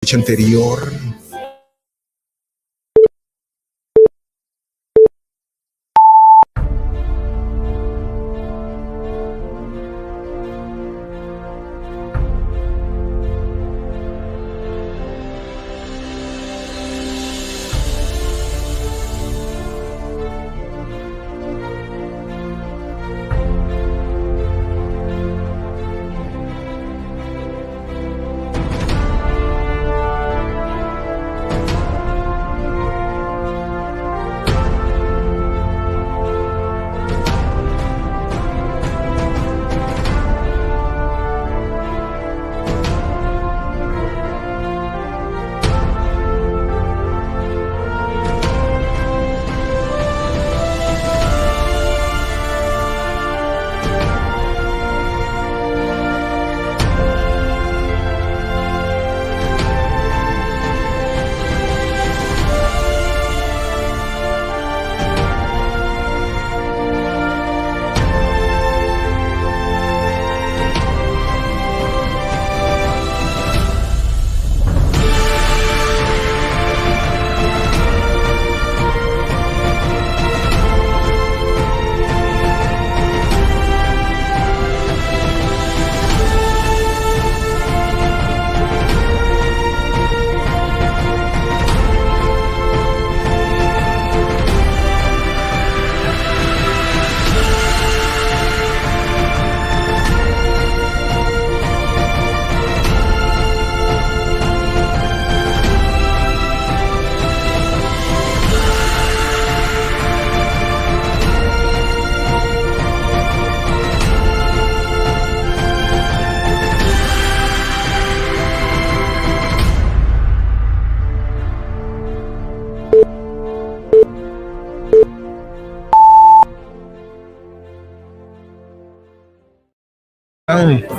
noche anterior.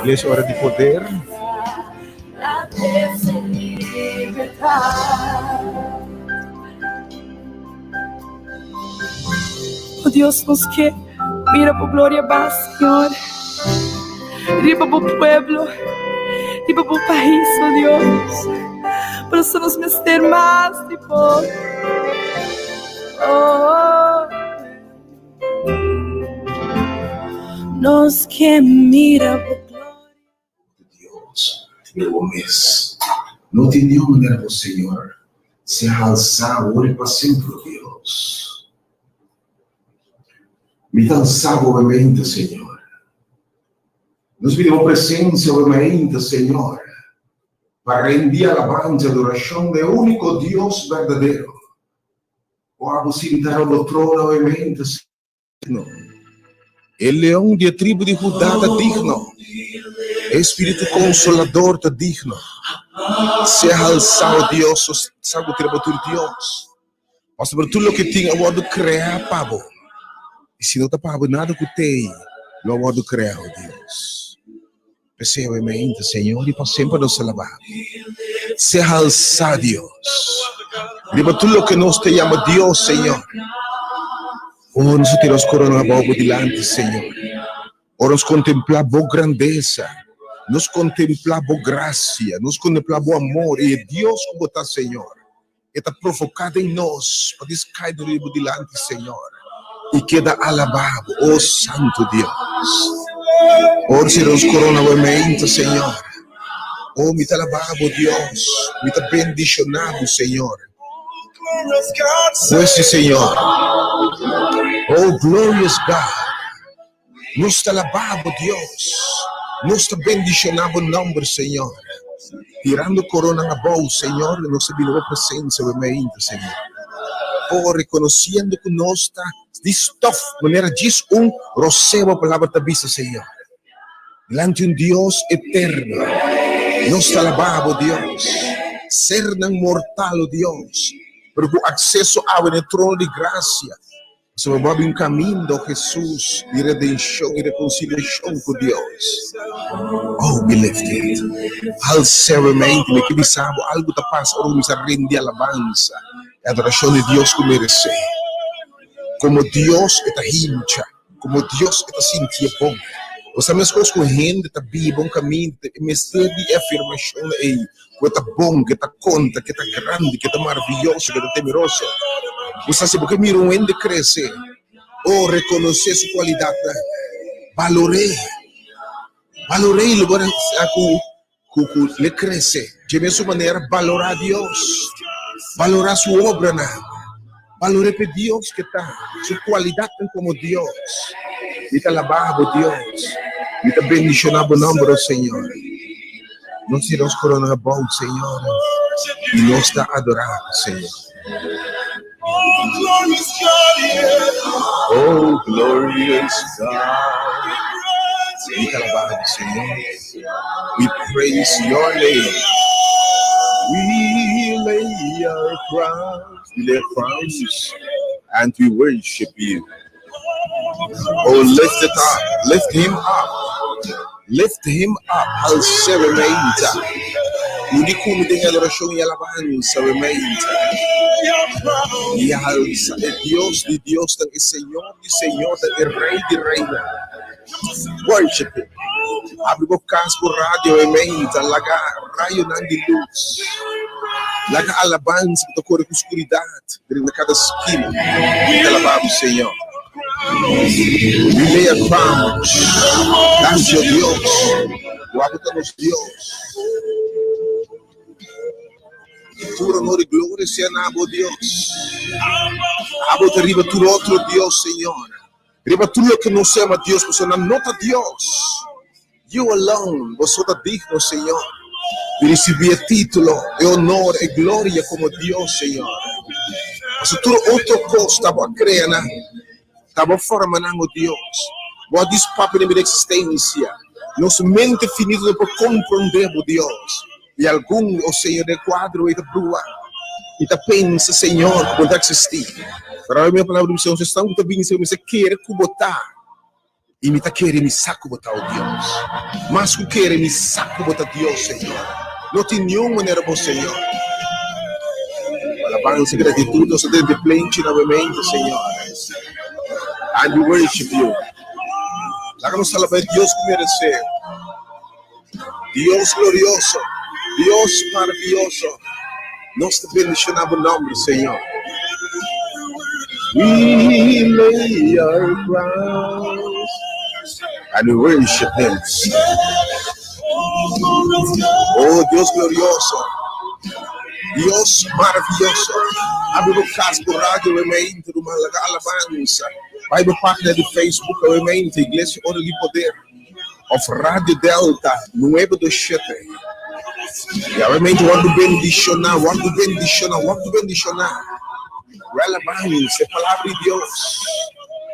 Iglesia Hora de Poder. Oh Dios nos que mira por gloria va, Señor. Riba por pueblo, riba por país, oh Dios. Para nos meter más, tipo. Oh. Nos que mira por gloria. Dios, nuevo mes. No tenía manera, Señor, se alzar ahora y para siempre, Dios. Me alzar obviamente, Señor. Nos pedimos presencia obviamente, Señor, para rendir alabanza y adoración del único Dios verdadero. Vamos sentar al trono obviamente, Señor. El león de tribu de Judá está digno. Espíritu consolador está digno. Sea alzado Dios, salvo tributur Dios. Mas sobre tudo lo que tem, eu vou criar, pavo. E se não está pavo nada que tem, eu vou criar, Deus. Perseveramente, Senhor, e para sempre nos alabar. Sea alzado Deus. Riba tudo lo que nos te llama Deus, Senhor. Oh, nos tiros corona bobo delante, Senhor. Oh, nos contemplar boa grandeza, nos contemplar boa graça, nos contemplar boa amor. E Deus como está, Senhor, está provocado em nós para descair do livro delante, Senhor. E queda alabado, oh Santo Deus. Oh, se nos corona obviamente, Senhor. Oh, me está alabado, Deus. Me está bendicionado, Senhor. Pues, Senhor. Oh, glorious God. Nos está alabado, Deus. Nos está bendicionado o nome, Senhor. Tirando corona na bolsa, Senhor, nos vino a presença, obviamente, Senhor. Oh, reconhecendo que nós está distof, maneira diz receba a palavra da vista, Senhor. Delante de Deus eterno. Nos está alabado, Deus. Ser não mortal, Deus. Pero com acesso ao trono de graça. Sobre um caminho de Jesus de redenção e reconciliação com Deus. Oh, be lifted. Alceramente, me que sabe algo está passando, me rende alabanza. A adoração de Deus que merece. Como Deus está hincha, como Deus está sentia bom. Você mesmo escorrendo, tá bem, bom caminho, mistério de afirmação aí, que tá bom, que tá conta, que tá grande, que tá maravilhoso, que tá temeroso. Você sabe porque mira onde crescer, ou reconhecer sua qualidade, valorei o lugar que ele cresce, de mesma maneira, valorar Deus, valorar sua obra, valorar para Deus que está, sua qualidade como Deus. E te alabamos, Deus. E te bendicionamos o nome do Senhor. Nós tiramos corona bom, Senhor. E nós te adoramos, Senhor. Oh, glorious God. E te alabamos, Senhor. We praise your name. We lay our crowns, and we worship you. Oh, lift it up, lift him up, al serementa. Udi come tem adoração e alabança, serementa. E alça, é Deus de Deus, é Senhor de Senhor, é Rei de Reina. Worship him. Abre o caso por rádio, ementa, laga raio de luz. Laga alabança, que tocou com escuridade, dentro de cada esquina. E alabamos, Senhor. We lay a crown. Dante a Deus. Guardamos Deus. Tu honor e glória seja nabo Deus. Abo te riba tu outro Deus, Senhor. Riba tu que não chama Deus, você não nota Deus. You alone, você está digno, Senhor. De receber título, e honor e glória como Deus, Senhor. Mas tudo outro coisa estava criando. Estava formando Deus. Boa diz papo de minha existência. Nossa mente finita não pode compreender Deus. E algum, o Senhor, de quadro e da brua. E da pensa, Senhor, que pode existir. Para a minha palavra de Senhor, você está muito bem, Senhor, você quer cubotar. E me está querendo me saco botar o Deus. Mas que quer me saco botar Deus, Senhor. Não tem nenhuma maneira para o Senhor. Alabança e gratidão, você deve plente novamente, Senhor. And we worship you. Láganos alabar Deus que merecer. Deus glorioso. Deus maravilhoso. Nós te bendicionamos o nome, Senhor. We lay our crowns and we worship Him. Oh, Deus glorioso. Deus maravilhoso. Abre o caso do rádio, o e-mail, do Malaga Alabança. Vai para a página do Facebook, o e-mail, Igreja Hora de Poder. Of Rádio Delta, 927. E realmente, quando bendicionar. Relabança, a palavra de Deus.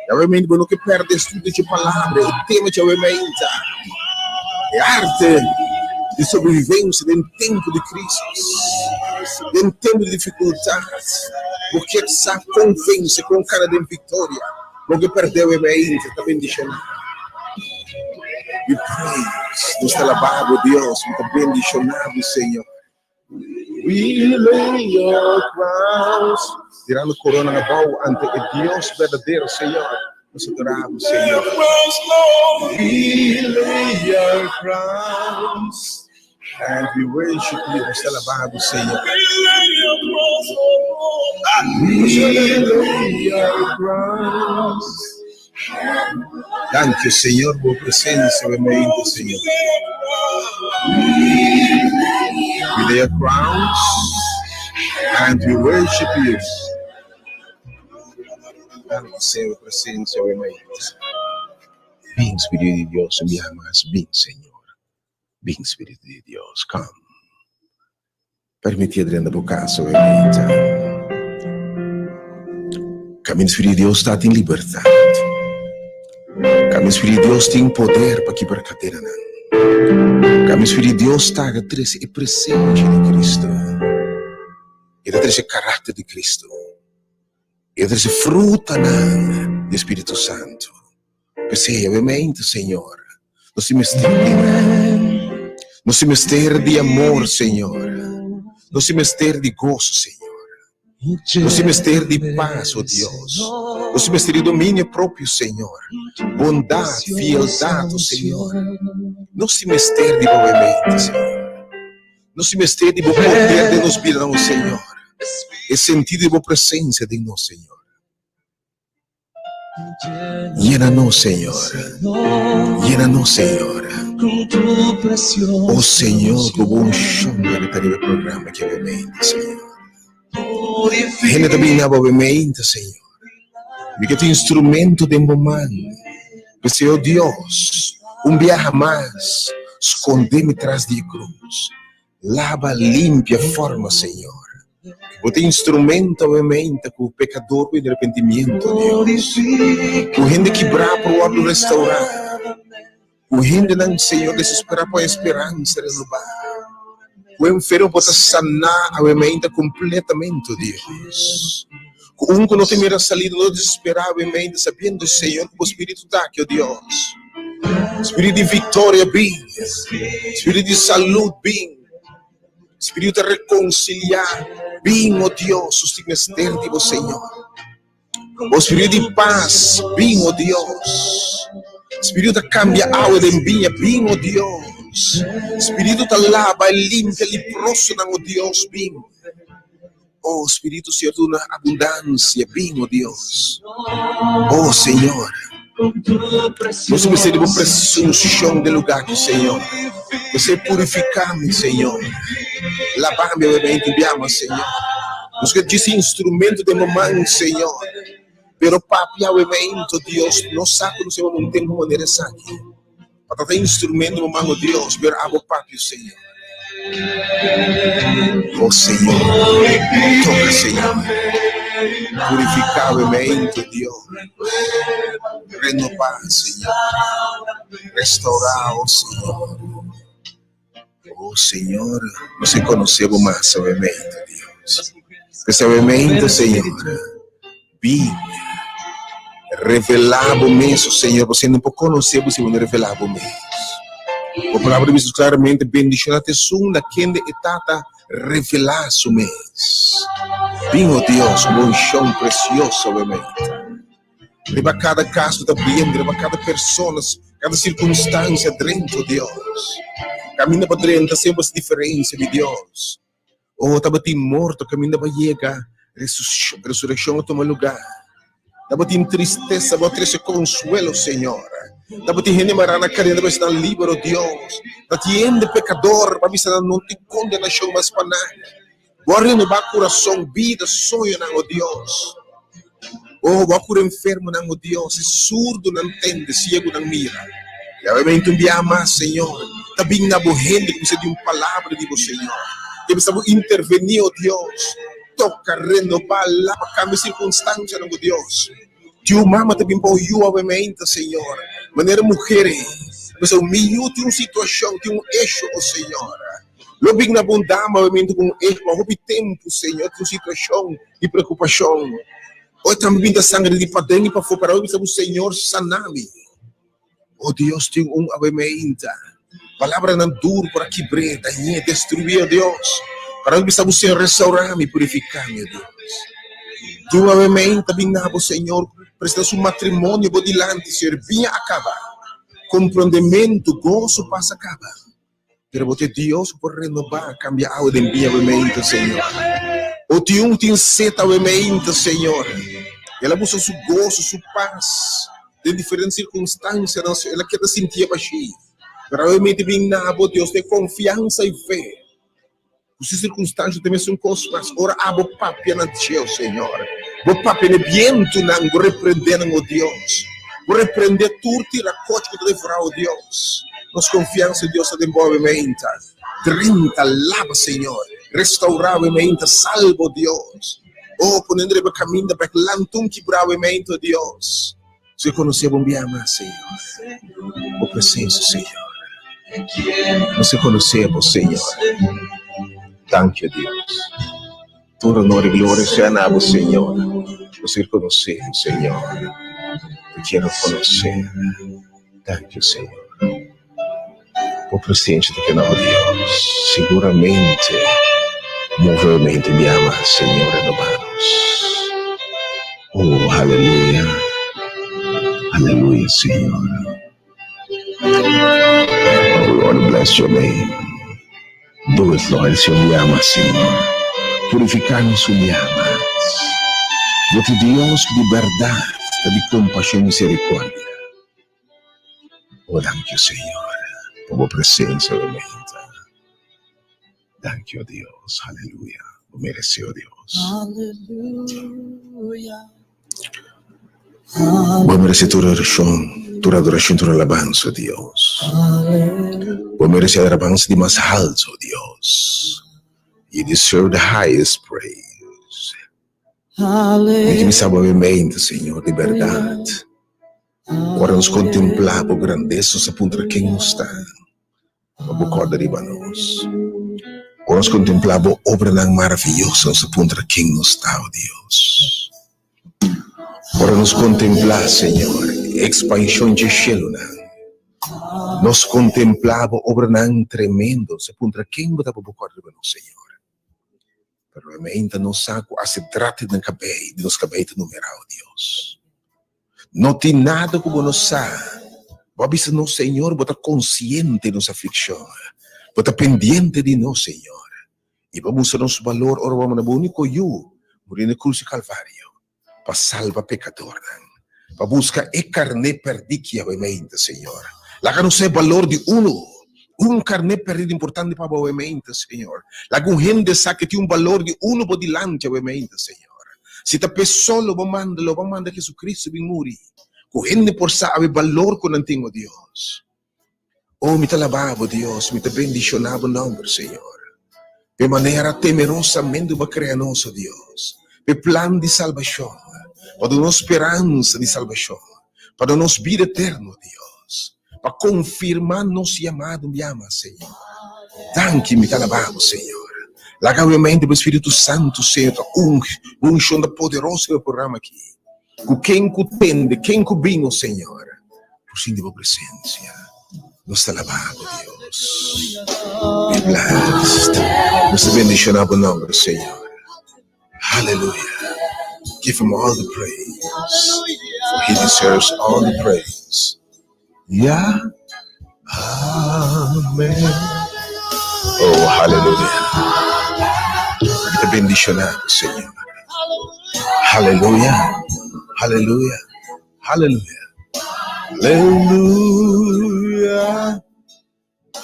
Realmente, quando que perde estudo de palavra, o tema de e-mail. É arte de sobrevivência em tempo de crise, em tempo de dificuldades, porque essa convence com cara de vitória, porque perdeu o e-mail, está bendicionado. We praise, nos alabamos, Deus, muito bendicionado, Senhor. We lay your crowns, tirando corona na mão ante o Deus verdadeiro, Senhor. Nos adoramos, Senhor. We lay our crowns and we worship you. Nos alabamos, Senhor. We lay our crowns. Danke, Senhor, por presença, bendito, Senhor. We lay our crowns and we worship you. Danke, Senhor, por presença, bendito. Vem, Espírito de Deus, me amas, vem, Senhor. Vem, Espírito de Deus, come. Permite Adriana da boca, bendita. Caminho, Espírito de Deus, está em liberdade. Caminho, Espírito de Deus, tem poder para quebrar cadeira. Caminho, Espírito de Deus, está a trazer o presente de Cristo. E a trazer o caráter de Cristo. E a trazer fruta do Espírito Santo. Percebe, obviamente, Senhor. Nosso mistério de amor, Senhor. Nosso mistério de gozo, Senhor. Nosso mistério de paz, ó Deus. Nosso mistério de domínio próprio, Senhor. Bondade, fieldade, ó Senhor. Nosso mistério de movimento, Senhor. Nosso mistério de poder de nos virar, Senhor. É sentido de boa presença de nós, Senhor. Llena-nos, Senhor. Llena-nos, Senhor. Oh Senhor, com bom chão para o programa que obviamente, Senhor. Llena também na obviamente, Senhor. Porque tu instrumento de momento. Que Senhor Deus, dia mais, esconde-me atrás de cruz. Lava, limpia, forma, Senhor. O teu instrumento, obviamente, com o pecador, com o arrependimento, Deus. Com gente quebrar para o outro restaurar. Com gente, não, Senhor, desesperar para a esperança renovar. O enfermo pode sanar, obviamente, completamente, Deus. Com que não tem mera salida, não desesperar, obviamente, sabendo, Senhor, que o Espírito está aqui, Deus. Espírito de vitória, bem. Espírito de saúde, bem. Espírito de reconciliar, bem, ó Deus, os mistério de você, Senhor. O Espírito de paz, bem, ó Deus. Espírito de cambia água de envia, bem, ó Deus. Espírito de lava, limpa, leproso, ó Deus, bem. Oh, Espírito Senhor, na abundância, bem, ó Deus. Oh, Senhor. Nós precisamos de um chão de lugar que, Senhor. Você purificar-me, Senhor. Lavar-me, obviamente, enviar-me, Senhor. Nós queremos esse instrumento de momento, Senhor. Pero, papi, obviamente, Deus, não sabe no seu momento, como maneira aqui. Para ter instrumento de momento, Deus, pero, abo, papi, Senhor. Oh, Senhor. Toca, Senhor. Purificar, obviamente, Deus. Renovar, Senhor. Restaurar, oh Senhor. Oh Senhor, você conheceu mais, obviamente, Deus. Porque, obviamente, Senhor, bem, revelava o mesmo, Senhor. Você não pode conhecer, você não revelava o mesmo. A palavra diz claramente: bendicionar te sunda, quem de etata revelar o mesmo. Bem, oh Deus, um bom chão precioso, obviamente. Leva cada caso também, leva cada pessoa, cada circunstância dentro, Deus. Caminha para dentro, sempre essa diferença de Deus. Oh, estava morto, caminha para chegar, ressurreição a tomar lugar. Estava tristeza, estava triste consuelo, Senhor. Estava gente marana querendo estar livre, Deus. Estava pecador, para estar não tem condenação mais para nada. Vou renovar coração, vida, sonho, oh Deus. Oh, vou curar enfermo, não, Deus, é surdo, não entende, cego, não mira. E obviamente enviar mais, Senhor. Também na boa gente, que precisa de uma palavra de você, Senhor. Que precisa intervenir, oh Deus. Toca, renovar, lava, cambia circunstância, não, Deus. Tio mama também para o obviamente, Senhor. Maneira mulher, mas o meio tem uma situação, tem um eixo, oh Senhor. Logo na bondade, obviamente, com um eixo, mas houve tempo, Senhor, tem uma situação de preocupação. Hoje também vindo a sangue de padrão e para fora, hoje o Senhor sanar-me. Oh Deus, tem obviamente, palavra não dura para quebrar, destruir, Deus. Para hoje o Senhor restaurar-me, purificar-me, Deus. Tem obviamente, também o Senhor, prestar um matrimônio por delante, Senhor, vinha acabar. Compreendimento, gozo, passa acabar. Pero você, Deus, por renovar, cambiar algo de envia, obviamente, Senhor. O tio tem seta, obviamente, Senhor. Ela busca seu gozo, sua paz. De diferentes circunstâncias, ela quer sentir baixinho. Mas, obviamente, vem na boa, Deus, tem confiança e fé. As circunstâncias também são coisas, mas ora, abo papi na teu, Senhor. Vou papi no viento, não, vou repreender, oh Deus. Vou repreender tudo, tira a coche que te fará, oh Deus. Nossa confiança em Deus, obviamente. 30, lava, Senhor. Restauravamente, salvo, Deus. Oh, ponendo o caminho para lantum que bravamente, Deus. Se conhecer bom dia mais, Senhor. O presença, Senhor. Você conhecemos, Senhor. Thank you, Deus. Todo honor e glória seja a Senhor. Você conhecer, Senhor. Eu quero conhecer. Thank you, Senhor. O presente do canal Deus. Seguramente. Movimento me ama, Senhor, renovado. Oh, aleluya. Aleluya, Señor. Oh, Lord, bless your name. Do it, Lord, si llamas, Señor. Purificarnos su llamas. Yo te Dios de verdad, de compasión y misericordia. Oh, thank you, Señor, por tu presencia bendita. Thank you, Dios. Aleluya. Lo mereció Dios. Aleluya. Vos mereces tu adoración, tu alabanza, Dios. Vos mereces la alabanza de más alto, Dios. You deserve the highest praise. E me sabe Senhor, de verdade. Ora nos contemplar por grandeza, se puntra quem nos está. O corda de nós. Ora nos contemplar por obra maravilhosa, se puntra quem nos está, oh Deus. Ora nos contemplar, Senhor, expansão de cielo, nos contemplar por obra tremendo, se puntra quem botar por corda de nós, Senhor. Pero ainda não sabe a se trata de nos cabeiros numeral, Deus. Não tem nada como nós sabe. Vamos no Senhor, bota consciente de nossa aflição, bota pendiente de nós, Senhor. E vamos a nosso valor, ora vamos no único eu, morir na cruz de Calvário, para salvar pecador, para buscar e carne perdida, Senhor. Lá que não sei valor de carne perdido importante para o Senhor. Lá com gente sabe que tem valor de por delante, Senhor. Se a pessoa lo manda Jesus Cristo vir morrer. Com gente por saber valor com o antigo Deus. Oh, me te alabava, Deus, me te bendicionava o nome, Senhor. De maneira temerosamente para criar nosso Deus. De plano de salvação. Para dar esperança de salvação. Para dar vida eterna, Deus. Para confirmar nosso chamado, me ama, Senhor. Thank you, me te alabava, Senhor. Lagamente o Espírito Santo, Senhor, unção poderosa do programa aqui. Com quem entende, quem vinho, Senhor, por sim de tua presença. Nos alabamos, Deus. Be blessed. Nos bendicionamos o nome, Senhor. Aleluia. Give him all the praise. For he deserves all the praise. Yeah. Amen. Oh, aleluia. Te bendicionamos, Senhor. Aleluia. Aleluia. Aleluia. Aleluia.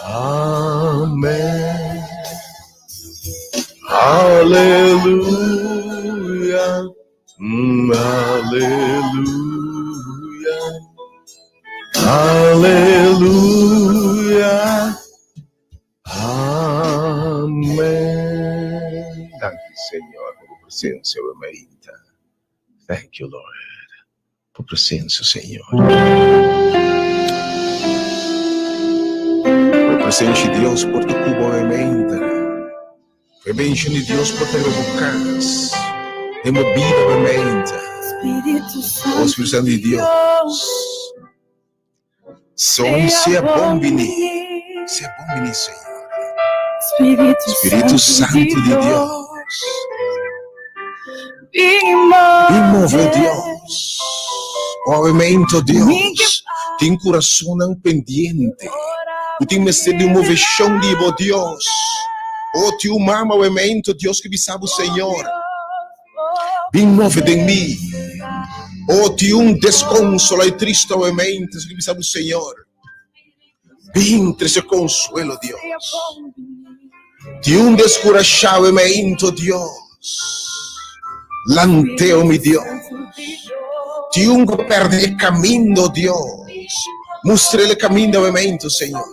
Amém. Aleluia. Aleluia. Aleluia. Amém. Thank you, Senhor, por presença, bendita. Thank you, Lord, por presença, Senhor. Por presença de Deus, por tu cubo, bendita. Por bênção de Deus, por ter bocas. Tem uma vida, bendita. Espírito Santo, O Espírito Santo de Deus. Seja bom venir. Seja bom venir, Senhor. Espírito Santo de Deus. Imove, Deus. Obviamente, Deus. Tem coração pendiente. Tu tem medo de uma versão de Deus. Oh, te amamos, obviamente, Deus que sabe o Senhor. Imove de mim. Oh, te desconsola e triste, obviamente, que sabe o Senhor. Vintre esse consuelo, Deus. Te descorajado, obviamente, Deus. Lanteo-me, Deus. Te perde o caminho, Deus. Mostre o caminho, obviamente, Senhor.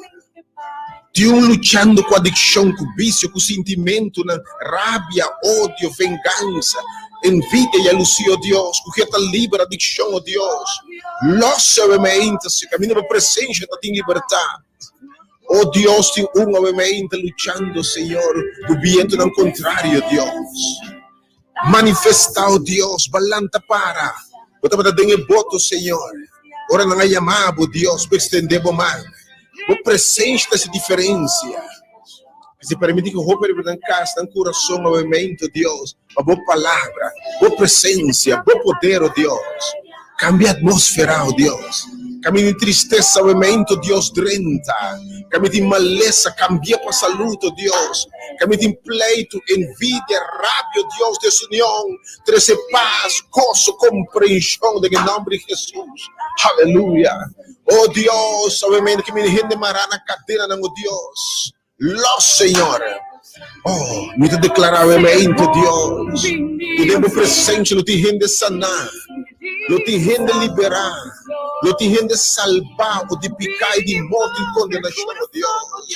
Te lutando com a adicção, com o vício, com o sentimento, na rábia, ódio, vingança, envidia e alusão, Deus. Que está livre da adicção, Deus. Losse, obviamente, se caminho para a presença da tua liberdade. Oh Deus, te obviamente, lutando, Senhor, o viento não contrário, Deus. Manifestar, oh Deus, balanta para. Bota dentro do boto, Senhor. Ora não chamamos, Deus, para estender a mão. O presente dessa diferença. Se permite que roupa de casa, no coração, movimento, Deus, a boa palavra, boa presença, bom poder, oh Deus. Cambia a atmosfera, oh Deus. Cambia de tristeza, movimento, Deus, drenta. Cambia de maleza, cambia para saúde, oh Deus. Cambia de pleito, envidia, rábia, oh Deus, desunião. Trazer paz, gozo, compreensão, em nome de Jesus. Aleluia. Oh Deus, obviamente que me rende mará na cadeira, não, oh Deus. Lo Senhor, oh, me te declarar obviamente, Deus, que devo presente, lo te rende sanar, lo te rende liberar, lo te rende salvar, o de picar e de morte e condenação, Deus.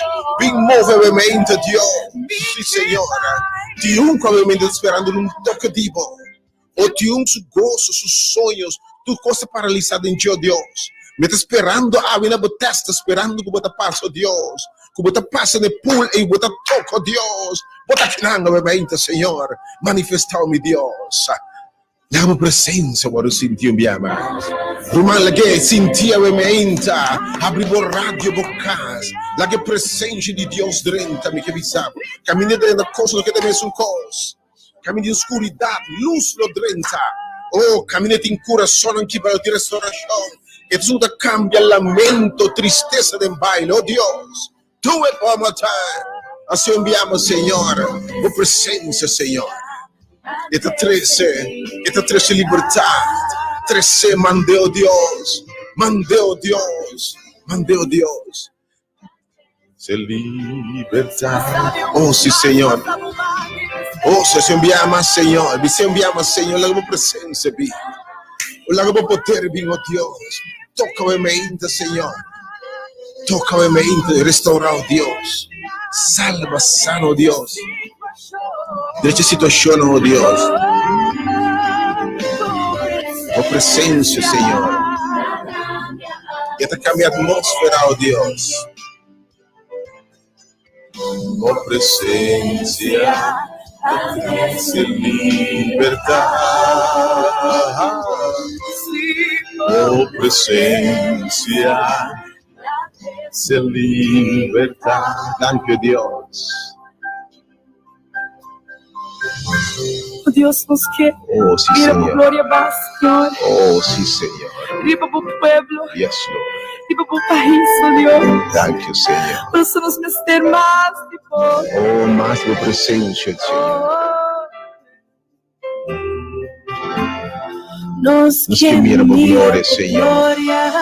Bem move obviamente, Deus, sim, Senhor, te unco obviamente esperando um toque de bom, ou te unco su gozo, sus sonhos, tu coisa paralisada em ti, oh Deus. Me está esperando, na testa, esperando que você passe, oh Deus. Que você passe no pool e você toque, oh Deus. Você querendo, obviamente, Senhor. Manifestar-me, Deus. Dá uma presença, agora eu senti, me ama. Rumah lagi, senti, obviamente. Abri o rádio, bocas. La que presença de Deus drenta, me que visava. Caminho dentro da coisa, que também é um coisa. Caminho de escuridão, luz lo drenta. Oh, caminho em coração, que vai ter restauração. E tudo cambia, lamento, tristeza de baile, oh Deus. Do it one more time. Assim enviamos, Senhor, a presença, Senhor. E te trece liberdade. Trece, mandeu Deus. Mandeu Deus. Mandeu Deus. Se libertar. Oh, sim, Senhor. Oh, se enviamos, Senhor. Se enviamos, Senhor, la presença, vi. La poder, vi, oh Deus. Toca a mente, Senhor. Toca a mente, restaura, oh Deus. Salva, sana, oh Deus. Desta situação, oh Deus. Oh presença, Senhor. E até cambia a atmosfera, oh Deus. Oh presença, se libertar. Oh presencia, se liberta. Thank you, Dios. O Deus nos quer. Oh, sí, Mira por Señor. gloria más, Señor. Oh, sí, Señor. Riba por pueblo. Yes, Lord. Riba por país, oh Dios. Thank you, Señor. Para nos meter más de vos. Oh, más de presencia, Señor. Nos que mira por gloria, Señor. Gloria,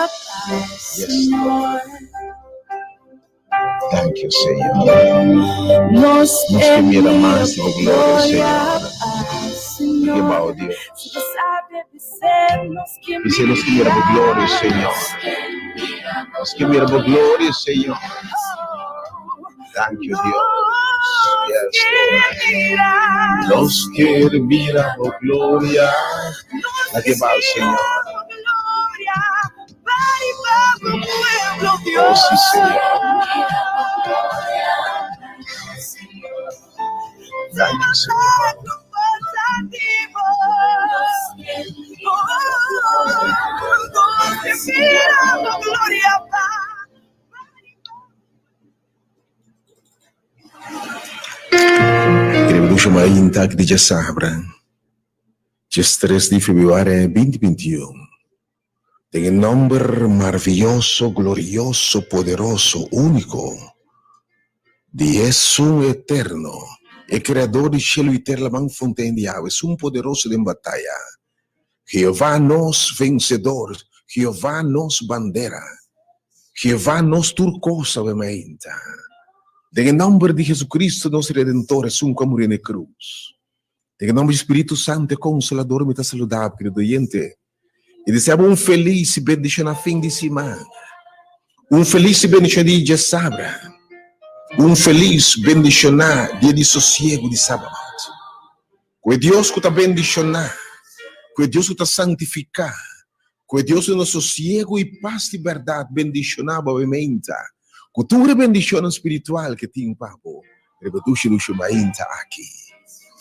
paz, Yes, Señor. Thank you, Señor. Nos que mira más de gloria, gloria, Señor. paz, Que Señor. va, oh Dios. Si tú sabes dizer, nos que Dice los que mira por gloria, Señor. Los que mira por gloria, Señor. Thank you, Dios. Yes, Lord. Los que mira por gloria. La que va, Señor. Oh, sí, Señor. Thank you, Señor. Queremos chamar intact de Sabra. Dia 3 de fevereiro 2021. Tem um nome maravilhoso, glorioso, poderoso, único. De Jesus eterno. É criador de cielo e terra, man fontaine de água. É poderoso de batalha. Jeová nos vencedor. Jeová nos bandeira. Jeová nos turcosa, obviamente. Em nome de Jesus Cristo, nosso Redentor, é como morrer na cruz. Em nome do Espírito Santo, Consolador, me está saludando, querido oyente. E desejamos feliz e bendição fim de semana. Feliz e bendição de Sabra. Feliz bendição dia de sossego de sábado. Que Deus que está bendicionar. Que Deus que está santificar. Que Deus que nos sossego e paz e verdade bendicionar, obviamente. Cultura bendição espiritual que tem papo. Repetuche no chumainta aqui.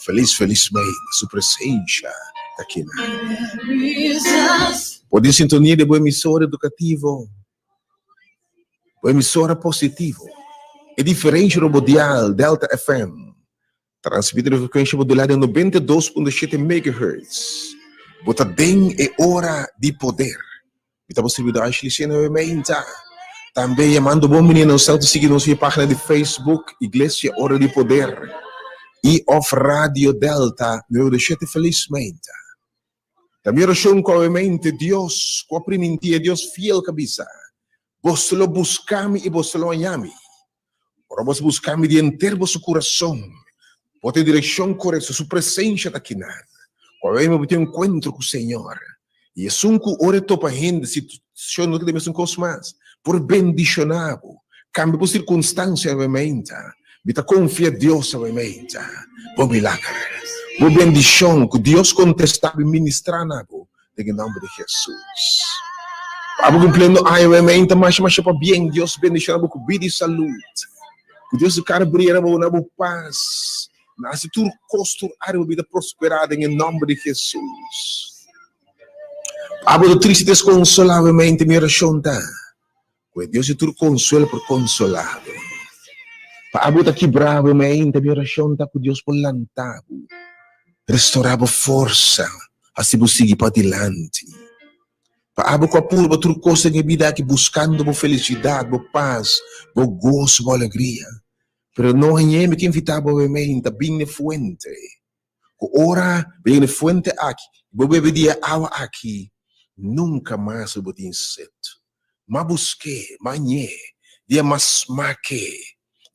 Felizmente, sua presença aqui. Pode sintonia de boa emissora educativo. Boa emissora positivo. É diferente do dial Delta FM. Transmite a frequência modulada em 92.7 MHz. Bota bem é hora de poder. Estamos servindo a Chilena Meinta. Também chamando bom menino, não salto seguir nossa página de Facebook, Igreja Hora de Poder. E Off Radio Delta, meu deixete felizmente. Também oração com a mente, Deus, com a primentia, Deus fiel cabeça. Vos lo buscami e vos lo hallami. Ora vos buscami de inteiro vosso coração. Vos ter direção correta, sua presença daqui nada. Quando eu tenho encontro com o Senhor. E é que ora topa gente, situação não tem mesmo coisa mais. Por bendicionado. Cambia por circunstância, obviamente. Vita confia em Deus, obviamente. Bom milagre. Boa bendição que Deus contestava e ministrava em nome de Jesus. Abo cumprindo obviamente, mas para bem, Deus bendicionava com vida e saúde. Que Deus cara brilhar na boa paz. Nasce tudo costurar a vida prosperada em nome de Jesus. Abo do triste desconsolavelmente, minha oração tá. Que Deus é tudo consuelo por consolado. Abo tá quebravelmente, minha oração tá com Deus por lantado. Restaurava força, assim você seguir para adiante. Para com a pura tudo coisa em vida que buscando boa felicidade, boa paz, boa gozo, boa alegria. Pero não é que invitava obviamente bem na fuente. Ora bem na fuente aqui, vou beber dia água aqui, nunca mais eu vou ter sede. Mas busquei, manhã, dia mais maque.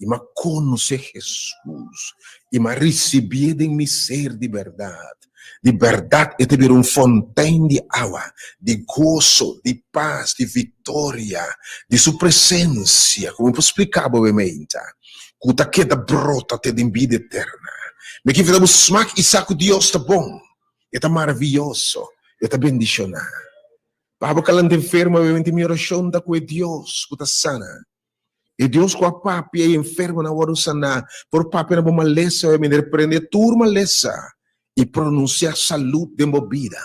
E me conhecer Jesus, e me receber de mi ser de verdade. De verdade é ter fontaine de água, de gozo, de paz, de vitória, de sua presença, como eu explicava, obviamente. Que está queda brota até de vida eterna. Mas que vamos smack e saco Deus está bom, está maravilhoso, está bendicionado. Para que ela não enferma, obviamente, minha oração está com Deus, que está sana. E Deus com a papi é enfermo na hora sana, por papi na uma lesa, me repreende turma lesa e pronunciar saúde de movida.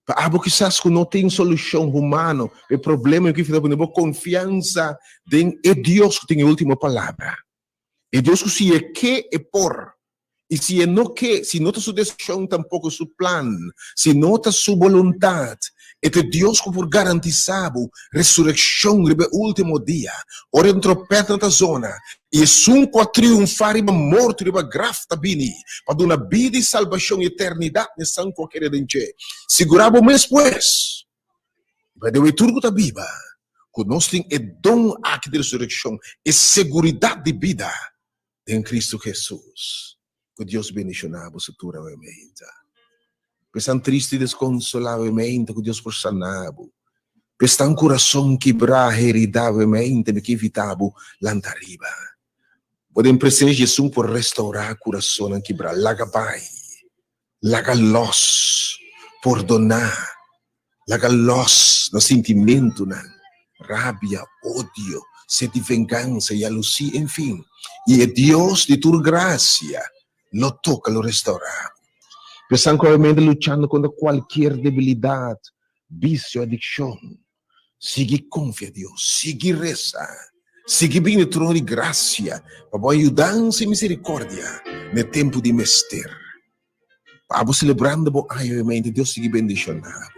Para abo quizás que não tem solução humana, o problema é que fica com confiança em Deus que tem a última palavra. E Deus que se é que é por. E se é não que, se não está sua decisão, tampouco seu plano, se não está sua vontade, é Deus que por garantizado ressurreição no último dia, ora entrou perto da zona, e um para triunfar e morto e grafta bini, para dar uma vida e salvação e eternidade nessa qualquer dente. Segurava o mês depois, mas deu tudo que está viva, que nós temos dom aqui de ressurreição, e seguridade de vida em Cristo Jesus. Que Deus bendicionava o futuro, obviamente. Pessoal triste e desconsolavelmente, que Deus por sanavo. Pessoal coração quebrado, heritavelmente, que evitava lantariba. Podem presença Jesus por restaurar o coração quebrado. Laga pai, laga los, por donar, laga los no sentimento, rabia, ódio, sede de vingança e aluci, enfim. E é Deus de tua graça. Lo toca, lo restaura. Estão claramente lutando contra qualquer debilidade, vício, adicção. Siga confiar em Deus, siga reza, siga bem no trono de graça, para ajudança e misericórdia no tempo de mester. Para celebrando, obviamente, Deus siga bendicionado.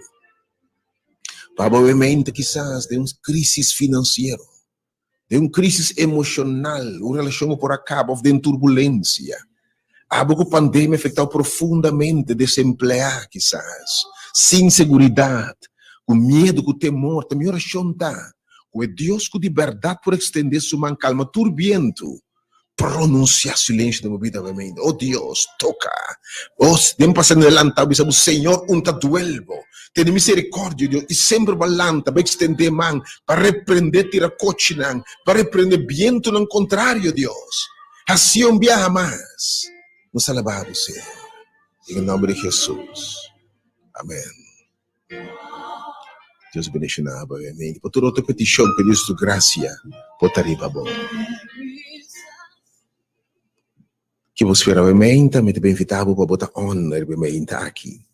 Para obviamente, quizás, de uma crise financeira, de uma crise emocional, uma relação por acabo, de turbulência. A pandemia afetou profundamente desempregado, quizás, sem segurança, com medo, com temor. Também oração está, com Deus com liberdade por estender sua mão calma, turbiento, pronunciar silêncio na vida, obviamente. Oh Deus, toca. Oh, nem passando adelante, o Senhor, te duelvo. Tem misericórdia, Deus, e sempre balanta, vai estender a mão, para repreender, tirar coche, para repreender viento, no contrário, Deus. Assim não viaja mais. Nos alabamos, Senhor, em nome de Jesus. Amém. Deus bendiga, obviamente. Por toda outra petição, que Deus te graça, pode arribar bom. Que você espera, obviamente, me te invitava para botar honra, obviamente, aqui.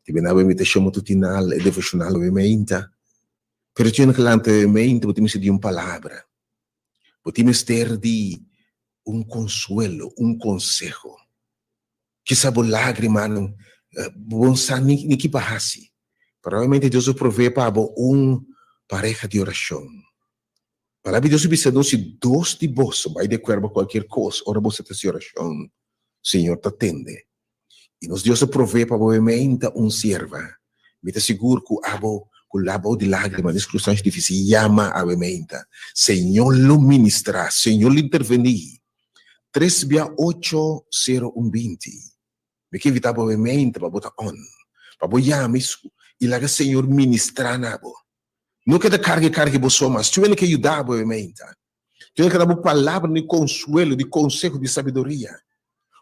Te benava, invitação matutinal e devocional, obviamente. Pero tinha que lante, obviamente, você me deu uma palavra. Podemos ter de consuelo, consejo. Quizá por lágrima, bom ni que barrasse. Provavelmente Deus provê para pareja de oração. A palavra de Deus diz: se dois de vós vai de acordo com qualquer coisa, ora você tem oração, Senhor te atende. E nos Deus provê para obviamente serva. Me te seguro que com labo de lágrima, de exclusão difícil, chama obviamente. Senhor lo ministrar, Senhor lo intervenir. 3680120. Me que evitar obviamente para botar on. Para botar isso e lá que Senhor ministrar nabo. Não quer carga você, mas tu tem que ajudar, obviamente. Tu tem que dar uma palavra de consuelo, de consejo, de sabedoria.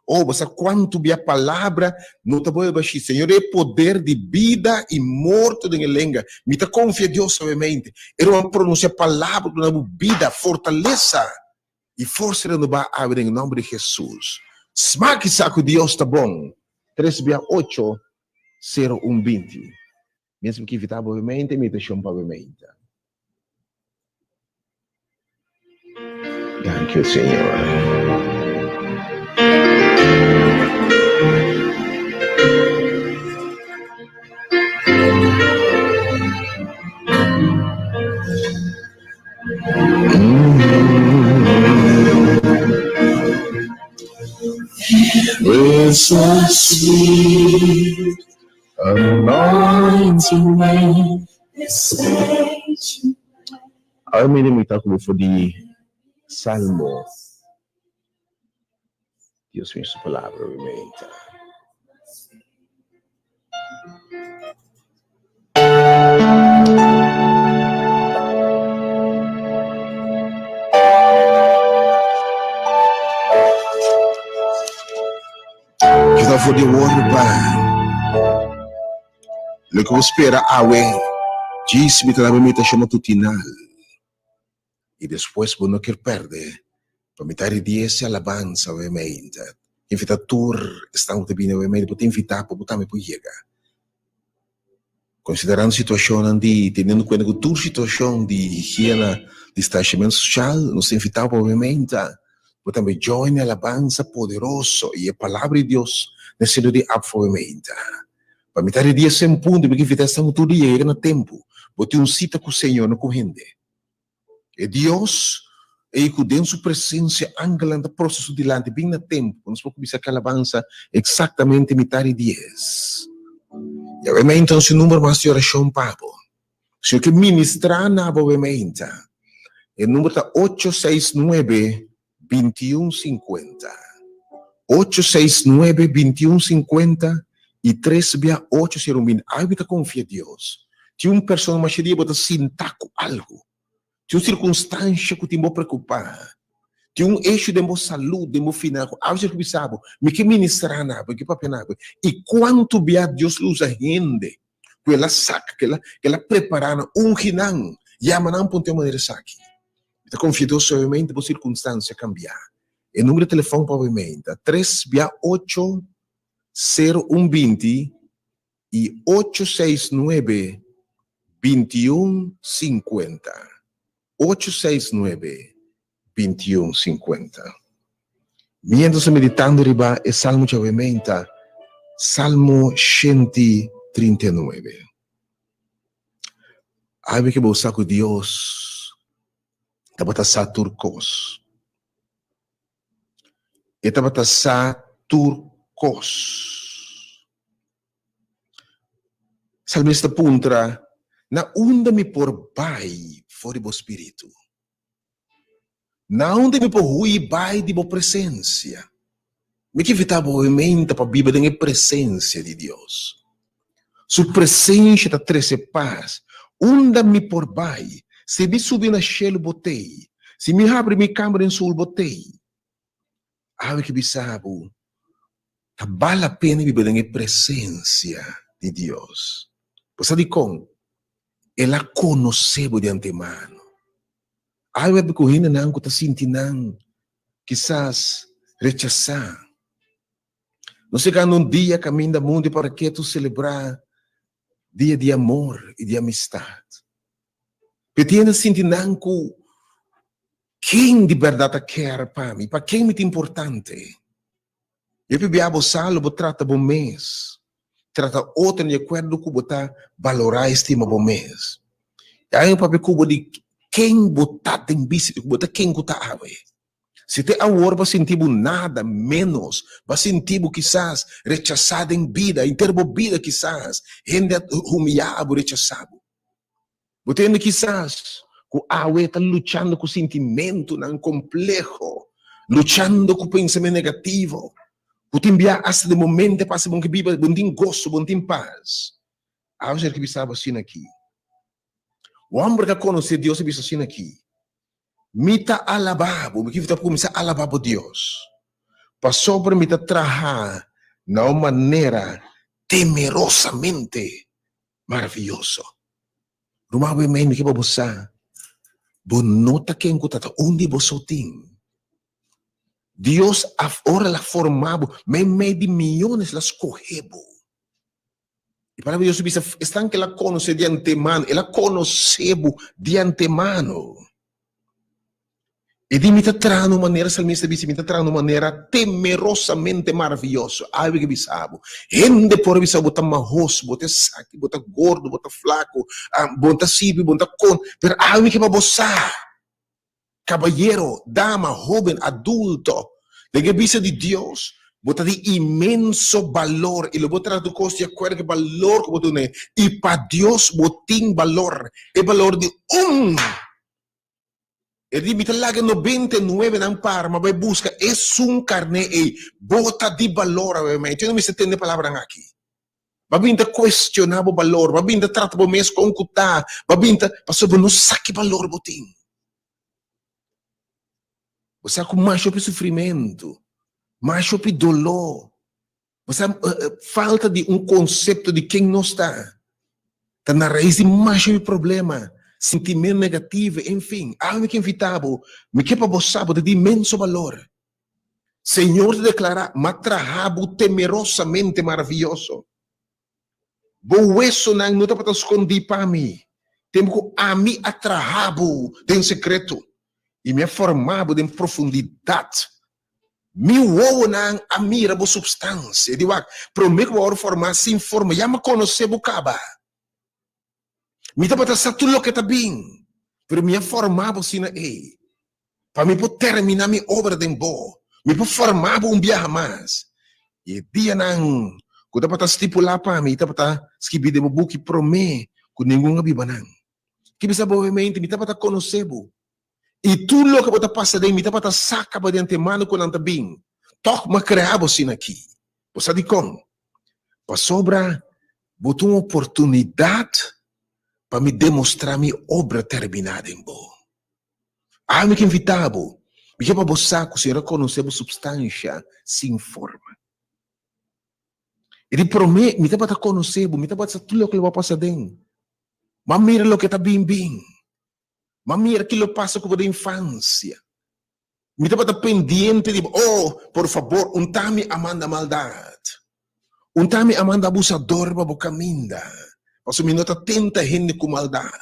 Oh, você quanto a palavra não te pode baixar. Senhor, é poder de vida e morte de língua. Me te confia Deus, obviamente. Era uma pronunciar palavra de uma vida, fortaleza e força de vai abrir em nome de Jesus. Smaque saco Deus está bom. 3680120. Mesmo que evitar obviamente, me deixou obviamente. Thank you, Senhor. It's a sweet anointing name. Aí me lembro como foi de Salmo. Deus me sua palavra, obviamente. Que não foi de word bar. Lo que eu espero, disse-me que a minha chama tutinal. E depois, eu não quero perder. Para me dar essa alabança, obviamente. Invitar tur, estão também, obviamente, para te invitar, para botar-me para chegar. Considerando a situação de, tendo em conta que toda situação de higiene, de distanciamento social, nos invitar, obviamente, para também join a alabança poderoso e a palavra de Deus nesse dia, obviamente. Para me dar esse ponto, porque invitar estamos todo dia, chega no tempo, para ter cita com o Senhor, não correndo. E Deus, e com dentro sua presença, angelando o processo de lá, bem no tempo, nós podemos começar a alabança exatamente metade de 10. E obviamente, então, se o número mais de oração, Pablo, se eu que ministrar na obviamente, o número está 869-2150. 869-2150 e 36801. Aí você confia em Deus. Tem uma pessoa mais cheia, você sentar com algo. Tem uma circunstância que te preocupar. Tem um eixo de minha saúde, de meu final. Às vezes eu sabe, me que ministrar nada, que papel nada. E quanto bem Deus usa gente, que ela saca, que ela prepara ginão, e a manan ponte uma maneira saque. Então confia Deus obviamente por circunstância cambiar. O número de telefone obviamente 368-0120 e 869-2150. 869-2150. Mientras meditando riba é Salmo obviamente, Salmo 139. Aí que vou saco Deus, estava sa turcos. Estava sa turcos. Salmista puntra, na onda me por bai fora do espírito. Na onda me por hui bai de boa presença. Me que evitava obviamente para viver na presença de Deus. Sua presença está treze paz. Onda me por bai. Se me subir na chelo botei. Se me abre minha câmara em sul botei. Ave que bisabo. Tá vale a pena viver na presença de Deus. Você diz como? Ela conheceu de antemano. Ave que correndo não que está sentindo, quizás rechazar. Não sei quando um dia caminho do mundo para que tu celebrar dia de amor e de amistade. Porque ainda sentindo quem de verdade quer para mim, para quem é muito importante. Eu pibiabo salo, trata bom mês. Trata outro de acordo com botar valorar estima bom mês. Aí o papel cubo de quem botar tem bici, botar quem botar ave. Se te agora vai sentir nada menos, vai sentir quizás rechazado em vida, em termo vida quizás, gente humilhado, rechazado. Você ainda quizás, o ave está lutando com o sentimento não complexo, lutando com o pensamento negativo. Você enviar hasta de momento passa bom que viva, bom tem gosto, bom tem paz. Ao ser que estava assim aqui. O homem que conhece Deus é assim aqui. Mita alababo, que kita começar a alabar Deus. Passou para mita trabalhar de uma maneira temerosamente maravilhosa. Rumawi may mi kibabusa. Bonota quem kutata onde você tem. Deus ahora la formado, may de millones las escogebo. E para Deus estão que ela conhece de antemano, ela conhecebo de antemano. E di mi tra uma maneira, salmista dice, mi tra uma maneira temerosamente maravilhosa. Ai que bisabo. Gente por bisabo bota mahos, bota saque, bota gordo, bota flaco, bota sibi, bota con. Pero ai que babosa. Caballero, dama, joven, adulto. Lege bisa de Deus, bota de imenso valor. E lo bota traduzir de acordo com o valor que bota né. E para Deus botin valor. É valor de E di mi talaga 99 ng par, mabay busca, es un carne e bota di valor, obviamente. Io non mi si tende palavra aqui. Babinta questionabo valor, babinta tratabo mes con kuta, babinta pasobo no saki valor botin. Você com mais op sofrimento, mais op dolor. Você falta de conceito de quem não está. Está na raiz de mais problema. Sentimento negativo, enfim, algo que invitavo, me que para você de imenso valor. Senhor te declara, matrahabo temerosamente maravilhoso. Bo eso não está para esconder para mim. Temo a mim atrahabo de secreto e me formado de profundidade. Mi uou não a mira bo substância. Digo, prometo que vou formar sem forma, já me conhece bocaba. Mi tá para tudo lo que tá bem, pero me formava assim na para me poder terminar minha obra de boa, me poder formar viaje mais. E dia não, quando para estipular para mim, tá para escrever de meu book promete com nenhum abibanang. Que bisa obviamente me tá para conhecer e tudo lo que pode passar de mim, tá para sacar para de antemano quando tá bem. Toc me criava assim aqui. Você diz como? Para sobra, botou uma oportunidade para me demonstrar minha obra terminada em bom. Me que invitavo, me que para você que se reconhecer a substância sem forma. Ele promete, me para conhecer, me para tudo o que vai passar dentro. Mas mira o que está bem. Mas mira aquilo que passa com a infância. Me para pendiente de, por favor, tami amanda maldade. Tami amanda abusador para bocaminda. Paso mi nota tenta gente com maldade.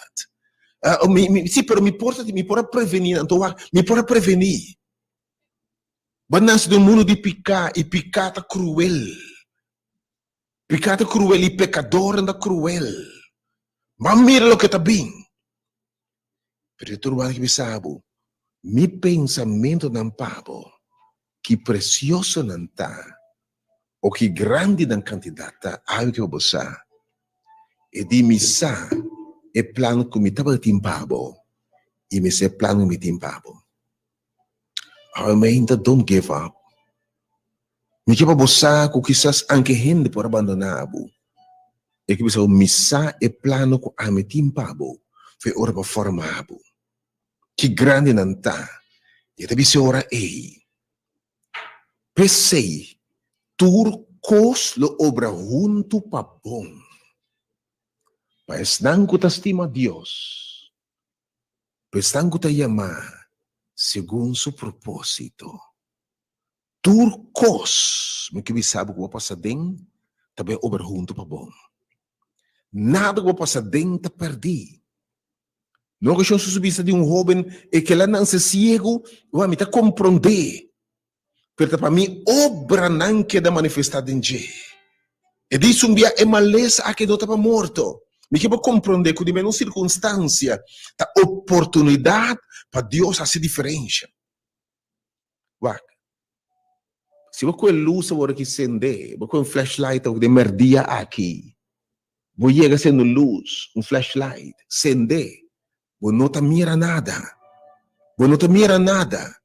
Sim, pero me pode prevenir, então me pode prevenir. Banas do mundo de picar e picata cruel. Picata cruel e pecador anda cruel. Mas mira o que está bem. Pero tu vai que sabe, mi pensamento não pabo, que precioso não tá, ou que grande não candidata, algo que eu vou usar. E di misa e plano que me estava timpabo e me se plano me timpabo. Realmente don't give up. Me que para você que quizás anche gente por abandonado. E que bisa misa e plano que a me timpabo foi ora para formado. Que grande não tá. E te bisa ora Pensei, turcos lo obra junto pa bom. Pues nang ko estima Dios, pues nang ko llama según su propósito. Turcos, me kibisabo ko pa sa ding, tabi oberhunto pa bom. Nada ko pa sa ding ta perdi. Não que eu sou subista de jovem e que ela não se ciego, vai me compreender. Pero para mim, obra não queda manifestada em G. E diz dia é maleza a que não estava morto. Me que compreender que de menos circunstância, a oportunidade para Deus fazer diferença. Vai. Se você com luz agora que acende, você com flashlight de merdia aqui, você chega sendo luz, flashlight, acende, você não te mira nada, você não te mira nada.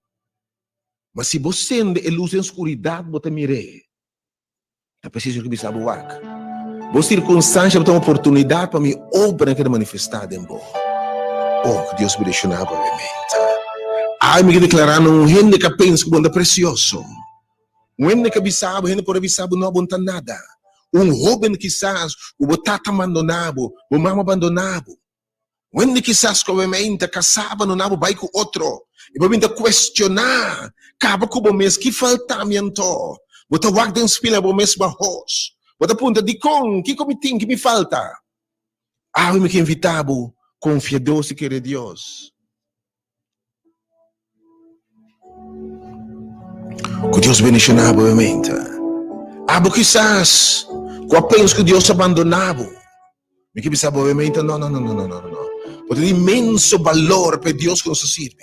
Mas se você acende a luz em escuridão, você mira. É preciso que você saiba o que. Você circunstância tem uma oportunidade para me obra que é manifestada em você. Oh, que Deus me deixou na minha mente. Ai, me declarar um gente que pensa que é precioso. Gente que bisabo, gente por bisabo não abonta nada. Jovem quizás, o tata abandonado, o mama abandonado. Gente quizás que obviamente casava no nabo vai com outro. E obviamente questionar, acaba com o mês que faltamento. Você vai dar espelho o mês barros. Você aponta de com, que comitim que me falta. Ah, eu me que invitavo, confiadoso que era Deus. Que Deus bendicionava, obviamente. Ah, porque quizás, com apenas que Deus abandonava. Me que pensava, obviamente, não. Porque tem imenso valor para Deus que nos serve.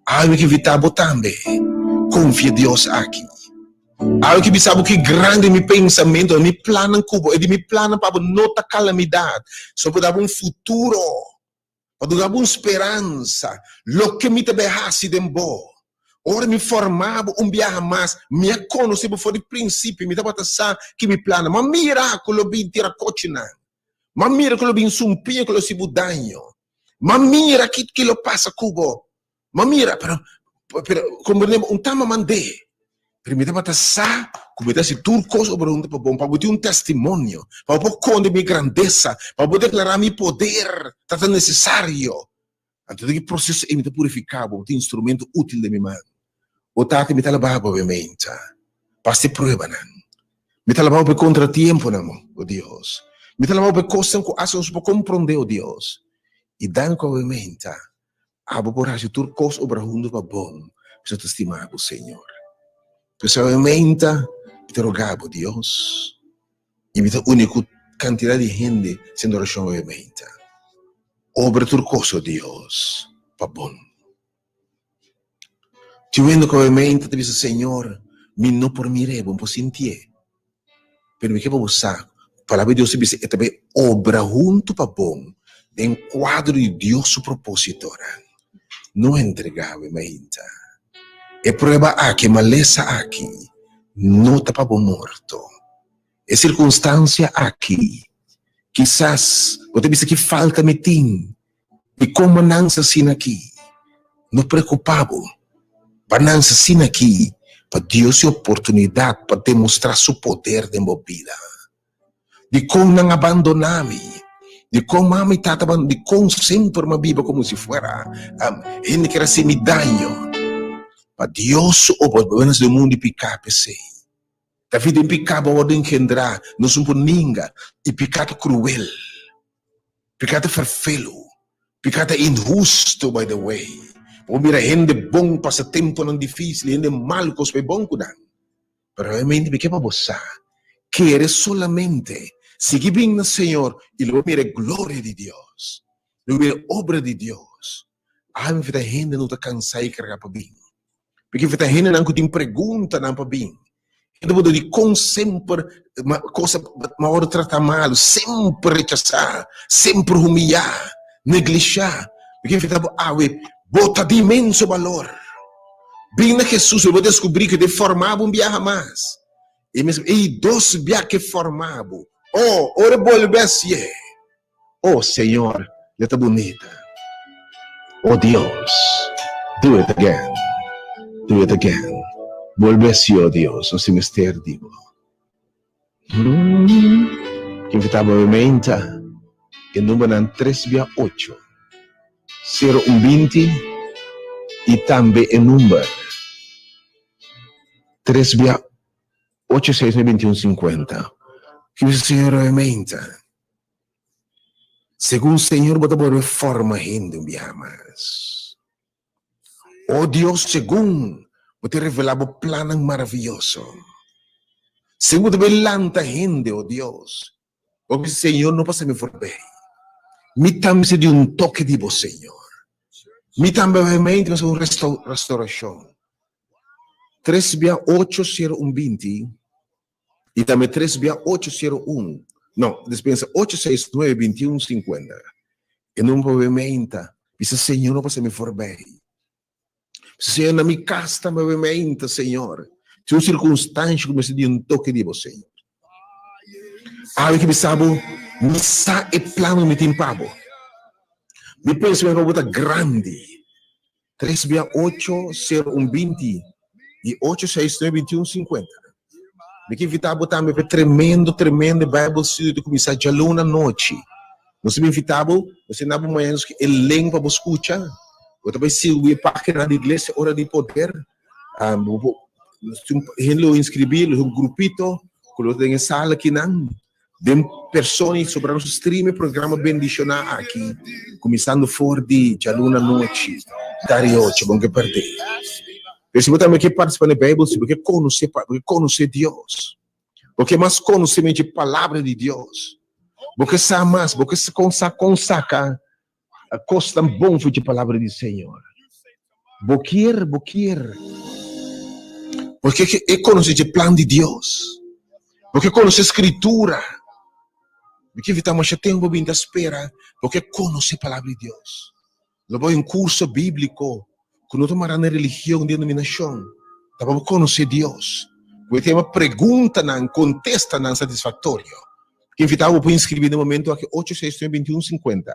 Ah, me que invitava também. Confia em Deus aqui. Ah, eu que pensava que grande meu pensamento, meu plano cubo, e de meu plano para nota calamidade. Só para dar futuro, para dar uma esperança. Lo que me te berrasse de bom. Ora me formava viaje mais, me conheci por de princípio, me dava pensar que me plano, mas miraculo bem tira cochina, mas miraculo bem sumpinha que lo se budanho, mas mira que lo passa cubo, mas mira, pero compreendemos tama mandé, pero me dava pensar, como se turcos ou para botar testemunho, para poder minha grandeza, para poder declarar meu poder, está necessário, então que processo é me purificar, um instrumento útil de minha mão. O tati me talababa obviamente. Pasti prueba nan. Me talababa per contratiempo namo, oh Deus. Me talababa per cose que assos por compreender, oh Deus. E danco obviamente. Abo por hacer tur cos obra junto pa bom. Para te estimar, o Senhor. Pero obviamente, te rogabo, Deus. E me único quantidade de gente sendo oração obviamente. Obra tur cos, oh Deus. Pa bom. Ti vendo che ovviamente ti dice Signore, mi non por mire, un po' sentie. Per me che può sa, palavra de Deus se dice, e também obra junto para bom, em quadro de Deus su propósito. Não entregava, ovviamente. E prova aqui, maleza aqui, não está para bom morto. E circunstância aqui, quizás, você dice que falta me tem, e como não se assim aqui, não preocupava. Para não ser aqui, para Deus ter oportunidade para demonstrar seu poder de minha vida. De como não abandonar-me, de como a me tata, de como sempre me viva como se fuera, gente que receber me dano. Para Deus, o poder do mundo de picar, pensei. Da vida em picar, para poder engendrar, não somos ninguém, e picar cruel, picar farfelo, picar injusto, by the way. O mira gente bom passa tempo não difícil, gente mal que foi bom cuidar. Pero realmente me quer você querer solamente seguir bem no Senhor e luego mira glória de Deus, luego mira obra de Deus. Ah, me faz gente não tá cansada e carregar para bem. Porque faz gente não tem pergunta não para bem. Então pode de com sempre coisa mal tratar mal, sempre rechazar, sempre humilhar, negligenciar. Porque faz bota de imenso valor. Bem na Jesus, eu vou descobrir que formava viaje mais. E dois viajes que formava. Oh, ora volvesse. Oh, Senhor, já está bonita. Oh, Deus, do it again. Do it again. Volvesse, oh Deus, o mistério digo. Que invitava obviamente, que número 368. 020 e também o número 386-2150. Que o Senhor obviamente Según Señor, botamos reforma gente un día más. Oh Dios, según te revelamos plan maravilloso. Según te velanta gente, oh Dios. Oh Señor, no pasa mi forbe. Mi también de un toque de vos, Señor. Mi también es una restauración. 3-8-0-1-20 y también 3-8-0-1. No, despensa 8-6-9-21-50. E non movimenta. Dice, Senhor, não passa me for bem. Senhor, na minha casa movimenta, Senhor. Se uma circunstância começa de um toque de você, Senhor. Algo que me sabe, me sa e plano me timpabo. Me pensa que uma grande. 3-8-0-1-20 e 8-6-9-21-50. Me que invitava também para tremendo Bible Study de começar de luna noite. Nós me invitamos, nós temos manhã que elenco para escutar. Eu também sigo a página da igreja, hora de poder. Nós inscrevi um grupito, coloquei em sala aqui não. Tem pessoas sobre nosso stream, programa bendicional aqui, começando fora de luna noite, tarde hoje, bom que perder. Percebo também que participa da Bíblia, porque conhecer Deus, porque mais conhecimento de palavra de Deus. Porque sabe mais, porque se consaca a costa bom de palavra do Senhor. Boqueir. Porque é conhecer o plano de Deus. Porque conhecer a escritura. Porque evitamos que tempo bem da espera. Porque conhecer a palavra de Deus. Logo em curso bíblico, quando tomar na religião, denominação, vamos conhecer Deus. Porque tem uma pergunta, não contesta, não satisfatório. Que invitava para inscrever no momento aqui 8-6-21-50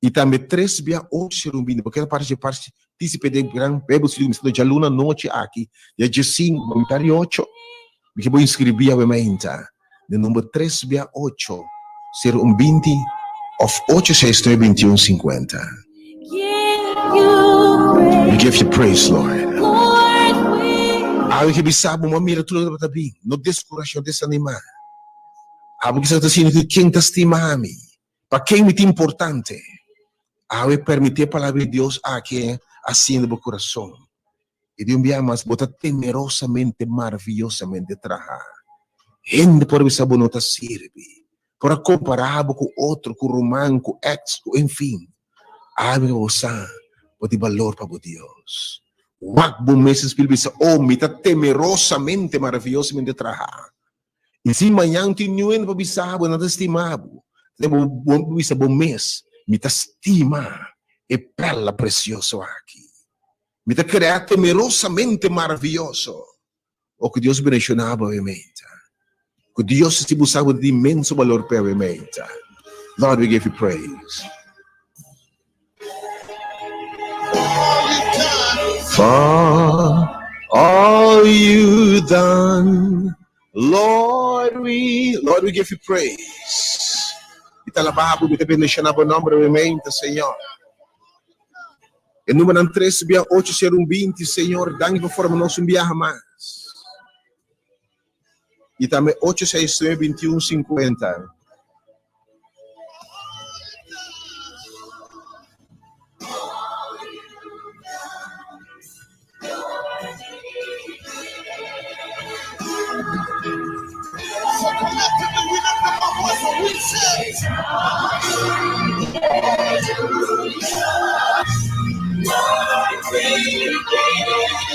e também 3-8-0-1-20, porque a parte participe de grande Bíblia Study de luna noite aqui, e de 5, comentário 8, que vou inscrever a mementa, de número 3-8-0-1-20 of 8-6-21-50. We give you praise, Lord. Algo que me sabe, uma mira tudo para bem, não descoração, desanimar. Algo que você está dizendo que quem te estima a mim, para quem me é importante, algo que permite a palavra de Deus aqui, assim no meu coração. E de um dia mais, bota temerosamente, maravilhosamente trabalhar. Gente por isso não te serve, para comparar com outro, com o romano, com o ex, enfim. Algo que você pode valor para Deus. Wag bom mês, Espírito Santo, me está temerosamente, maravilhosamente trabalhar. E se amanhã tinha para bisabo, não estimado, bom mês, me estima e bela precioso aqui. Me está criado temerosamente maravilhoso. O que Deus mencionava, obviamente. Que Deus se buscava de imenso valor, obviamente. Lord, we give you praise. For all you done, Lord, we give you praise. Italababo, te bendicionava o nome realmente, Senhor. Em número 3-8-0-1-20, Senhor, dá-me conforme nosso enviar mais. E também 8-6-21-50.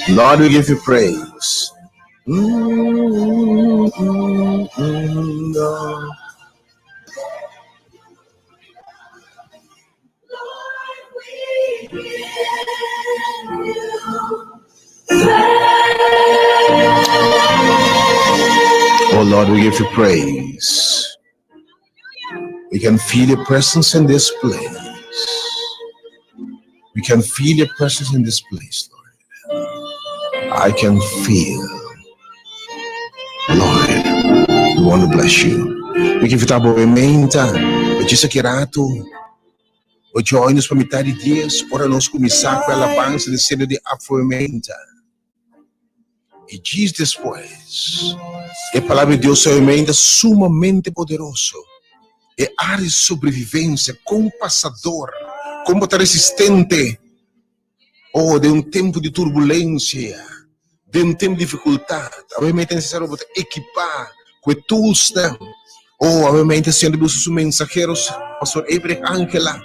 Lord, we give you praise. Oh Lord, we give you praise. We can feel your presence in this place. We can feel your presence in this place, Lord. I can feel. Lord, we want to bless you. We give you the movimento. Eu disse que rato. Hoje olhamos para metade de dias para nós começar com a alabança de cena de afomenta. E diz depois, a palavra de Deus é sumamente poderoso e ar de sobrevivência, compassador, como estar resistente, de um tempo de turbulência, de um tempo de dificuldade. Obviamente é necessário equipar com tools, né? Obviamente, sendo os mensageiros, pastor Ebrek Ángela,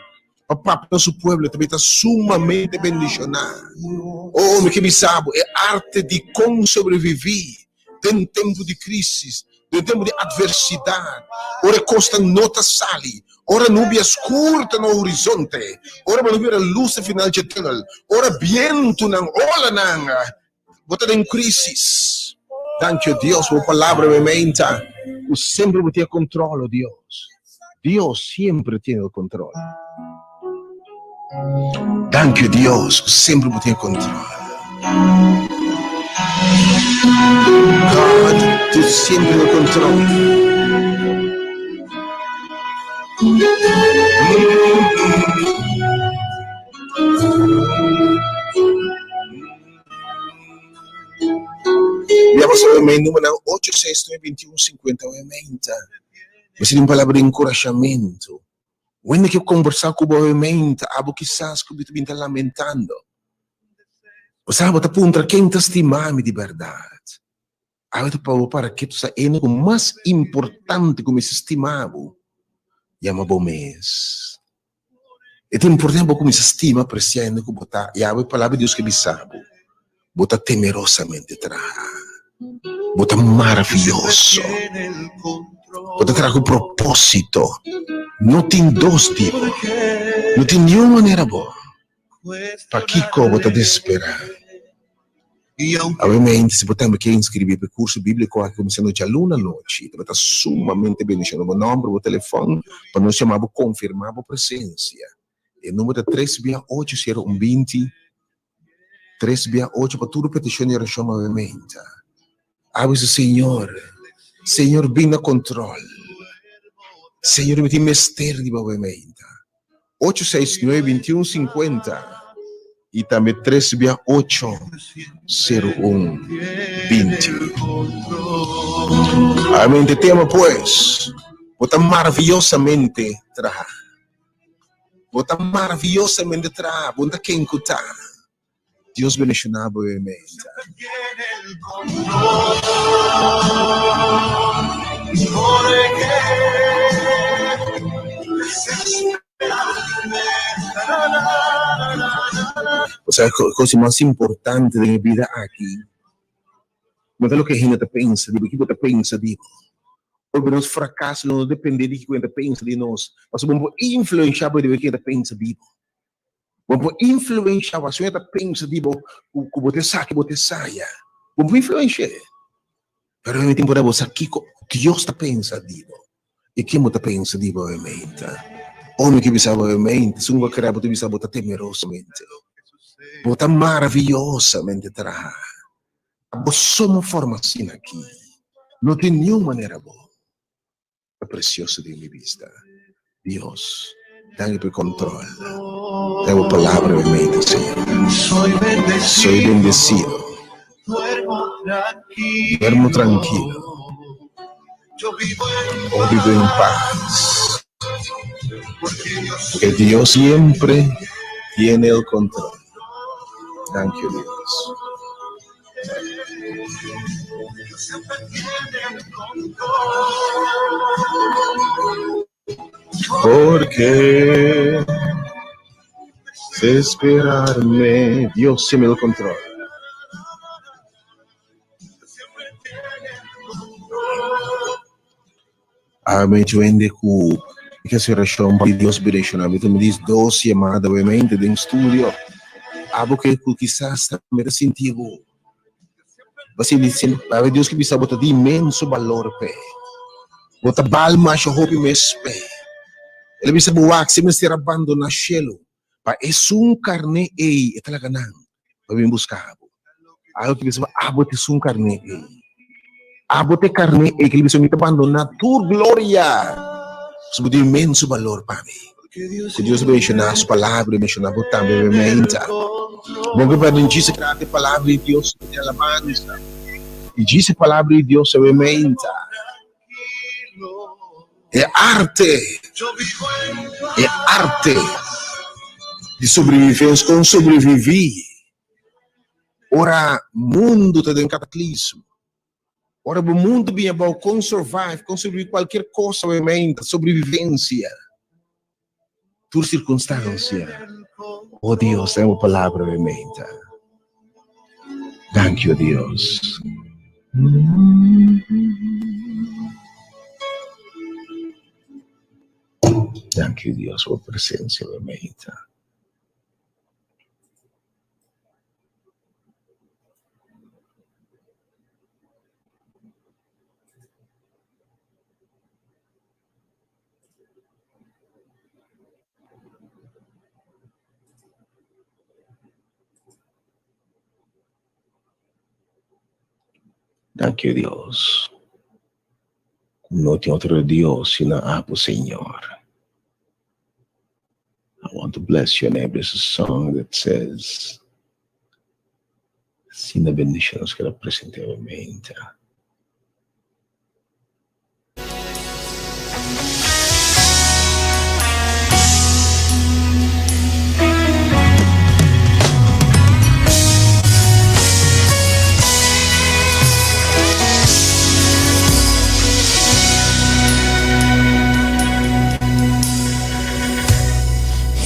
papá, nosso povo também está sumamente bendicionado. Me que sabe, é arte de como sobreviver de um tempo de crise, de um tempo de adversidade. Ora costa nota sali, ora nuvens curtas no horizonte, ora não vira luz no final de túnel, ora viento não, ola não, bota em crise. Danke Deus, por palavra me menta. O sempre tem controle, Deus. Deus sempre tem o controle. Danke Deus, o sempre tem controle. God, tu sempre no controle. Vamos a ver número 8692150 obviamente. Mas é uma palavra de encorajamento. Quando eu conversar com o obviamente, abo quizás que eu estou lamentando. O sabe, tá punta quem te estima-me de verdade. Abo para que tu sa o mais importante como se estimava. Chama bom mês. É importante como se estima apreciando que botar. E abo a palavra de Deus que me sabe. Bota temerosamente atrás. Bota maravilhoso. Bota trazer um propósito. Não tem dois tipos. Não tem nenhuma maneira boa. Para que bota desesperar. Obviamente, se você quer inscrever para o curso bíblico, aqui começando de aluna à noite, vai estar sumamente bendicionado. O nome, o telefone, para nós chamar, confirmar a presença. O número é 3680120. 368 para tudo petição e oração, obviamente. Abre-se, Senhor, vem no controle. Senhor, me tem mistério de obviamente. 869-2150 e também 3680120. Amém. Te tema, pois, bota maravilhosamente tra. Bota maravilhosamente tra. Bota quem cutar. Deus bendicionado, obviamente. O sea, a coisa mais importante da minha vida aqui não é o que a gente pensa, de que você pensa, digo. Porque nos fracassos não depende de que a gente pensa de nós, mas vamos influenciar de que a gente pensa, digo. Vamos influenciar, se a gente pensa, digo, que você saia. Vamos influenciar. Mas ao mesmo tempo, você aqui, Deus está pensando, digo. E quem você pensa, digo, obviamente. Homem que bisa, obviamente, se não quer você bisa, você temerosamente. Você maravilhosamente terá. Você somos formação aqui. Não tem nenhuma maneira boa. É precioso de minha vista. Deus, dá-me por controle. Dá a palavra, obviamente, Senhor. Soy bendecido. Duermo tranquilo. Vivo em paz. Porque Dios siempre tiene el control. Thank you, Dios. Porque esperarme, Dios siempre el control. Amém. Eu ainda que a oração de Deus direcionava. Então me diz 12 chamadas, obviamente, de um estúdio. Algo que quizás também sentido. Você diz, Deus que me sabe botar de imenso valor, pé. Botar balma, eu hope me espé. Ele me sabe o se me ser abandonar chelo. Pa é carne é talaga não. Para me buscar. Algo que me sabe, bote carne é. Abote carne e que ele me abandonar tua glória. Sobre imenso valor para mim. Que Deus menciona as palavras, menciona também, obviamente. Bom que para não dizer que a palavra de Deus é alabança. E diz a palavra de Deus, obviamente. É arte de sobrevivência com sobreviver. Ora, mundo está em cataclismo. Ora, o mundo vem para conservar, sobreviver qualquer coisa, obviamente, sobrevivência. Por circunstância. Oh Deus, é uma palavra, obviamente. Thank you, Deus. Thank you, Deus, por presença, obviamente. Thank you, Deus. Não tem outro Deus senão o Senhor. I want to bless your name. There's a song that says, Sina bendiciones que represente obviamente.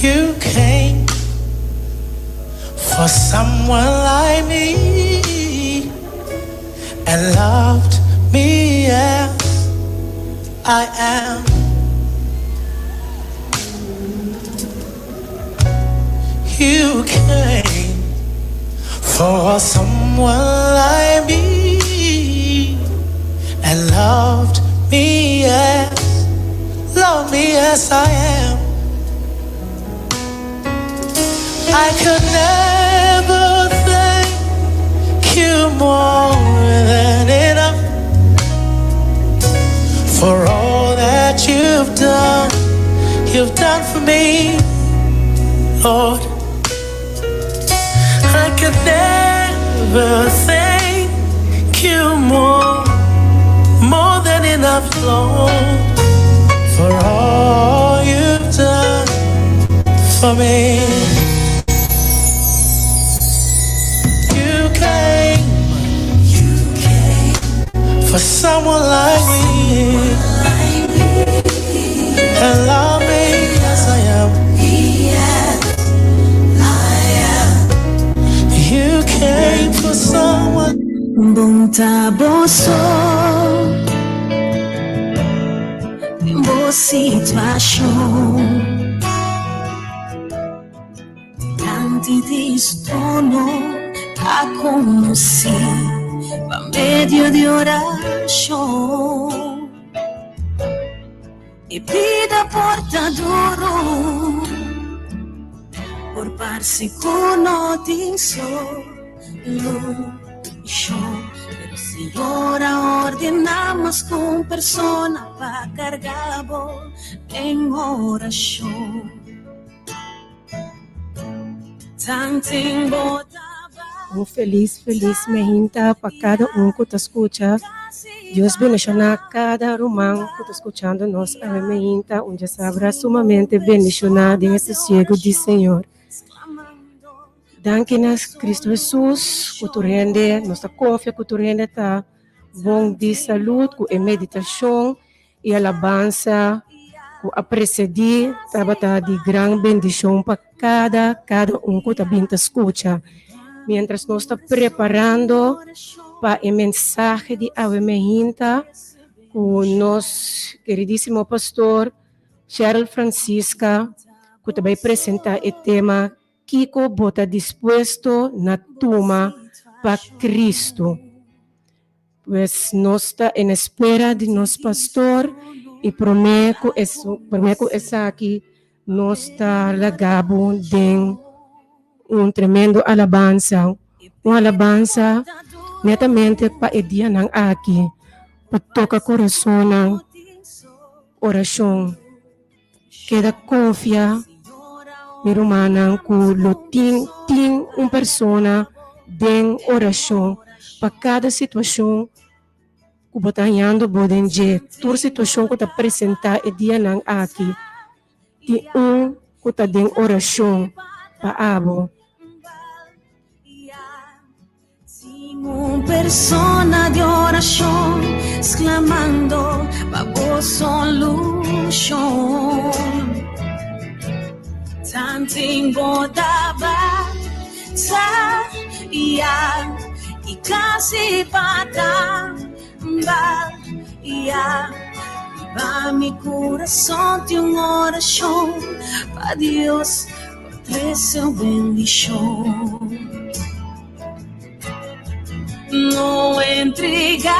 You came for someone like me and loved me as I am. You came for someone like me and loved me as I am. I could never thank you more than enough for all that you've done for me, Lord. I could never thank you more than enough, Lord, for all you've done for me. For someone like me and love me as I am. You came for someone. Bom boso, boa situação. Tanti distono a conhecer. Pa medio de oración y vida portador por parsi cuno din solution. Pero si ora ordenamos con persona pa cargabo en oración. Tanting bota. Um feliz mejinta para cada que te escucha. Deus bendicionar cada irmão que está escutando nós. A mejinta, onde sabrá sumamente bendicionado nesse cego de Senhor. Danke-nos, Cristo Jesus, que tu rende, nossa confia que tu rende tá bom de saúde, com a meditação e alabança, com a preceder, trabalhar de grande bendição para cada que está vindo escuta. Mientras nos está preparando para el mensaje de Ave Mejinta con nuestro queridísimo pastor Cheryl Francisca, que te va a presentar el tema Kiko bota dispuesto na tuma para Cristo. Pues nos está en espera de nuestro pastor y prometo esa aquí nos está lagabo de tremendo alabanza, uma alabanza netamente para o dia ng aqui, para tocar coração ng oração. Queda confia, mi romana, que lo ting uma persona de oração para cada situação Kubotanyando bodenje, tur situação que ta apresentar e dia nang aqui. Ti que ta den oração pa abo. Persona de oración, exclamando bajo solución. Tanting bodaba, y casi patamba, va mi corazón de una oración, pa Dios, por su bendición. No entregar,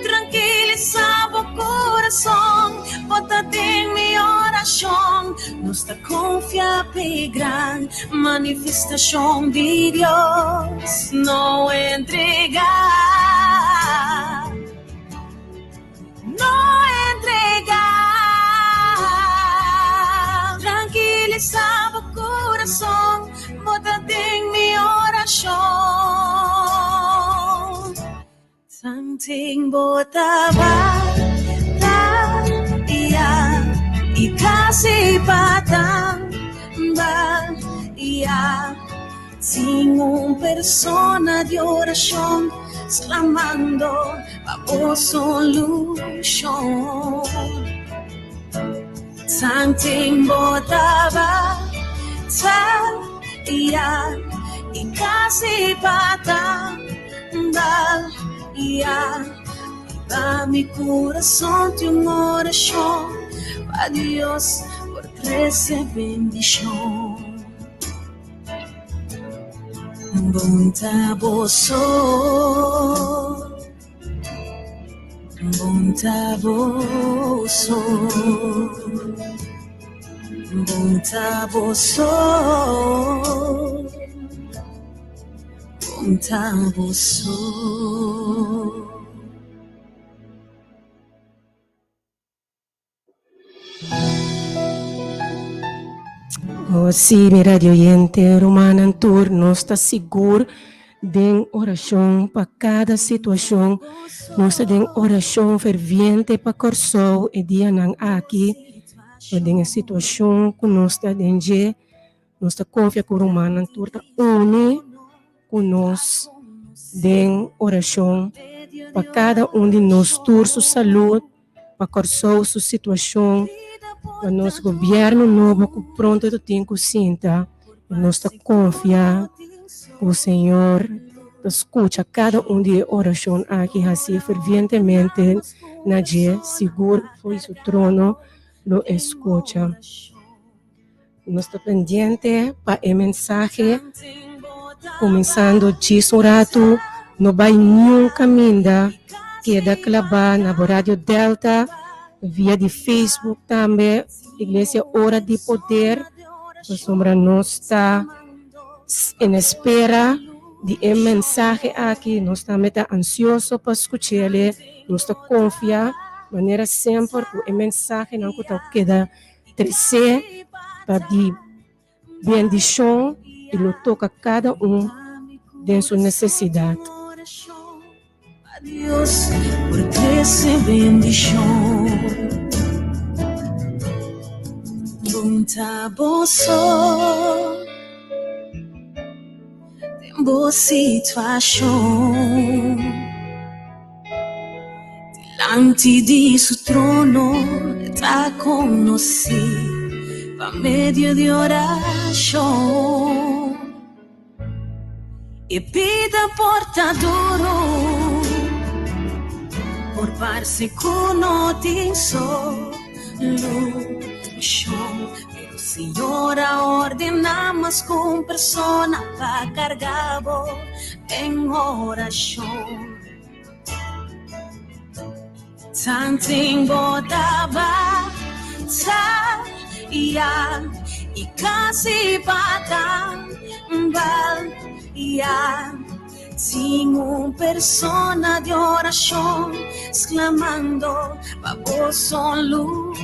tranquilizaba o corazón, bótate en mi oración, nuestra confianza y gran manifestación de Dios. No entregar, tranquilizaba o corazón, bótate en mi oración. Something botaba, y casi patamba, sin una persona de oración, exclamando bajo solución. Something botaba, y casi patamba, va mi corazón de una oración, a Dios por 13 bendición. Bontaboso, bontaboso, bontaboso, bontaboso. Oh, sim, mi radio oyente, Romana Antur, nós está seguro de oração para cada situação, nós tem oração ferviente para corso e dia não aqui, para a situação que nós está dentro, nós está confia com Romana Antur, está une com nós de oração para cada de nós tur sua saúde, para corso sua situação, para nosso governo novo que pronto tem que sinta, nós confia o Senhor, escuta cada de oração aqui assim fervientemente, na dia seguro foi seu trono, lo escuta. Nós está pendente para a mensagem, começando de rato, não vai nenhum caminho que é da clavar na Rádio Delta, via de Facebook também, Igreja Hora de Poder, a sombra nós está em espera de mensagem aqui, nós estamos ansiosos para escutar ele, nós está confiar, de maneira sempre que a mensagem não queda crescer, para de bendição e lo toca cada de sua necessidade. Dios por 13 bendición. Bontaboso, tembo situación, delante de su trono está conocido, a medio de oración, y pida portador. Por parce no tem solução, pero Senhora ordenamos com persona para cargar em oração. Something botaba, e casi patamba, sin una persona de oración, exclamando bajo solución.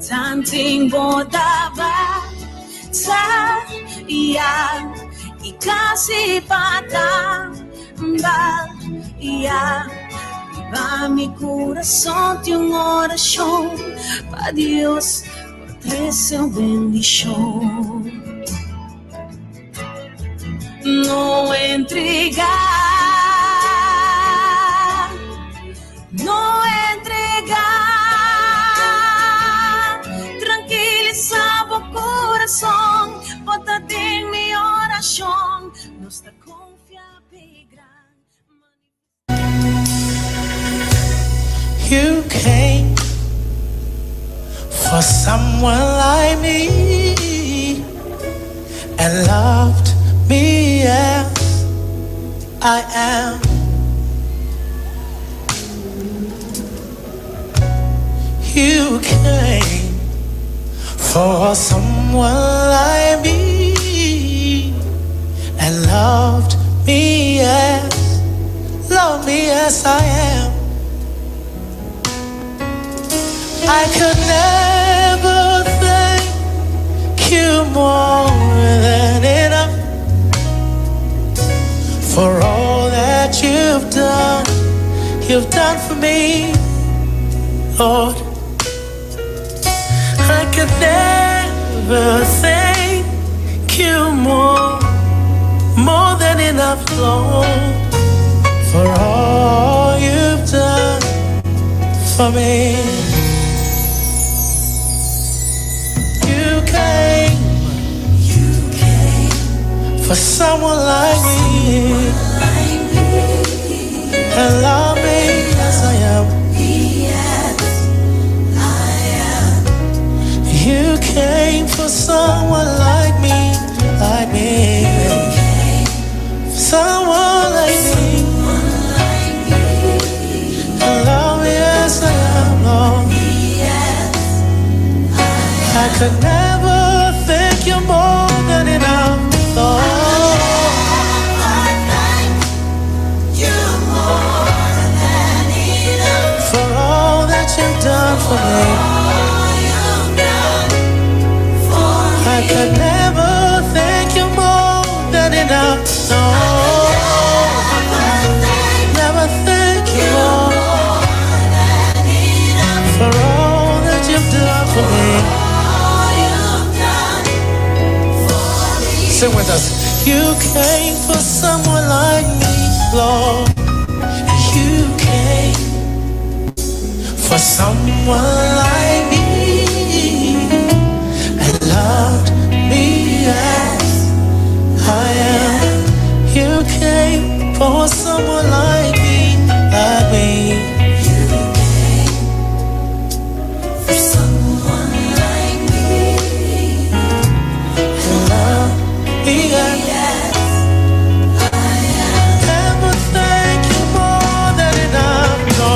tanting bodaba sa iyang ikasipatan ba iyang iba mi corazón de una oración pa Dios por 13 bendición no entregar tranquilizaba o corazón bota en mi oración nuestra confianza gran. You came for someone like me and loved me as I am. You came for someone like me and loved me as I am. I could never thank you more than enough for all that you've done for me, Lord. I could never thank you more than enough, Lord, for all you've done for me. You came for someone like me and love me as I am. You came for someone like me, someone like me, and love me as I am, Lord. I could never thank you more than enough, Lord. For all that you've done for me. I could never thank you more than enough, no. Never thank you more for all that you've done for me. Sing with us. You came for someone like me, Lord. You came for someone like me. Loved me as I am. You came for someone like me, You came for someone like me. And loved me as I am. Never thank you more than enough, no.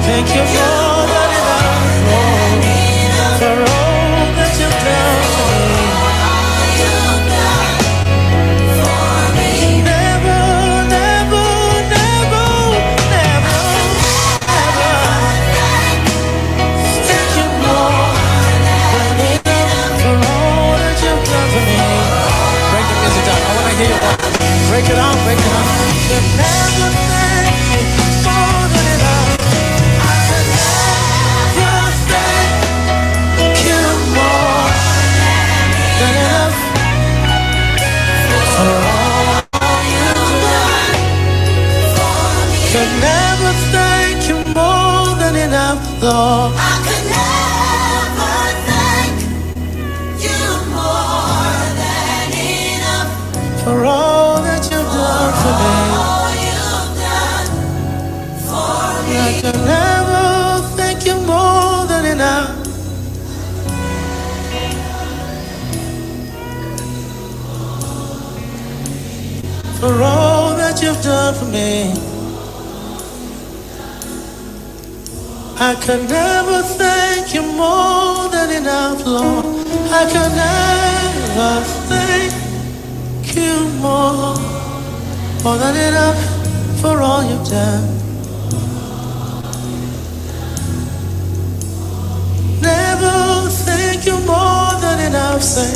Thank you more than enough, Lord, for all that you've done for me. Never, never, never, never, thank you more than enough for all that you've done for me. Break the music down. I want to hear you walk. Break it on, break it on. Never thank you more than enough. Could never thank you more than enough, Lord. I could never thank you more than enough for all that you've done for me. can never thank you more than enough. For all that you've done for me, I can never thank you more than enough, Lord. I can never thank you more than enough for all you've done. Never thank you more than enough, say.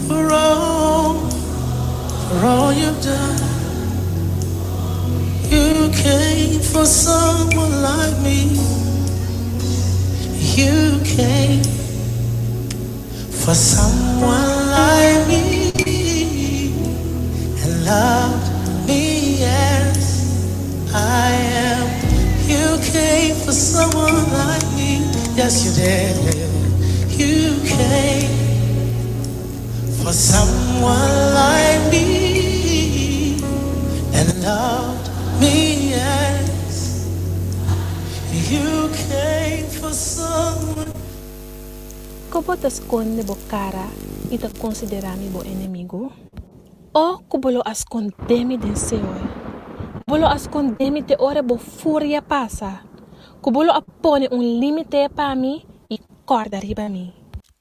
For all you've done. You came for someone like me. You came for someone like me and loved me as I am. You came for someone like me. Yes, you did. You came for someone like me and loved me as you came for someone. Como te esconde bo cara y te considera mi bo enemigo? O como lo escondemi den Señor? Como lo escondemi te ora bo furia pasa? Como lo pone un límite para mí y corda arriba mí?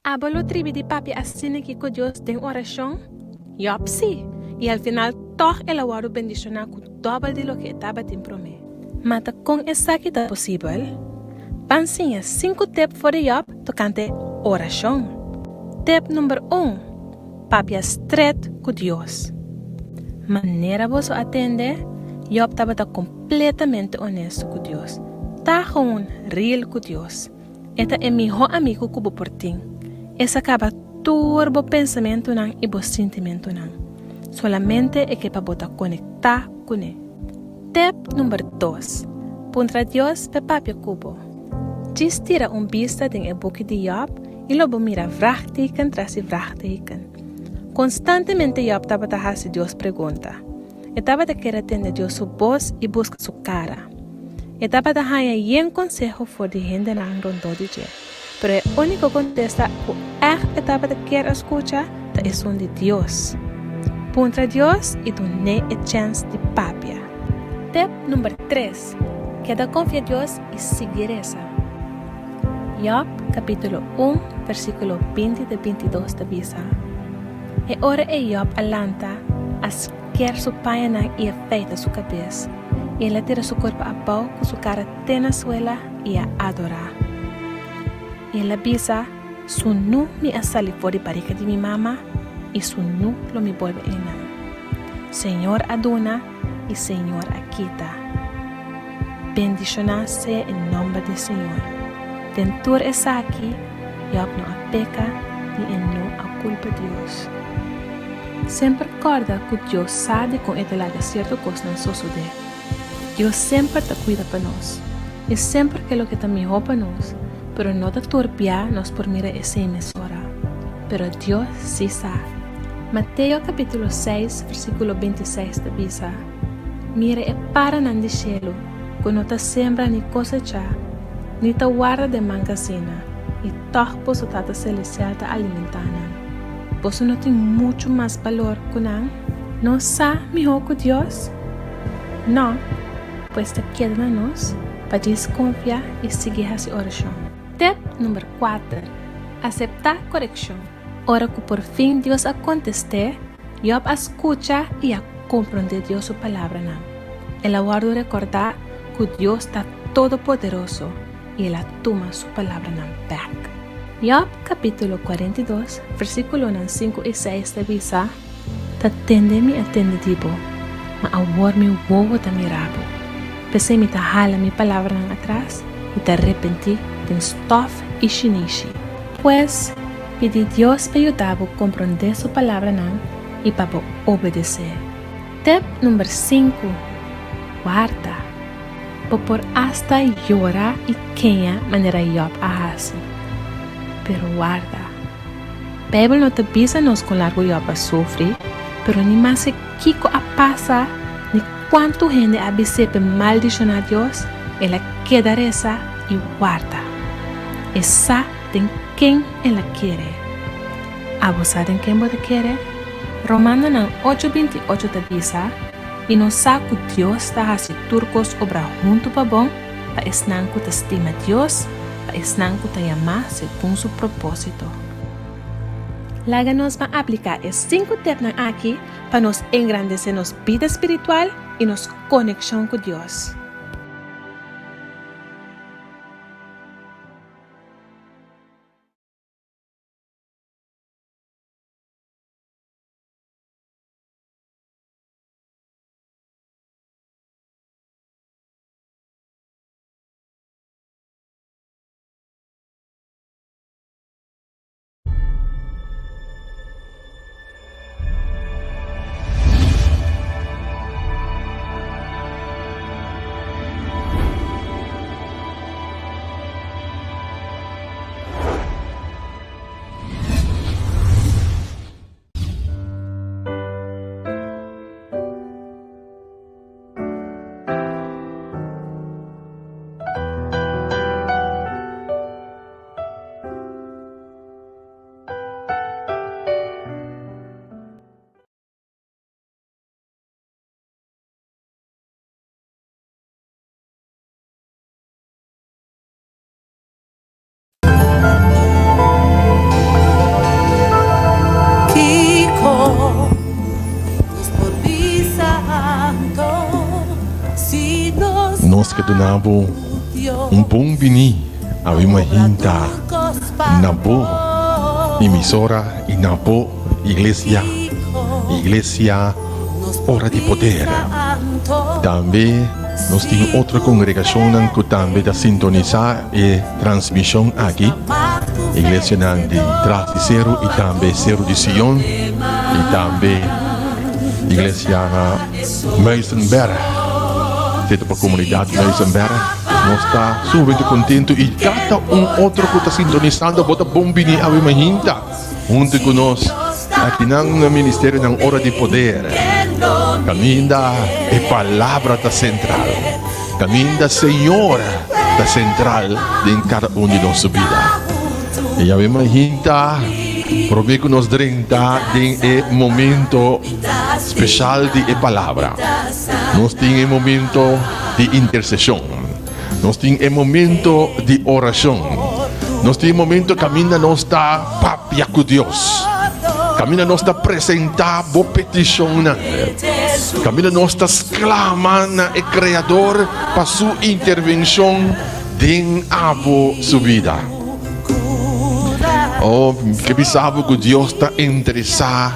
Abolo tribi di papi asine que con Dios den oración? Yup, sí. Y al final toch el aguaro bendicionar con doble de lo que estaba te promete. Mata con esa que está posible. Pansinha 5 tips voor de job tocante oración. Tip número 1. Papi estreito con Dios. Manera vos atende, Job estaba completamente honesto con Dios. Está gewoon real con Dios. Este es mi mejor amigo que por ti. Esa acaba turbo pensamento y bo sentimento nan. Solamente es que para botar conectar con él. Tip número 2. Puntra Dios pe papi cubo. Gis tira vista den el boek de Job y lo mira vraagteken tras vraagteken. Constantemente Job estaba a hacer Dios pregunta. Estaba de querer atender Dios su voz y busca su cara. Estaba de haya yen consejo for de gente en rondo de je. Pero el único contesta que estaba de querer escuchar es un de Dios. Puntra Dios y tu ne a chance de papia. Tip número 3. Queda confia en Dios y seguir esa. Job, capítulo 1, versículo 20 de 22 de Bisa. E ora Job alanta a esquer su paina y afeita su cabeza. Y él tira su cuerpo abajo con su cara tena suela y a adorar. Y él avisa, su nu me ha salido por la barriga de mi mamá y su nu lo me vuelve en. Señor aduna y Señor aquita. Bendicionado sea en nombre del Señor. Dentur es aquí, Job no apeca ni en no a culpa de Dios. Siempre recuerda que Dios sabe con este lado cierto cosa no sucede. Dios siempre te cuida para nos. Y siempre que lo que te mejor para nos, pero no te turbia nos por mirar esa emisora. Pero Dios sí sabe. Mateo capítulo 6, versículo 26 de Bisa. Mire e para en el cielo, que no te siembra ni cosecha, ni te guarda de magazina, y todo vos tata celestial te alimentana. Vos no tiene mucho más valor que nan? ¿No sabe mejor que Dios? No, pues te quédanos para desconfiar y seguir esa oración. Tip número 4. Aceptar corrección. Ahora que por fin Dios ha contestado, Job escucha y a comprender Dios su palabra. El aguardo recordar que Dios está todopoderoso y él toma su palabra back. Job capítulo 42, versículo 5 y 6 de Bisa. Te atende mi atenditivo, ma awar mi wowo ta mirabo. Pese mi ta hala mi palabra atrás y te arrepentí de stof y shinishi. Pues pidi Dios para ayudar a comprender su palabra y para obedecer. Tip número 5. Guarda. Por hasta llora y queña manera Job hace. Pero guarda. Bíblia não te bisa nos com largo yo para sofrer, pero ni más se kiko a pasa, ni quanto gente abecepe maldición a Dios, ela quedaresa e guarda. Esa de quem ela quiere. Abusar en quem você quiere? Romano 8:28 te bisa, e não sabe que Deus está assim turcos obra junto para bom, para esnan que te estima Deus, para esnan que te ama según su propósito. Laga nos va a aplicar es 5 tips aqui para nos engrandecer nos vida espiritual e nos conexión con Dios. Nós que donavo bom bini a imahinta na bo emisora e na bo iglesia hora de poder. Também nós temos outra congregação que também da sintonizar e transmissão aqui. Igreja de Trasicero e também Cerro de Sion e também Igreja Meisenberg. Dentro da comunidade Meisenberg, nós está super contente e cada outro que está sintonizando bota bombini a imahinta junto conosco aqui no Ministério da Hora de Poder. Caminha é palavra da central. Caminha Senhor da central em cada de nossa vida. E a imahinta prove que nos drenta em momento especial de palavra. Nós temos momento de intercessão. Nós temos momento de oração. Nós temos momento que caminha nós está papia com Deus. Caminha nós está apresentar boa petição. Caminha nós está clamando e Criador para sua intervenção em a sua vida. Oh, que pensava que Deus está interessado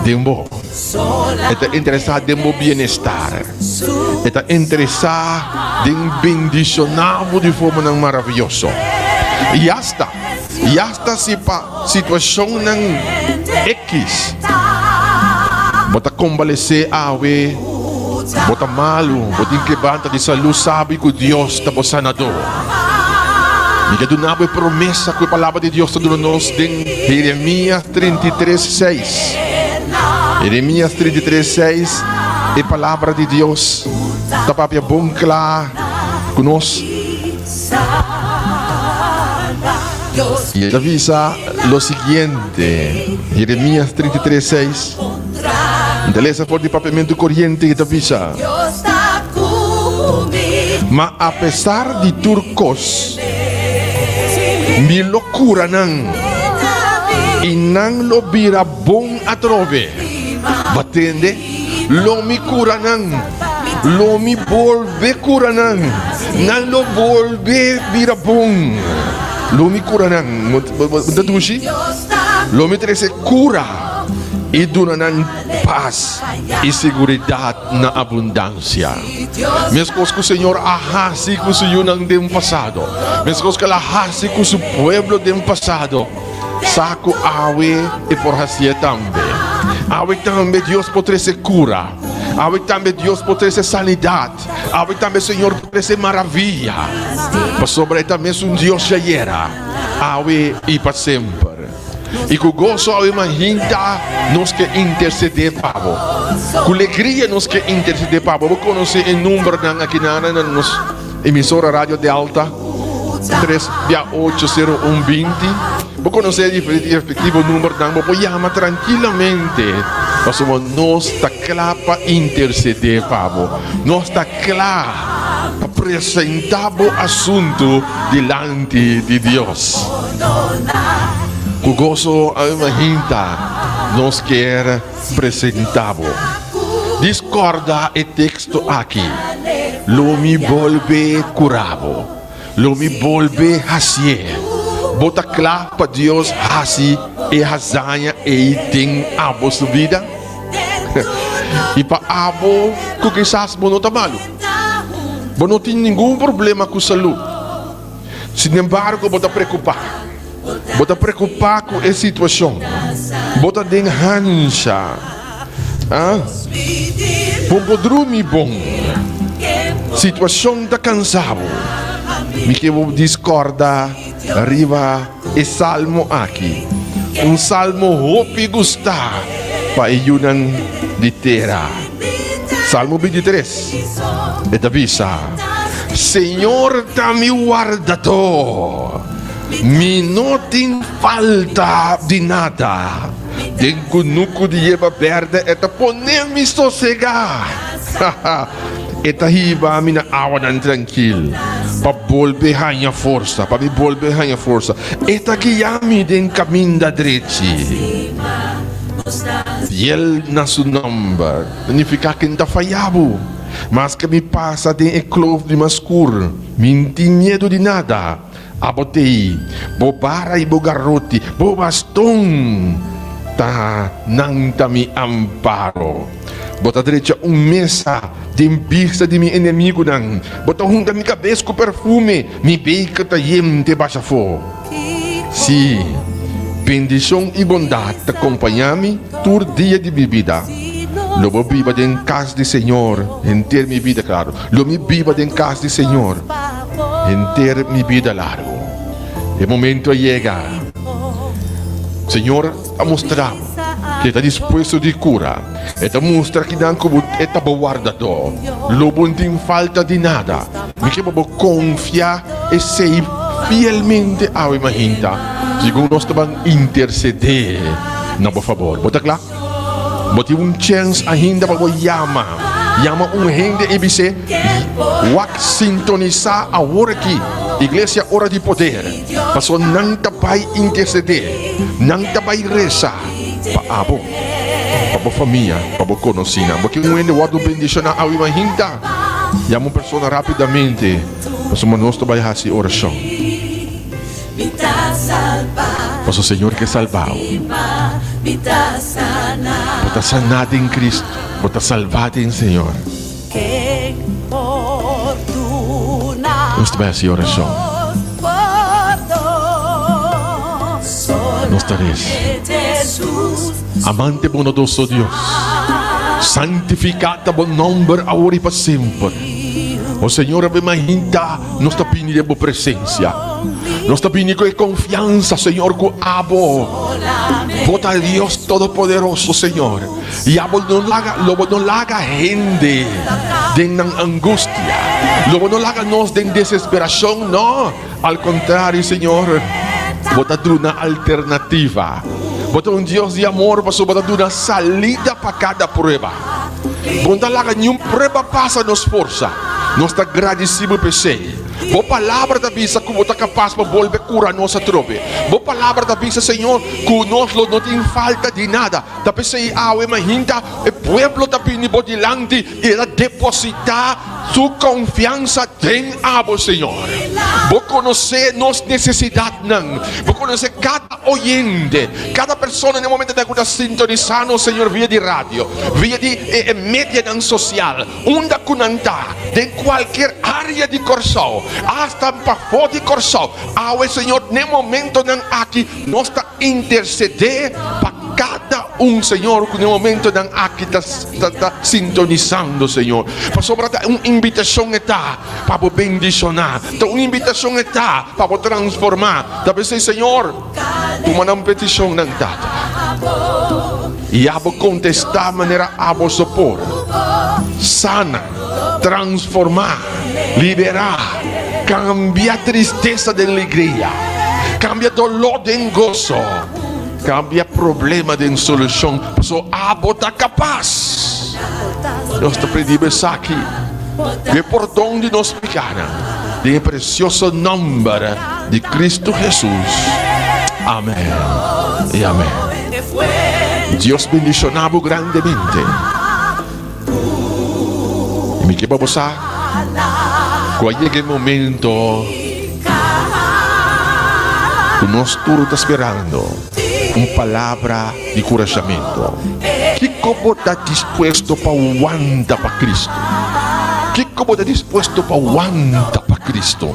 em você. Está interessado em seu bem-estar. Está interessado em bendicionar de forma maravilhosa. E hasta se para situação X, bota convalescer a we, bota malo, bota quebranta de saúde, sabe que Deus está o sanador. E que do nabo é promessa que a palavra de Deus está nos em Jeremias 33:6. Jeremias 33:6 é a palavra de Deus. Está para bom claro conosco. Y él avisa lo siguiente, Jeremías 33:6. Interesa por el papamento corriente y te avisa. Ma a pesar de turcos, mi locura nan, y nan lo vira bon atrove. Batende, lo mi cura nan, lo mi volve cura nan lo volve vira bon. Lomi cura nan, lomi trece cura e donanan paz e seguridade na abundância. Minhas coisas que o Senhor arrase com o Senhor no passado, minhas coisas que ele arrase com o seu povo no passado, saco awe e por assim também. Awe também Deus pode trazer cura. Awe também Deus pode trazer sanidade. Awe também Senhor pode trazer maravilha. Mas sobre também um Deus já era. Awe e para sempre. E com gozo ao imaginta nos que interceder pavo. Com alegria nos que interceder pavo. Vou conhecer o número aqui na nos emissora rádio de alta 3680120. Vou conhecer o efetivo número da vou chamar tranquilamente. Mas nós está claro para interceder pavo. Nós está claro para apresentar o assunto delante de Deus. Com gozo ao imaginta nos quer apresentar. Discorda o texto aqui. Lo mi volve curavo. Lo mi volve hasie. Bota claro para Deus hasi e hazanha e tem abo sua vida. E para abo, que quizás não está malo. Não tem nenhum problema com saúde. Sin embargo, bota preocupar. Bota preocupar com a situação. Bota den hancha. Pompodrumi bom. Situação da cansado. Me que vou discorda arriva e salmo aqui. Salmo hopi gustar para ayunan de terra. Salmo 23. Et avisa. Senhor, dá-me guardador. Me não tem falta de nada. Tenho nuco de erva verde eta poner-me sossegar. Eta hiba mina awanan tranquil. Pa volver a força, pa me volver a força. Eta guiami den caminho da dreti. Fiel na su nombre. Significa que não falhavo. Mas que me passa den eclove de mascur. Me tem medo de nada. Abotei, bo bara e bo garrote, bo baston. Ta nang mi amparo. Bota direita mesa de vista de meu inimigo nang. Bota da minha cabeça com perfume, me beca ta yem te baixa fo. Si, bendição e bondade te acompanham-me todo dia de minha vida. Lobo viva em casa do Senhor, em ter minha vida claro. Lobo viva em casa do Senhor, em ter minha vida largo. O momento chega. Senhor, a mostrar que está disposto de cura. Está mostrar que não está guardado. Lobo não tem falta de nada. Me que vou confiar e ser fielmente ao imaginta. Segundo nós vamos interceder. Não, por favor, bota lá. Bota chance ainda para chamar. Chama gente e dizer: "Wak sintonizar a hora aqui. Igreja, hora de poder. Pastor, não te vai interceder. Não te vai rezar. Para abo, para a família, para a conhecida. Porque gente guarda bendição ao imaginta. Chama uma pessoa rapidamente. Pastor, nós te vai fazer oração. Pastor, Senhor que salvado. Bota sanado em Cristo. Bota salvado em Senhor. Nós te vai fazer oração. Nós teremos. Amante bondoso Deus. Santificado bom nome agora e para sempre. O Senhor imaginta nossa pini de presença. Nossa pini com confiança, Senhor, com abo. Bota a Deus Todo-Poderoso, Senhor. E abo não laga gente de angústia. Lobo não laga nós de desesperação, não. Al contrário, Senhor, bota uma alternativa. Bota Deus de amor, bota uma salida para cada prova. Bota laga nenhuma prova passa nos força. Nós está agradecido por você. Boa palavra da vida que você está capaz para volver curar nossa tropa. Boa palavra da vida, Senhor, que nós não tem falta de nada. Da pessoa imagina o povo da pinibó delante e ela depositar sua confiança em abo, Senhor. Vou conhecer nossa necessidade, não. Vou conhecer cada oyente, cada pessoa no momento da cura sintonizando, Senhor, via de rádio, via de mídia social, onde cunanta, de qualquer área de Corsol, hasta para fora de Corsol. Ao Senhor, no momento não aqui, nós está interceder para cada Senhor, que no momento não aqui está sintonizando, Senhor. Para sobrar uma invitação está para bendicionar, uma invitação está para transformar. Talvez, Senhor, Tumanang petisyon ng tata. Iabo contestar manera abo sopor. Sana, transformar, liberar, cambia tristeza de alegria, cambia dolor de gozo, cambia problema de solução. So abo ta capaz. Nós te pedimos aqui, de perdão de nós pecados, de precioso nome de Cristo Jesus. Amém e amém. Dios bendicionado grandemente. E me queima você. Quando chega o momento, que nós todos estamos esperando uma palavra de encorajamento. Que como está disposto para aguantar para Cristo? Que como está disposto para aguantar para Cristo?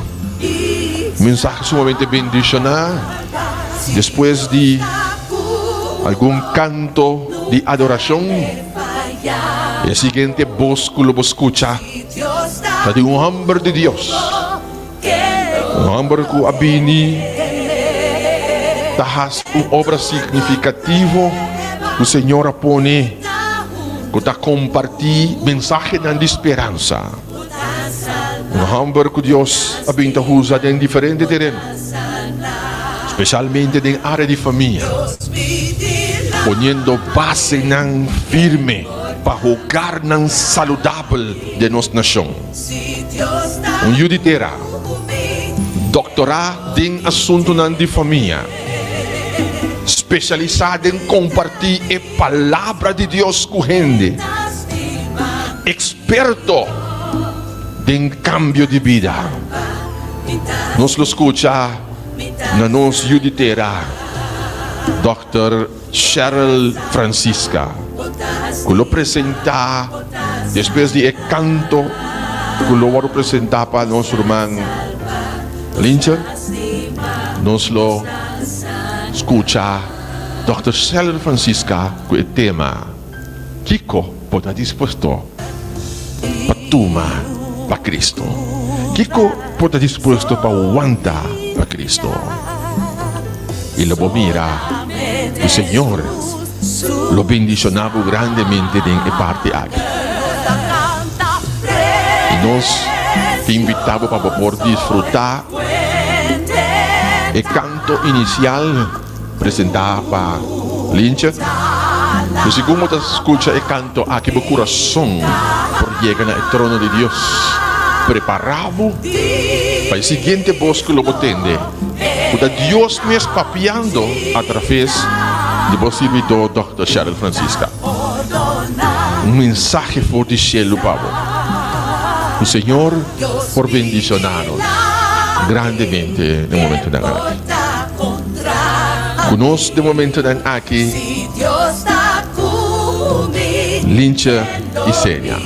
Mensaje sumamente bendicional. Depois de algum canto de adoração, el siguiente voz que lo escucha está de un hombre de Dios, un hombre que abini tahas una obra significativa que el Señor pone que está compartir mensaje de esperanza, un hombre que Dios abinta usa en diferentes terrenos, especialmente en área de familia, poniendo base nan firme para jugar nan saludable de nuestra nación. Un juditera, doctorado en asunto nan de familia, especializada en compartir la palabra de Dios con gente, experto en cambio de vida. Nos lo escucha na nos juditera, Dr. Cheryl Francisca, que lo presenta después de canto que lo va a presentar para nuestro hermano Lincher. Nos lo escucha Dr. Cheryl Francisca con el tema Kiko está dispuesto para tomar para Cristo. Kiko está dispuesto para aguantar para Cristo. Y lo mira, el Señor lo bendicionaba grandemente en parte aquí. Y nos te invitamos para poder disfrutar el canto inicial presentado para Lynch. Y si como te escucha el canto aquí en el corazón, por llegar al trono de Dios, preparado para el siguiente voz que lo potende. Porque Dios me está papiando a través de vos invitó Dr. Cheryl Francisca. Un mensaje fuerte del cielo, Pablo. El Señor por bendicionarnos grandemente en el momento de aquí. Conoce de momento de aquí Lincha y Senia.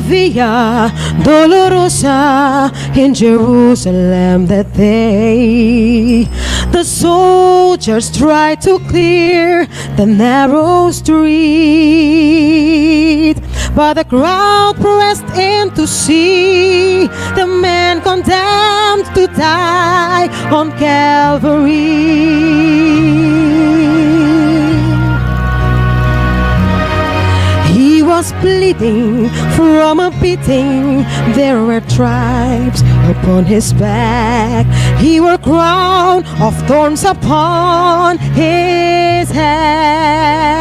Via Dolorosa in Jerusalem that they The soldiers tried to clear the narrow street, but the crowd pressed in to see the man condemned to die on Calvary. He was bleeding from a beating. There were stripes upon his back. He wore a crown of thorns upon his head,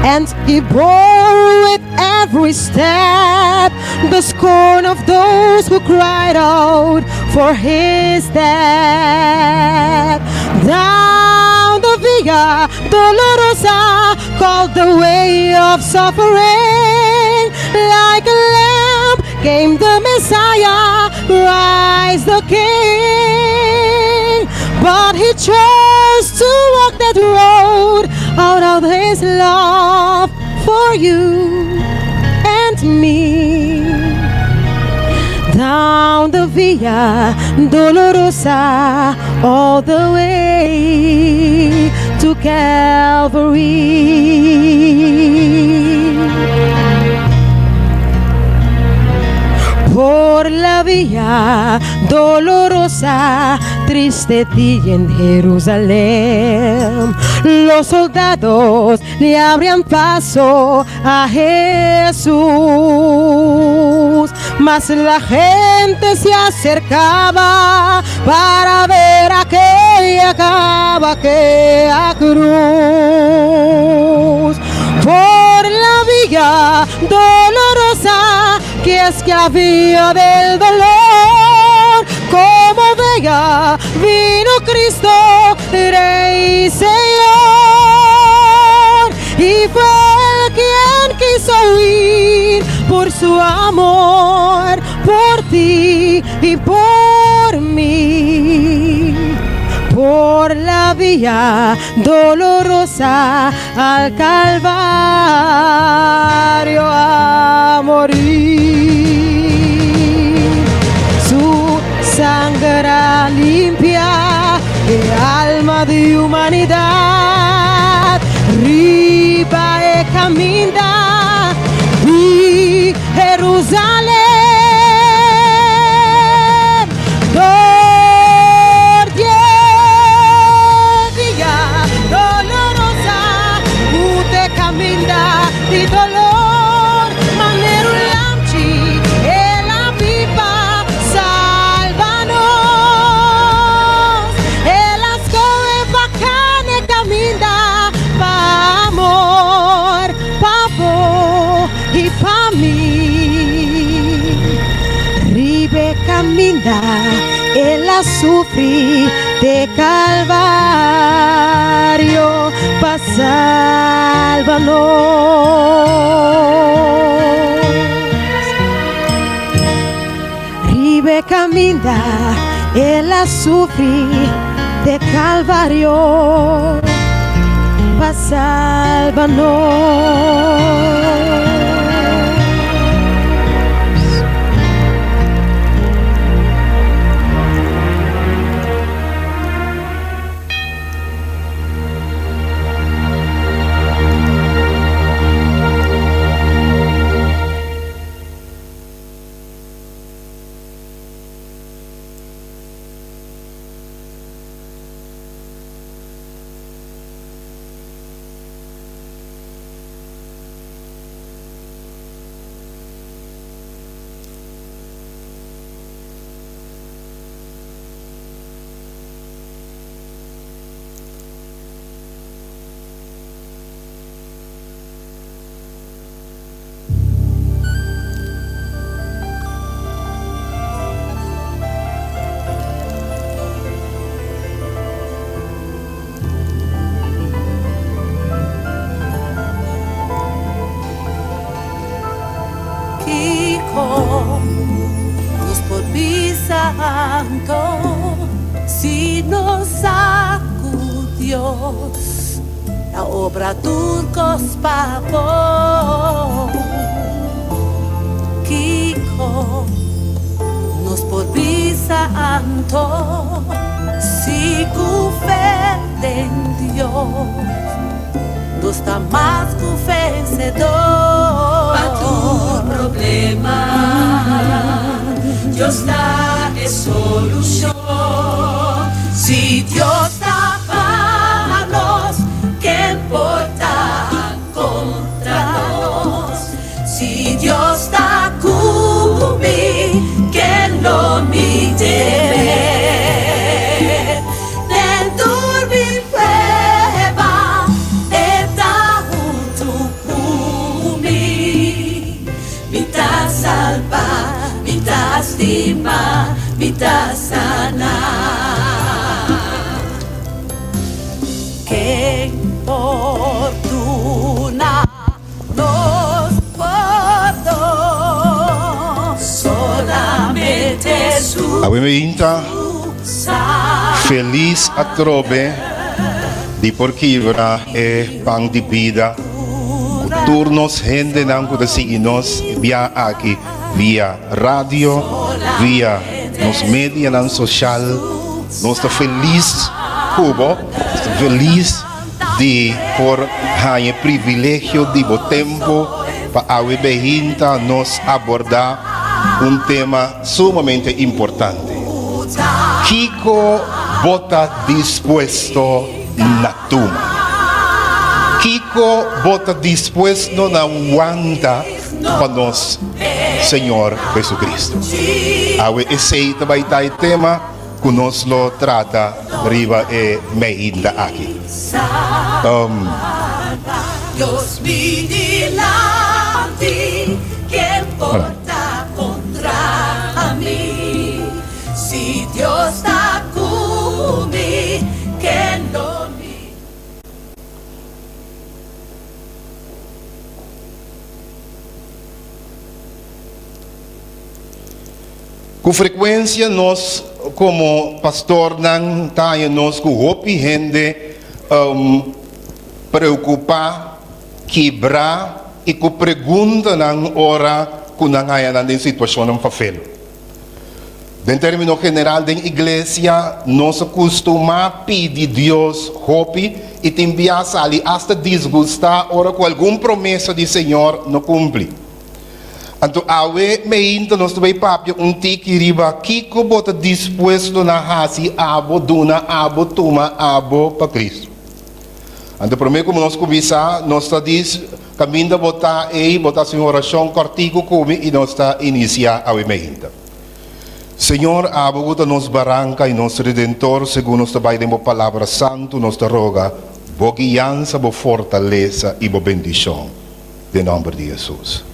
and he bore with every step the scorn of those who cried out for his death. Down the Via Dolorosa, called the way of suffering, like a lamb came the Messiah, Christ the King. But he chose to walk that road out of his love for you and me. Down the Via Dolorosa, all the way to Calvary. Por la Vía Dolorosa, triste día en Jerusalén, los soldados le abrían paso a Jesús, mas la gente se acercaba para ver aquella cruz. Por la Vía Dolorosa, que esclavía del dolor, como bella vino Cristo, Rey y Señor, y fue Él quien quiso huir por su amor, por ti y por mí. Por la Vía Dolorosa al Calvario a morir. Su sangre limpia el alma de humanidad, riba e camina y Jerusalén. Di dolor, manerulamci e la pipa salvanos, e las coe bacane caminda pa amor, pa vos y pa mí. Ribe caminda e la sufrí de Calvario pa salvarnos. Ribe caminda e la sufrí de Calvario pa salvarnos. Santo, si nos sacudió la obra turcos pavó. Kiko nos por santo, Si cu fe en Dios, no está más cu vencedor. Pa tu problema, Dios da solución. Si Dios está para nos, ¿qué importa contra nos? Si Dios está conmigo, que no me teme. Dentro mi prueba, está junto conmigo. Me está salva, me está estima, me está sana. Que fortuna nos guardó, solamente su Avem vinta feliz a trobe di porchivra e pan di vida. Turnos gente nanco da signos via aqui via radio, via nos media nan social. Nós está feliz Cubo, está feliz de por haver privilégio de bo tempo para a hinta nos abordar tema sumamente importante. Kiko bota dispuesto na tuma. Kiko bota dispuesto na wanta para nós, Senhor Jesucristo. Awe aceita vai tai tema que nos lo trata riba e meinda aqui. Dios vigilante, ¿quién porta contra mí? Si Dios está conmigo, que no me... Com frequência nós como pastor não taia nos com hopi gente preocupar, quebrar e com pergunta não ora com não há na situação não papel. Em termino general da igreja nós costuma pedir Deus hopi e te enviar ali hasta desgustar ora com alguma promessa de Senhor não cumpre. Então, awe meinta nós também papia tiki riba kiko bota disposto na hasi abo duna abo tuma abo para Cristo. Então, primeiro como nós começar, nós está diz caminho botar em oração cortico come e nós está iniciar awe meinta. Senhor, abo bota nos barranca e nosso Redentor, segundo nós trabalha em palavra santo, nós te roga, bo guiança, bo fortaleza e bo bendição. Em nome de Jesus.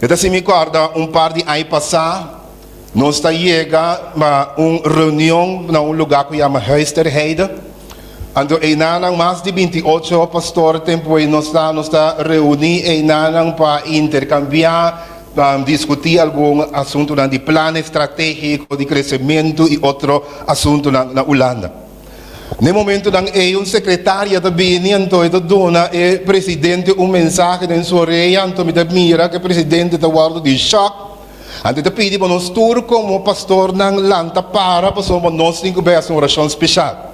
Então, se me acorda, par de anos passar, nós chegamos a uma reunião em lugar que se chama Huis ter Heide. Então, mais de 28 pastores tempo nós está reunidos para intercambiar, discutir algum assunto de plano estratégico de crescimento e outro assunto na Holanda. No momento em um secretário também então dona e presidente mensagem em sua reia então me mira que o presidente está guardo de choque antes de pedir para nós tour como pastor ng lanta para nós temos uma oração especial.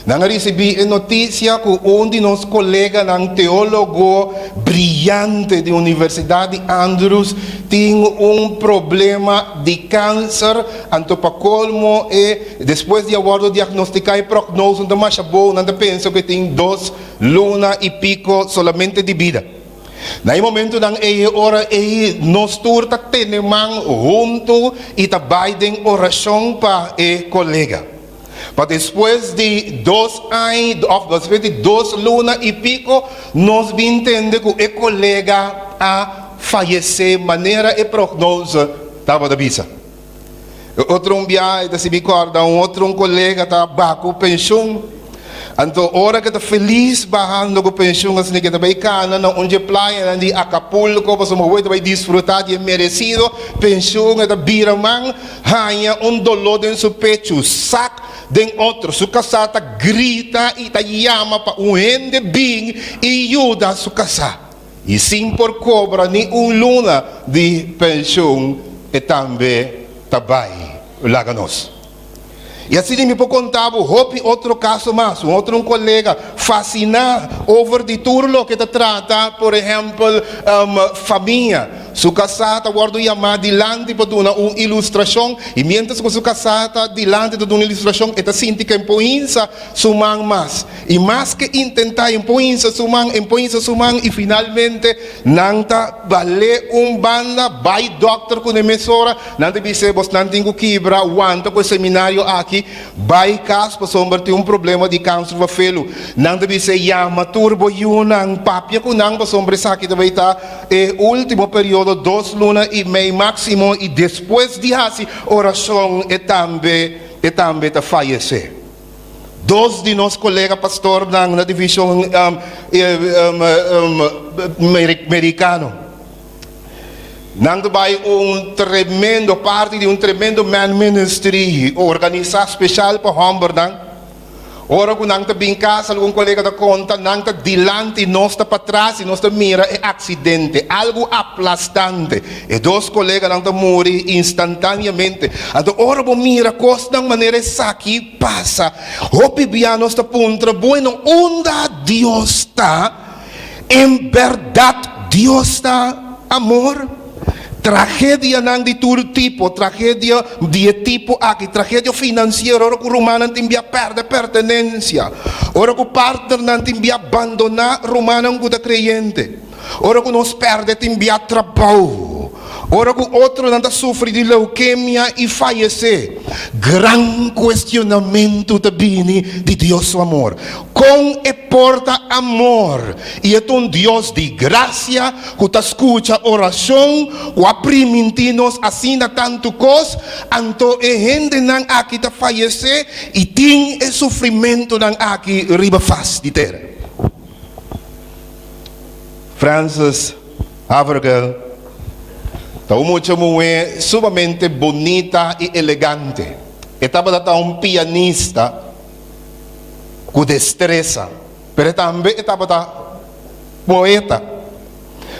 Nang recebi a notícia que de nos colega ng teólogo brilhante da Universidade de Andrews tem problema de câncer, anto para colmo e depois de aguardo diagnosticar e prognose da mais boa, nanda penso que tem 2 lunas e pico solamente de vida. Na momento nang hora nós turta tenemang junto e tabayden oração para colega. Mas depois de 2 anos, de 2 lunas e pico, nós entendemos que o colega a falecer de maneira e prognose estava da visa. Outro dia, se me acorda, outro colega estava baco pensão. Então, hora que está feliz bahando com pensão, assim que está bem cana, onde praia, de Acapulco, para uma vai desfrutar de merecido, pensão, está biramang, hanya dolor em seu pecho, sac, den outro, sua casata grita e ta llama para gente bem e ajuda a sua casa. E sim por cobra nem luna de pensão e também trabalho lá nos. E assim me contava, hopi outro caso mais, um colega fascinado over de turlo que trata, por exemplo, família. Sua casata guardo chamar dilante para dar uma ilustração, e mientras que sua casata dilante de uma ilustração, esta sinti que impoinsa sumang mas. E mais que tentar impoinsa sumang, e finalmente nanta vale banda, by doctor com emissora, nanta bisebos nanting quebra, wanta com seminário aqui, by caso para sombra tem problema de câncer de felo, nanta bise yama turbo yunang papia com nang para sombra sakit da baita, último período 2 lunas e meio máximo, e depois de assim oração e também está falecer. Dois de nossos colegas pastor na divisão americano, nang vai tremendo parte de tremendo man ministry, organizar especial para Hamburg. Ora kung nang tabing casa, algum colega da conta, nang ta dilante, nós ta patras, e nós ta mira, é acidente, algo aplastante. E dois colegas nang ta muri instantaneamente. Ato ora bo mira, costa ng maneira saki passa. Hopi bia nós ta puntra, bueno, onda Dios ta, em verdade Dios ta, amor. Tragédia nang di todo tipo, tragédia de tipo aqui, tragédia financeira, ora que o romano timbia perde pertenência, ora que o partner não timbia abandonar romano que da creyente, ora que nós perde timbia trabalho, ora que o outro não sofre de leuquemia e falece. Gran questionamento também de Deus o amor. Com e porta amor, e é um Deus de graça que te escuta oração, que aprimientinos assim na tanto cos, anto e gente não aqui te falece e tem e sofrimento não aqui riba faz de terra. Francis Havergal, tá muito sumamente bonita e elegante. Estava pianista com destreza, mas também estava poeta.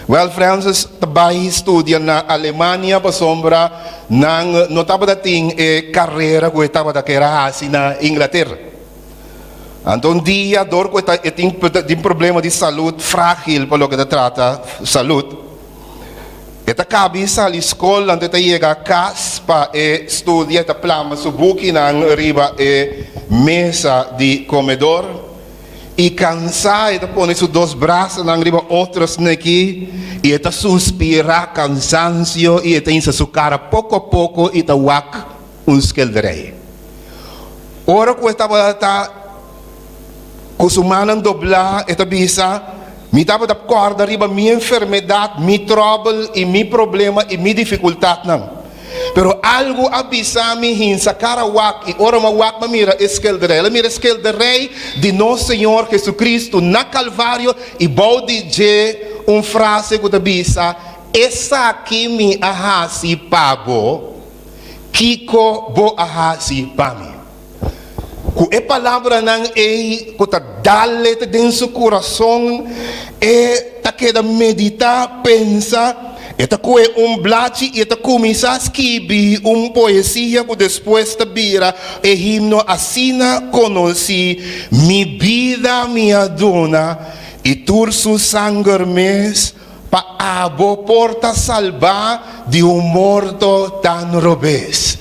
Well, Francis trabalha estudia na Alemanha para sombra, não estava tendo carreira que estava assim na Inglaterra. Então, dia dor que tem problema de saúde frágil para o que trata saúde. Esta cabeça a escola onde chega a casa para estudar esta plama subuki na riba mesa de comedor e cansar esta põe seus dois braços na riba outros aqui e esta suspira cansancio e esta insa sua cara pouco a pouco e esta wak esquelderei. Ora que estava kusumanang doblar esta bisa me estava da corda riba minha enfermidade, mi trouble e mi problema e mi dificuldade não. Pero algo avisa me hinsa cara wak e ora ma wak ma mira esquel de rei. Ela mira esquel de rei de nosso Senhor Jesucristo na Calvário e bode de frase que avisa essa aqui me ahasi pago kiko bo ahasi pami. Ku e palavra nang ku ta dale te den su coração ta queda medita pensa eta ku e blati eta começa a escrever poesia ku depois ta vira himno assina conosci mi vida minha dona e tursu sangue mes pa abo porta salvar de morto tan robes.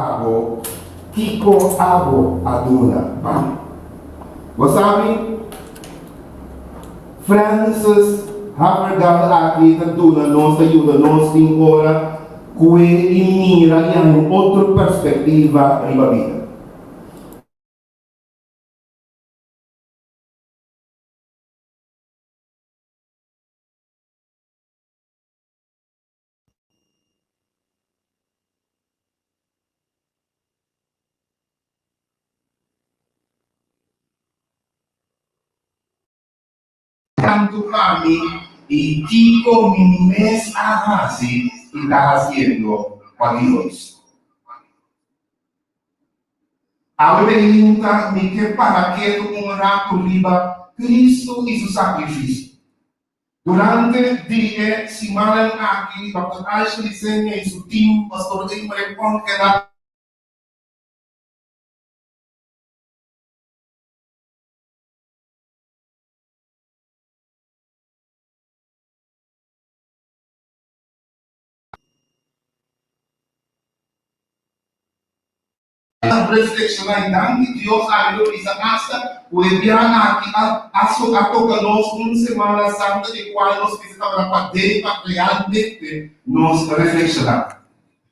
abo, Kiko abo aduna. Wasabi, Francis Havergal aqui taduna nos ayuda nos ting ora que mira em outra perspectiva riba vida. Tanto kami y Kiko mi mes ahasi está haciendo para Dios. A pergunta me que para que un rato viva Cristo y su sacrificio. Durante el día, semana aquí, Dr. Ashley Senya y su team, Pastor Imre Ponquera, reflexionar em Deus abriu essa casa, o enviar aqui a tocar-nos uma semana santa de qual nós precisamos aprender para realmente nos reflexionar.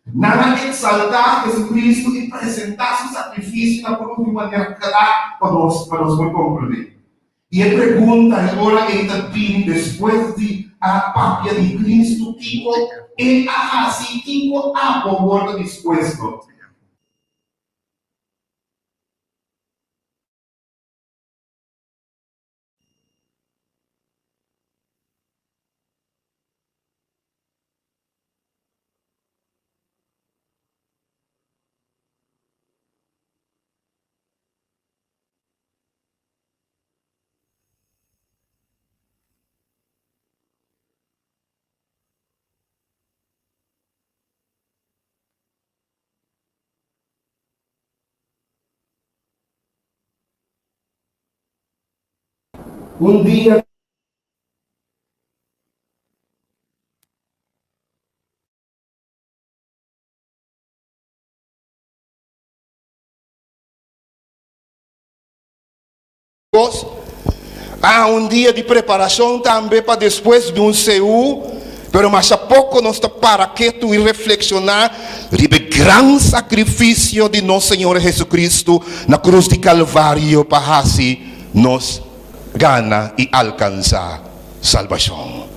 Nada exaltar Jesus Cristo e apresentar seu sacrifício na cruz de maneira clara para nós compreender. E a pergunta agora é também, depois de a papia de Cristo, Kiko, e assim, Kiko, a borda disposto. Dia dia de preparação também para depois de CU, pero mais a pouco nós está para que tu reflexionar sobre o grande sacrifício de nosso Senhor Jesus Cristo na cruz de Calvário para assim nós gana e alcançar salvação.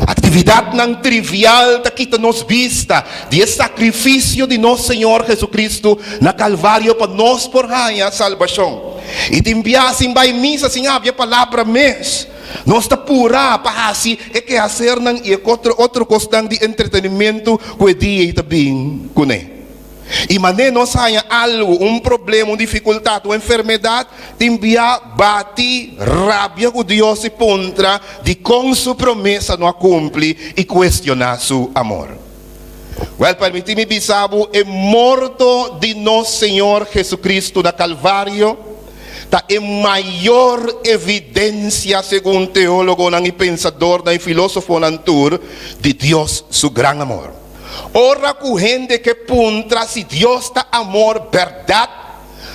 Atividade não trivial da kita nos vista de sacrifício de nosso Senhor Jesus Cristo na Calvário para nós por ganhar salvação. E te enviassem by misa assim a palavra mes. Nós está pura para assim é que fazer nang e outro costang de entretenimento que dia e também kune. E mané nós haya algo, problema, dificuldade, enfermidade, te envia bati, rabia com Deus e contra de com sua promessa não cumpre e questionar seu amor. Well, permite-me bisabo, é morto de nosso Senhor Jesus Cristo na Calvário, tá é maior evidência, segundo teólogo, e pensador, e filósofo nantur, de Deus, seu grande amor. Ora com gente que puntra se Deus está amor verdade,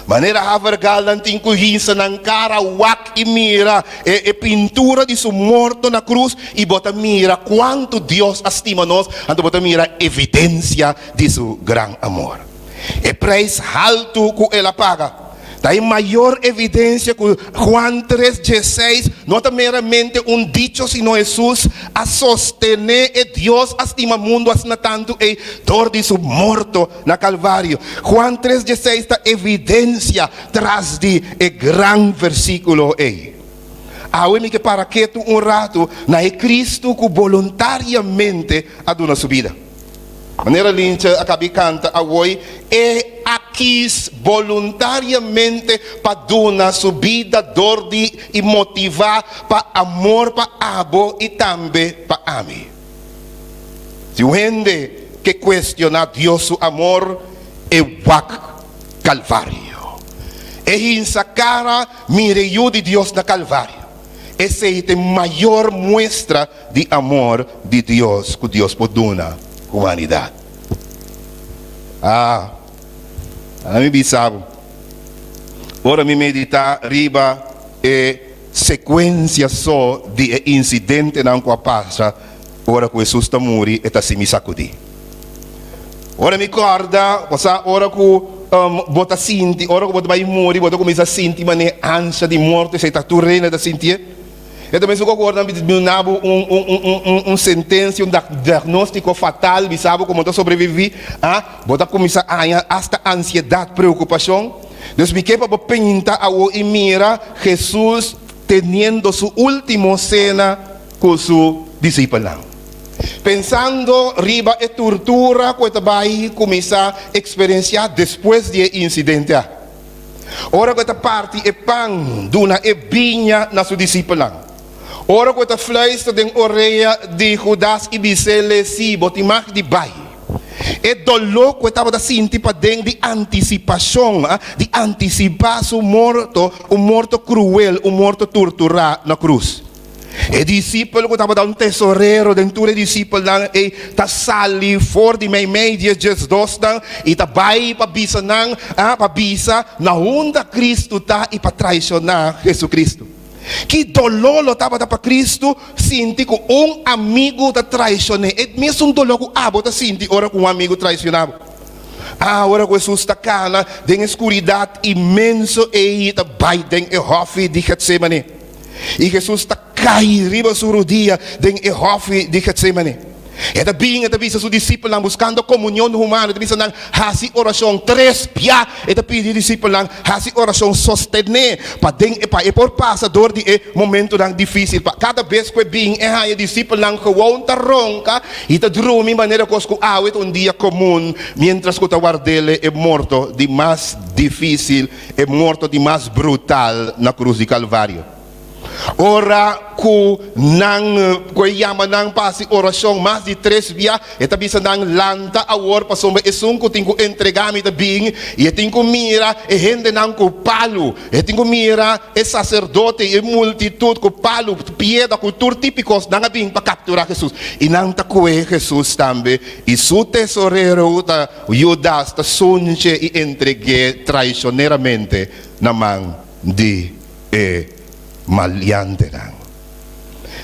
maneira havergal nanting kuhinsa ng cara wak e mira e pintura de su morto na cruz e bota mira quanto Deus estima nós, anto bota mira evidência de su gran amor. E preis alto que ela paga. Daí maior evidência que Juan 3:16 não é meramente dicho, sino Jesus a sostener que Deus estima mundo assim tanto e dor de su morto na Calvário. Juan 3:16 está evidência traz de gran versículo aí. Awemi que para que tu rato na Cristo que voluntariamente aduna sua vida. Maneira linda acabei canta awoi e quis voluntariamente para donar sua vida, dor e motivar para amor para abo e também para ami. Se o gente que questiona Deus seu amor é o Calvário. E insa cara mireio de Deus na Calvário. Essa é a maior mostra de amor de Deus que Deus pode donar à humanidade. Ami bisabo. Ora mi medita riba e sequência só de incidente não que passa. Ora que Jesus está muri e tá se me sacudi. Ora mi corda, passa ora que bota sinti, ora que bota vai muri, bota começa a sentir mané ansia de morte, se tá tu reina da sentir. E também se concorda com nabo sentença, diagnóstico fatal, bisabo como tá sobreviver, bota começa a hasta ansiedade, preocupação. Deus me quer para pintar e mira Jesus teniendo su última cena com su discípulo. Pensando riba e tortura que vai começar a experienciar depois do incidente. Ora que parte e pão duna e vinha na sua discípula. Ora que fluistra den orelha de Judas e Bicele si botimach de bai. E dolor que estava da sinti para den de antecipação, de anticipar o morto cruel, o morto torturado na cruz. E discípulo que estava dando tesoureiro dentro do discípulo e tá sali fora de meia de Jesus e tá vai para bisa na onda Cristo tá e para traicionar Jesus Cristo. Que dolor lo estava para Cristo sinti que amigo tá traicionado. E mesmo dolor que abo tá sinti ora com amigo traicionado. Ora que Jesus está cana den escuridade imenso e tá vai den e hofe de Getsemane. E Jesus está cai riba su rodia den e hofe de Getsemane. E da bisa su discípulo lang buscando comunhão humana, da bisa nang hasi oração tres pia, e da pidi discípulo lang hasi oração sostener pa den e pa e por passador de momento lang difícil pa cada vez que bing e ha discípulo lang gewoon ta ronca e ta drumi maneira cosco awit dia comum, mientras que ta guardele e morto de mais difícil e morto de mais brutal na cruz de Calvário. Ora ku nang yama nang pasi oração mais de 3 via eta bisa nang lanta awor pasomba esung ku tingu entregami ta bing e tingu mira e hende nang ku palu e tingu mira e sacerdote e multitud ku palu pieda cultura típicos nang bing pa capturar Jesus e nang ta kue Jesus tambe e su tesorero ta Judas ta sunche e entregue traicioneramente na mão de maliante lang.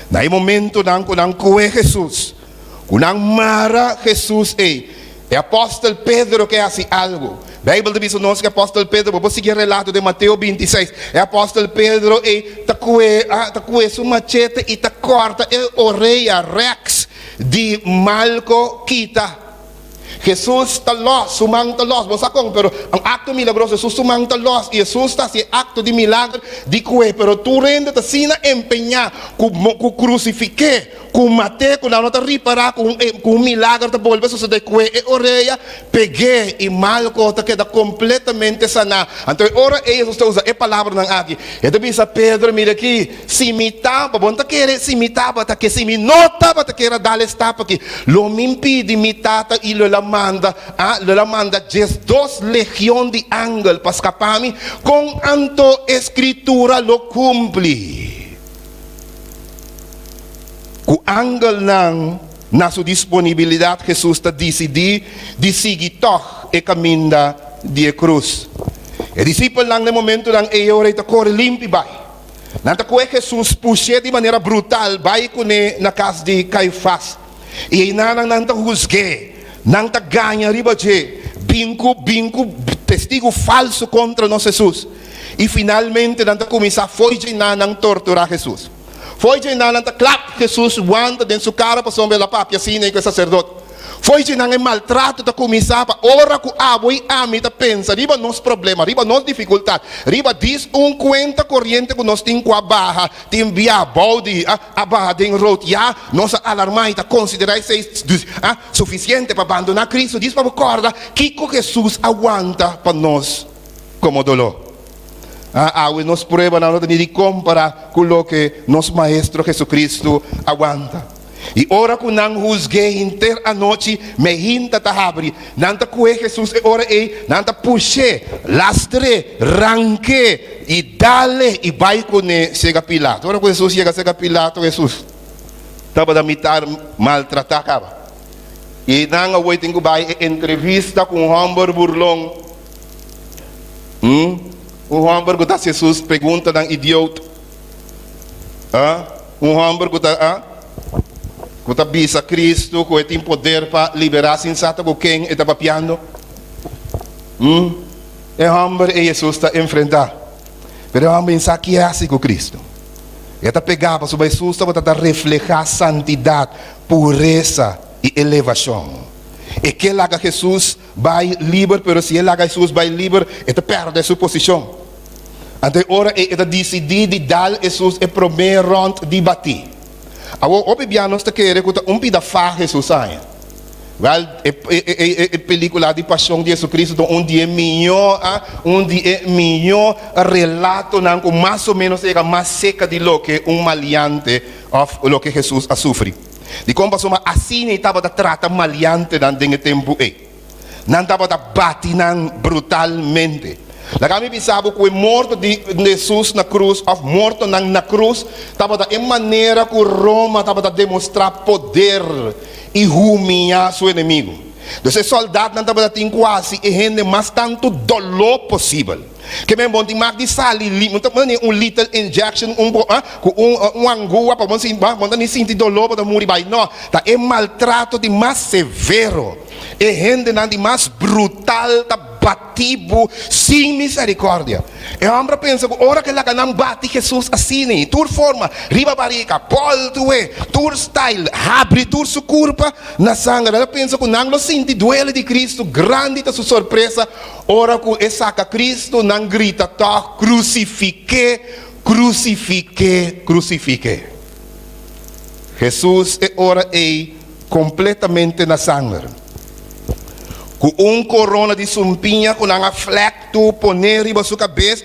Na momento nang kunang kuwe Jesus, kunang mara Jesus e apóstolo Pedro que hace algo. Bible diz nós que apóstolo Pedro, vou seguir o relato de Mateus 26. Apóstolo Pedro e tacué su machete e ta corta a orelha rex de Malco quita. Jesus está los, sumang está los, pero ang acto milagroso, Jesus sumang está los, e Jesus está si acto de milagre de cue, pero tu rende ta sina empeñar, ku crucifique, ku mate, ku não ta riparar, ku milagre ta volve so de cue e orelha, peguei e malco ta queda completamente sana. Então ora Jesus está usa e palavra nang aqui. E da bisa Pedro mira aqui, se imitava, bom ta querer se imitava ta que se me notava ta querer dar estapa aqui. Lo me impide imitata e lo la manda 2 legión de ángel para escaparme con anto escritura lo cumpli. Ku ángel nang na su disponibilidad Jesus ta decidi de seguir toch e caminda de cruz. E discípulo lang no momento lang e ora ta corre limpi bai. Nanta kue Jesus puxe de maneira brutal bai kune na casa de Caifás. E inanang nanta husgue. Nang ganha riba je binco testigo falso contra nós Jesus e finalmente nanta começar foi de nang torturar Jesus foi de nang clap Jesus wanda dentro sua cara para sombra la papia sine que sacerdote foi de nang maltrato ta começar para ora ku aboi ami ta pensa riba nos problema riba nos dificuldade riba diz conta corrente que nós tem com a barra te enviar balde a barra den road já nossa alarmar ta considerar suficiente para abandonar Cristo diz para corda que Jesus aguanta para nós como dolor nos prueba não tem de comparar com o que nosso maestro Jesucristo aguanta. E ora que não juzguei inteira a noite, me hinta ta abre, nanta que Jesus e ora nanta puxe, lastre, ranque e dale e vai com chega Pilato. Ora que Jesus chega chega Pilato, Jesus estava da mitar maltratar acaba. E não a waiting go by entrevista com Humber Burlong homem que Jesus pergunta ng idiota. Homem que está bisa Cristo, que tem poder para liberar sensata com quem está papiando. É homem que Jesus está enfrentar. Pero o homem sabe que é assim com Cristo. Ele pegava sobre Jesus para reflejar santidade, pureza e elevação. E que ele haga Jesus vai livre, pero se ele haga Jesus vai livre, ele perde sua posição. Então, ora ele decidiu de dar Jesus o primeiro round de bater. Agora, o bibiano está querendo que da faz Jesus aí. Well, a película de paixão de Jesus Cristo, onde é melhor relato, com mais ou menos é mais seca de lo que maliante ou lo que Jesus a sofre. De como passou, assim estava a tratar maliante naquele tempo não estava a bater brutalmente. La kami pensava que o morto de Jesus na cruz, ou morto na cruz, estava em maneira que Roma estava a demonstrar poder e humilhar seu inimigo. Então, esse soldado não estava a ter quase e rende mais tanto dolor possível. Que mesmo de mais de sali, little injection, angua para você sentir dolor para morrer. Não, tá é maltrato de mais severo. E rende de mais brutal, tá batido sem misericórdia. E o homem pensa que ora que ela não bate Jesus assim, tur forma, riba barica, poltue, tur style, abre tur sua curva na sangue. Ela pensa que não sente duele de Cristo, grande a sua surpresa. Ora que saca Cristo não grita, tá crucifique, crucifique, crucifique. Jesus ora é completamente na sangue. Com corona de sumpinha, com uma fleck tu poner riba sua cabeça,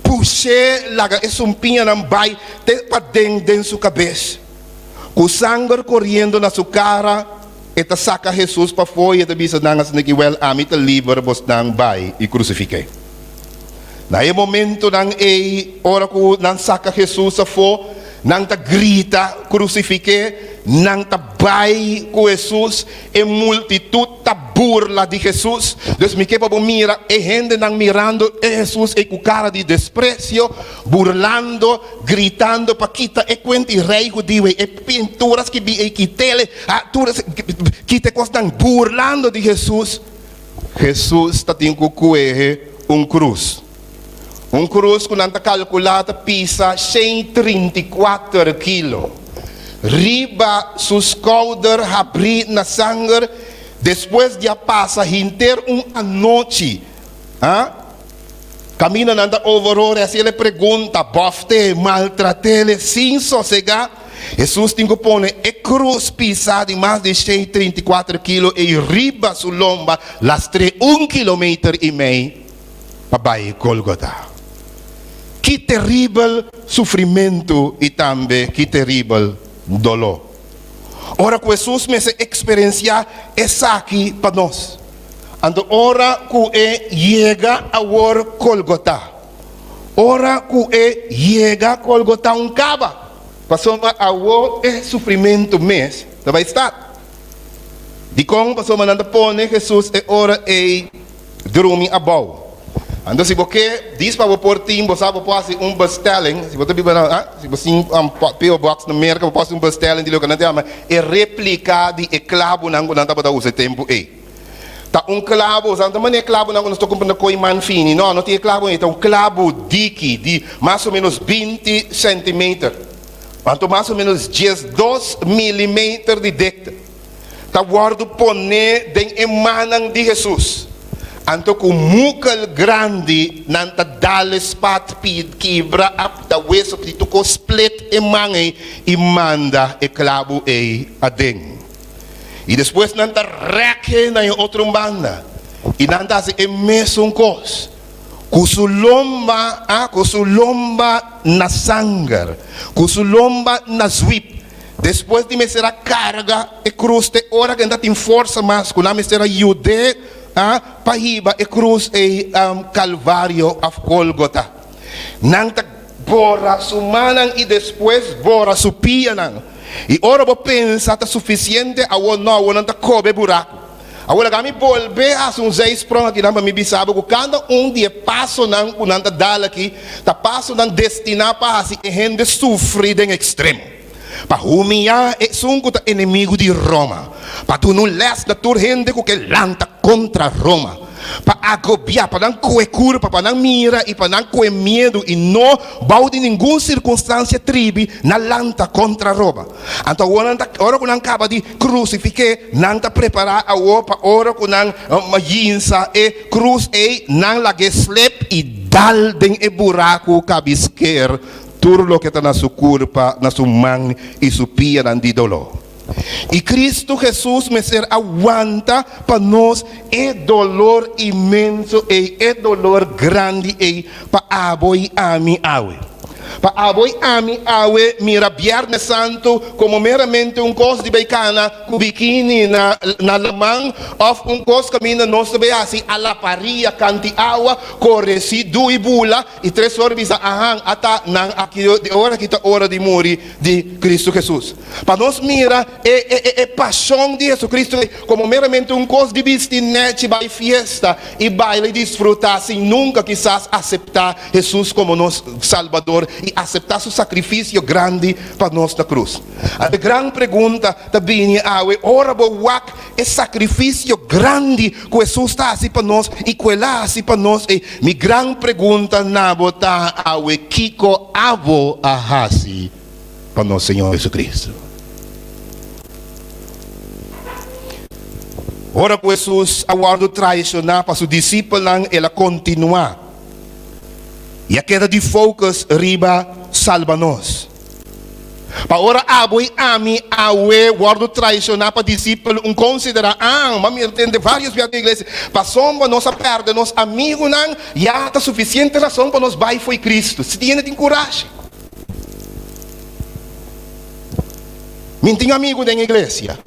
puxar laga e sumpinha não vai para dentro de sua cabeça. Com sangue correndo na sua cara, eta saca Jesus para fora e eta bisa nangas na kiwel amit livre bos nang vai e crucifiquei. Na e momento nang ora ko nang saca Jesus a fora, nang ta grita crucifiquei, nang tabay com Jesus e multitud ta burla de Jesus. Deus me quepa mira e gente nang mirando Jesus e com cara de desprecio, burlando, gritando para quita e quenti rei judío e pinturas que vi e quitele, quite costan burlando de Jesus. Jesus ta tinha cuehe cruz. Cruz que nanta calculada pisa 134 kg. Riba sus cauder abrir na sangue, depois de passa inteiro noite. Camina nanda overore, assim ele pergunta, bofte, maltratele, sem sossegar. Jesus tem que pôr cruz pisada de mais de 134 kg e riba su lomba, lastre 1,5 km para Golgotha. Que terrível sofrimento e também que terrível dolor. Ora que Jesus me se experienciar essa aqui para nós. Ando ora que chega a Golgotha. Ora que chega a Golgotha caba. Passou a sofrimento mês. Vai estar. De como passou mandando pôr Jesus e ora dormir a boa. Então, se você diz para o portinho, você pode fazer bestelling, se você se você PO Box na América, você pode fazer bestelling de lo que não tem, é replicar de clavo não estava usando tempo tá clavo, você não é clavo não estou comprando coi manfini, não tem clavo, é clavo dique de mais ou menos 20 centímetros, quanto mais ou menos 2 milímetros de dicta, tá guardo poner de emanan de Jesus. Anto com mukal grande nanta dales pat pid kibra up da weso pito ko split e mangay imanda e clavo adeng. E depois nanta reke na yung otrong banda. E nanta si emesong kos. Kusulomba na sangar. Kusulomba na zwip. Depois de me será carga e cruz te ora que anda tem força mas kuna me será yude pahiba e cruz e Calvário of Golgotha. Nang bora sumanang e depois bora supia nang. E ora bo pensa ta suficiente a não nang ta kobe buraco. Agora kami volve a um seis prong aqui na mi bisabo ko cada dia passo nang unanta dala aqui, ta passo nang destina pa assim e gente sofre em extremo. Pa humilhar e sunco ta inimigo de Roma. Pa tu não les da tur gente ko que lanta contra Roma. Pa agobiar, pa não coe curva, pa não mira e pa não coe medo e não baude nenhuma circunstância tribi na lanta contra Roma. Então ora que não acaba de crucificar, não está preparar a opa, ora que não maginsa e cruz e não la geslep e dal den e buraco cabisquer tudo lo que está na sua curva, na sua mão e sua pia de dolor. E Cristo Jesus me ser aguanta para nós é dolor imenso e é dolor grande e para aboi ami awe. Para aboi ami awe mira Viernes Santo como meramente coisa de beicana com biquíni na lamang of coisa caminho nosso be assim a la paria canti água corre si dui bula e 3 horas a ahang ata nang aqui de hora que tá hora de morrer de Cristo Jesus. Para nós mira é paixão de Jesus Cristo como meramente coisa de vestinete vai fiesta e baile desfrutar sem nunca quizás aceitar Jesus como nosso Salvador e aceitar seu sacrifício grande para nós na cruz. A grande pergunta também é ora boak é sacrifício grande que Jesus está assim para nós e que lá assim para nós e minha grande pergunta na botar awe kiko avo ahasi para nosso Senhor Jesus Cristo. Ora que Jesus aguardo traicionar para seu discípulo ela continuar. E a queda de focus riba salva-nos. Para ora aboi ami awe guardo traicionar para discípulo considerar mas entende vários vezes na igreja para somos nossa perda nos amigos não já está suficiente razão para nos vai foi Cristo se tiene de coragem. Me tenho amigo da igreja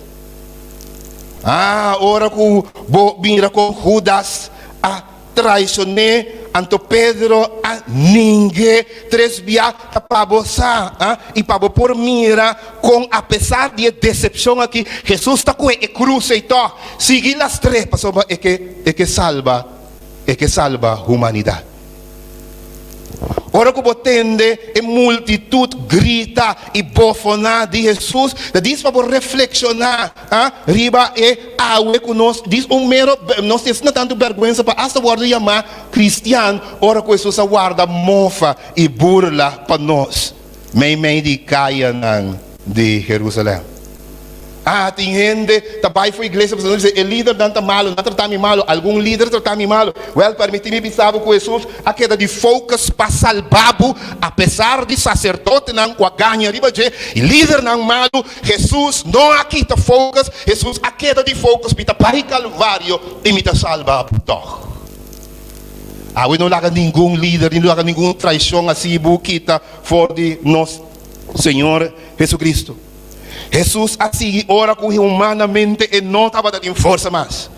ora que mira com Judas a traicionar Anto Pedro a ninguém 3 via para você e para por mira com apesar de decepção aqui Jesus está com a cruz e to seguir as 3 pessoas é que salva a humanidade. Ora que botende e multitud grita e bofona de Jesus, diz para reflexionar, riba e awe que nós diz mero nós temos tanto vergonha para esta guarda chamar cristiano, ora que Jesus guarda mofa e burla para nós, meio de caia de Jerusalém. Tem gente, também foi igreja, o líder não está malo, não trata me malo, algum líder trata me malo. Permite-me pensar com Jesus, a queda de focus para salvar-o, apesar de sacerdote não com a ganha, e líder não malo, Jesus não aqui está focus, Jesus a queda de focus, para Calvário, e me salva doch. Não laga nenhum líder, não laga nenhuma traição assim, buquita, for de nosso Senhor Jesus Cristo. Jesus assim ora com humanamente e não estava dando força mais.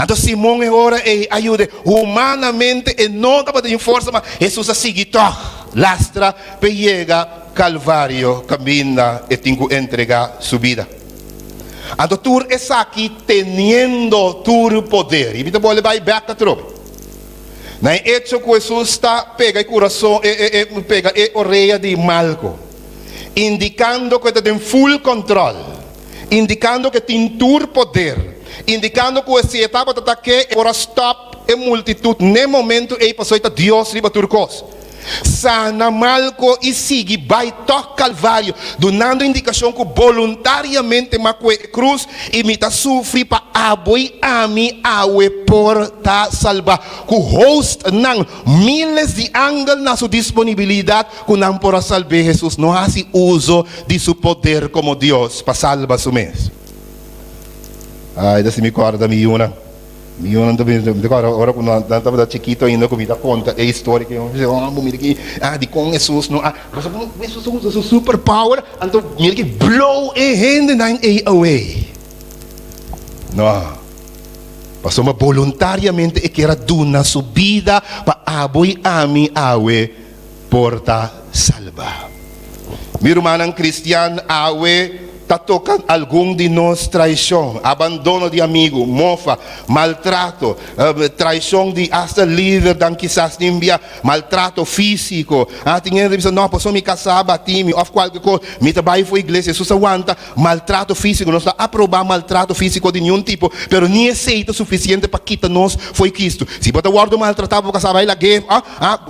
Então Simão ora e ajuda humanamente e não estava dando força mais. Jesus assim lastra pega Calvário caminha e tem que entregar sua vida. Então tu és aqui teniendo tu poder. E você pode vai back a tropa. Na hecho que Jesus está pega o coração pega a orelha de Malco. Indicando que tem full control, indicando que tem tur poder, indicando que se etapa de ataque ora stop e multitud nem momento e passou ita Deus riba turcos. Sana malco e sigue vai tocar Calvário, dando indicação que voluntariamente maque cruz imita sofre para aboi ami awe porta salva. Que host nang miles de ángeles na sua disponibilidade que não para salvar Jesus, não hace uso de seu poder como Deus para salvar su mês. Desse me acorda Miyon também, agora quando eu estava chiquito ainda comida conta a história que eu de com Jesus não Jesus usa seu superpower, então ele que blow a hand and away. Não, passou uma voluntariamente e que era duna sua vida para aboi ami awe porta salva. Meu irmão cristiano awe está tocando algum de nós traição, abandono de amigo, mofa, maltrato, traição de hasta líder, dan quizás nimbia, maltrato físico. Tinha gente que não, posso me casar, batir, ou qualquer coisa, me trabalho para a igreja, Jesus aguanta maltrato físico, não está a aprovar maltrato físico de nenhum tipo, pero nem aceita suficiente para quitar nós foi Cristo. Se você guarda maltratado, porque sabe a guerra,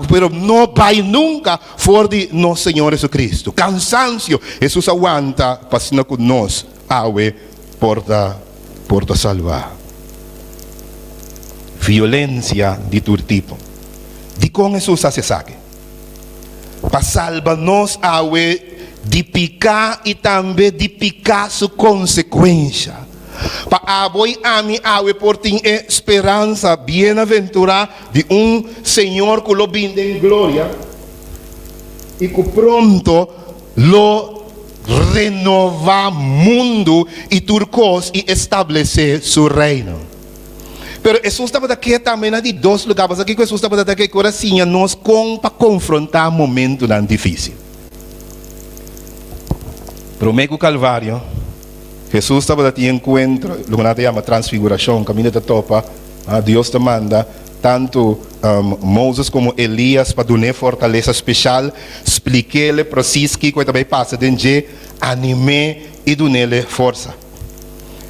pero não vai nunca fora de nosso Senhor Jesus Cristo. Cansancio, Jesus aguanta, para com nós, awe, porta salvar. Violência de todo tipo. De como Jesus se saque. Para salvar nós, awe, de picar e também de picar sua consequência. Para aboi a mim, awe, por ter esperança, bem-aventurada de Senhor que lo binde em glória e que pronto lo renovar mundo e turcos e estabelecer seu reino. Pero Jesus estava daqui também de dois lugares aqui que Jesus estava daqui coração nós para confrontar momento tão difícil. Pero meio Calvário, Jesus estava daqui encontro, o que nós chamamos transfiguração, caminho da topa, Deus te manda tanto Moses como Elias para dar fortaleza especial, expliquei-lhe preciso que também passa dentro, anime e dar-lhe força.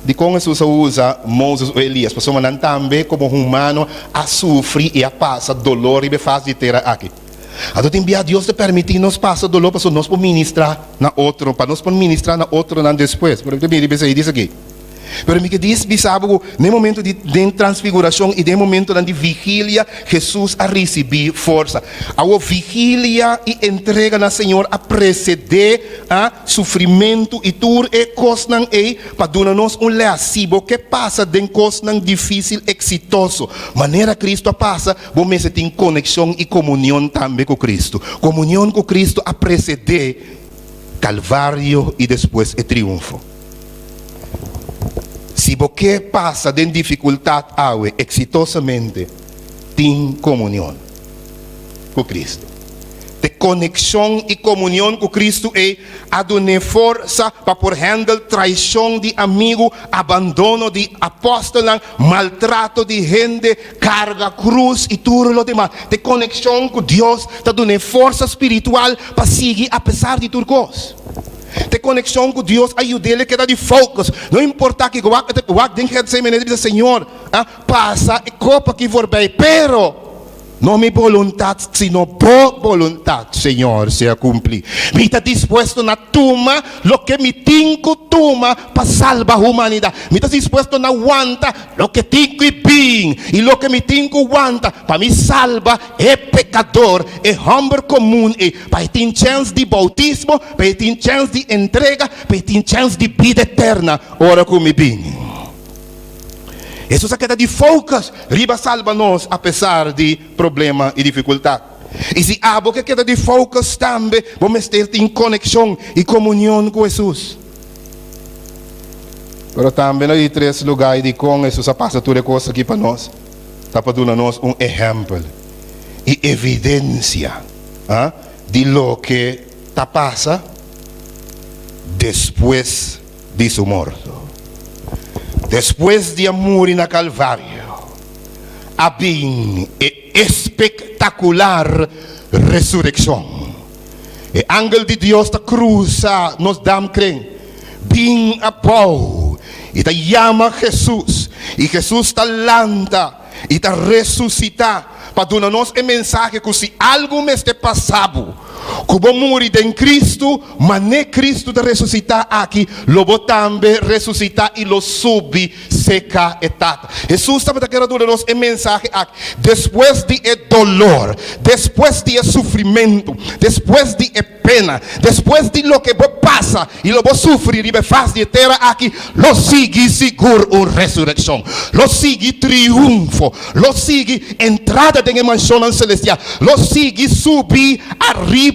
De como Jesus usa Moses ou Elias, para somos também como humano a sofrer e a passar dolor e faz de terra aqui. A gente envia Deus te permitir nos passar dolor para nós ministrar na outro, para nós ministrar na outro não depois. Por exemplo, ele diz aqui. Pero me que diz, sabe, no momento de transfiguração e no momento de vigília, Jesus a receber força. A vigília e entrega na Senhor a preceder a sofrimento e tur e cosnan e para dar-nos leacibo que passa de cosnan difícil, exitoso. Maneira Cristo passa, você tem conexão e comunhão também com Cristo. Comunhão com Cristo a preceder Calvário e depois o triunfo. Se você passa de dificuldade exitosamente, tem comunhão com Cristo. De conexão e comunhão com Cristo é a dar força para por handle traição de amigo, abandono de apóstolo, maltrato de gente, carga, cruz e tudo o demais. De conexão com Deus, está dando força espiritual para seguir apesar de tudo coisas. De conexão com Deus, ajuda-lhe que dá de focus. Não importa que o dentro de você, Senhor, passa e copa que for bem, pero não me vontade, sino por vontade, Senhor, seja cumprir. Me está disposto na tuma, lo que me tenho tuma para salvar a humanidade. Me está disposto na aguanta, lo que tenho bem, e lo que me tenho aguanta para me salvar é pecador, é homem comum, é para ter chance de bautismo, para ter chance de entrega, para ter chance de vida eterna. Ora com me bem. Jesus queda de focus, riba salva-nos apesar de problema e dificuldade. E se há que queda de focus também, vamos ter em conexão e comunhão com Jesus. Mas também há três lugares de como Jesus passa toda coisa aqui para nós. Está para dar-nos exemplo e evidência de lo que está passa depois de sua morte. Depois de amor na Calvário, havia espetacular ressurreição. O ángel de Deus da cruz nos dá crem, bem a pau, e te chama Jesus, e Jesus está landa, e te ressuscita, para dar-nos a mensagem que se algo me está passando, como morrer em Cristo, mas nem Cristo te ressuscitar aqui, logo também ressuscitar e lo subir seca etapa. Jesus estava querendo dar-nos a mensagem aqui. Depois de dolor, depois de sofrimento, depois de pena, depois de lo que passa e lo sofrer e faz de terra aqui, lo sigue seguro a ressurreição, lo sigue triunfo, lo sigue entrada em mansão celestial, lo sigue subir arriba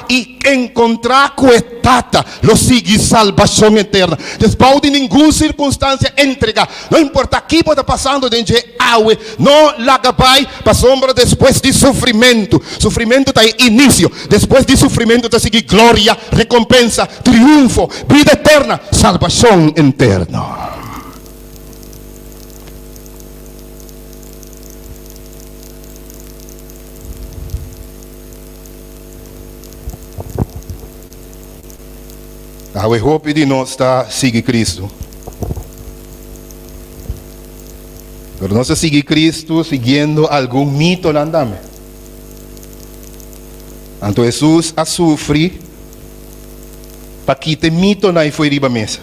e encontrar coetata, lo sigue salvação eterna. Después de nenhuma circunstância entregar, não importa o que está passando dentro de água, não laga vai para sombra depois después de sufrimiento, sufrimiento está inicio, después de sufrimiento está sigue gloria, recompensa, triunfo, vida eterna, salvación eterna. A hope de nós está seguir Cristo. Pero não se sigue Cristo seguindo algum mito na andame. Então Jesus a sofre para que te mito na foi riba mesa.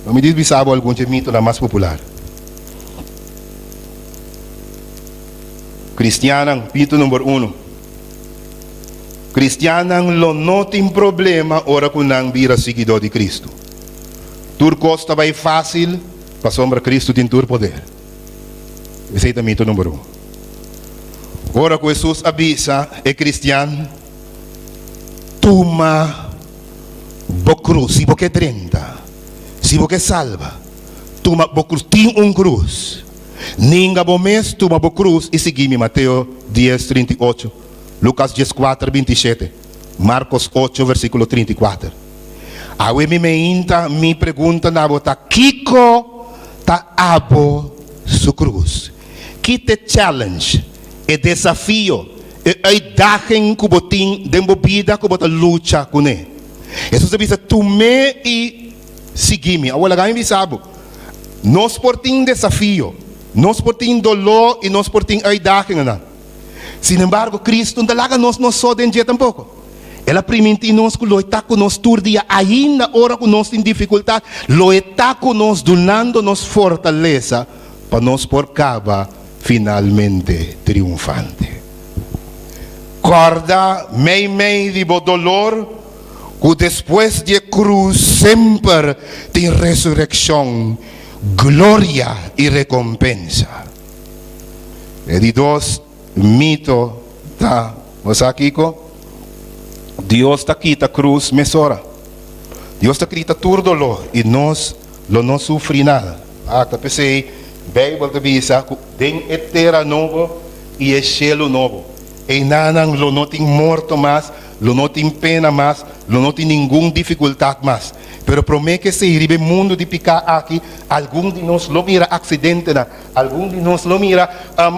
Não me diz bisabo algum de mito na mais popular. Cristianan, mito número 1. Cristianan lo não tem problema ora com não vira seguidor de Cristo. Tur costa vai fácil, para sombra Cristo tem tur poder. Esse é o mito número 1. Ora que Jesus avisa é cristiano, toma bo cruz, se você 30, se você salva, toma bo cruz, tem cruz. Ninga bo mês, toma bo cruz e seguir-me Mateus 10, 38. Lucas 14, 27, Marcos 8, versículo 34. Awe me inta, me pergunta na bota, Kiko ta abo su cruz? Que te challenge, e desafio, e uitdaging kuboting, den bobida kubota lucha kune. Jesus diz, tu me e segui-me. Awala ganho bisabo. Nós porting desafio, nós porting dolor e nós porting uitdaging na. Sin embargo, Cristo não laga nós só den dia tampouco. Ela permite nós que lo está conosco todo dia, ainda hora que nós tem dificuldade, lo está conosco, dando-nos fortaleza para nós por caba finalmente triunfante. Corda mei de dolor, que depois de cruz sempre tem ressurreição, glória e recompensa. E de dois mito tá, você aqui Deus está aqui, a cruz mesora. Deus está aqui, todo dolor e nós não sofremos nada. Tá pensei, Bíblia diz que tem terra novo e é cielo novo. E nada não tem morto mais, não tem pena mais, não tem nenhuma dificuldade mais. Pero promete que se iribe mundo de picar aqui, algum de nós lo mira acidente, algum de nós lo mira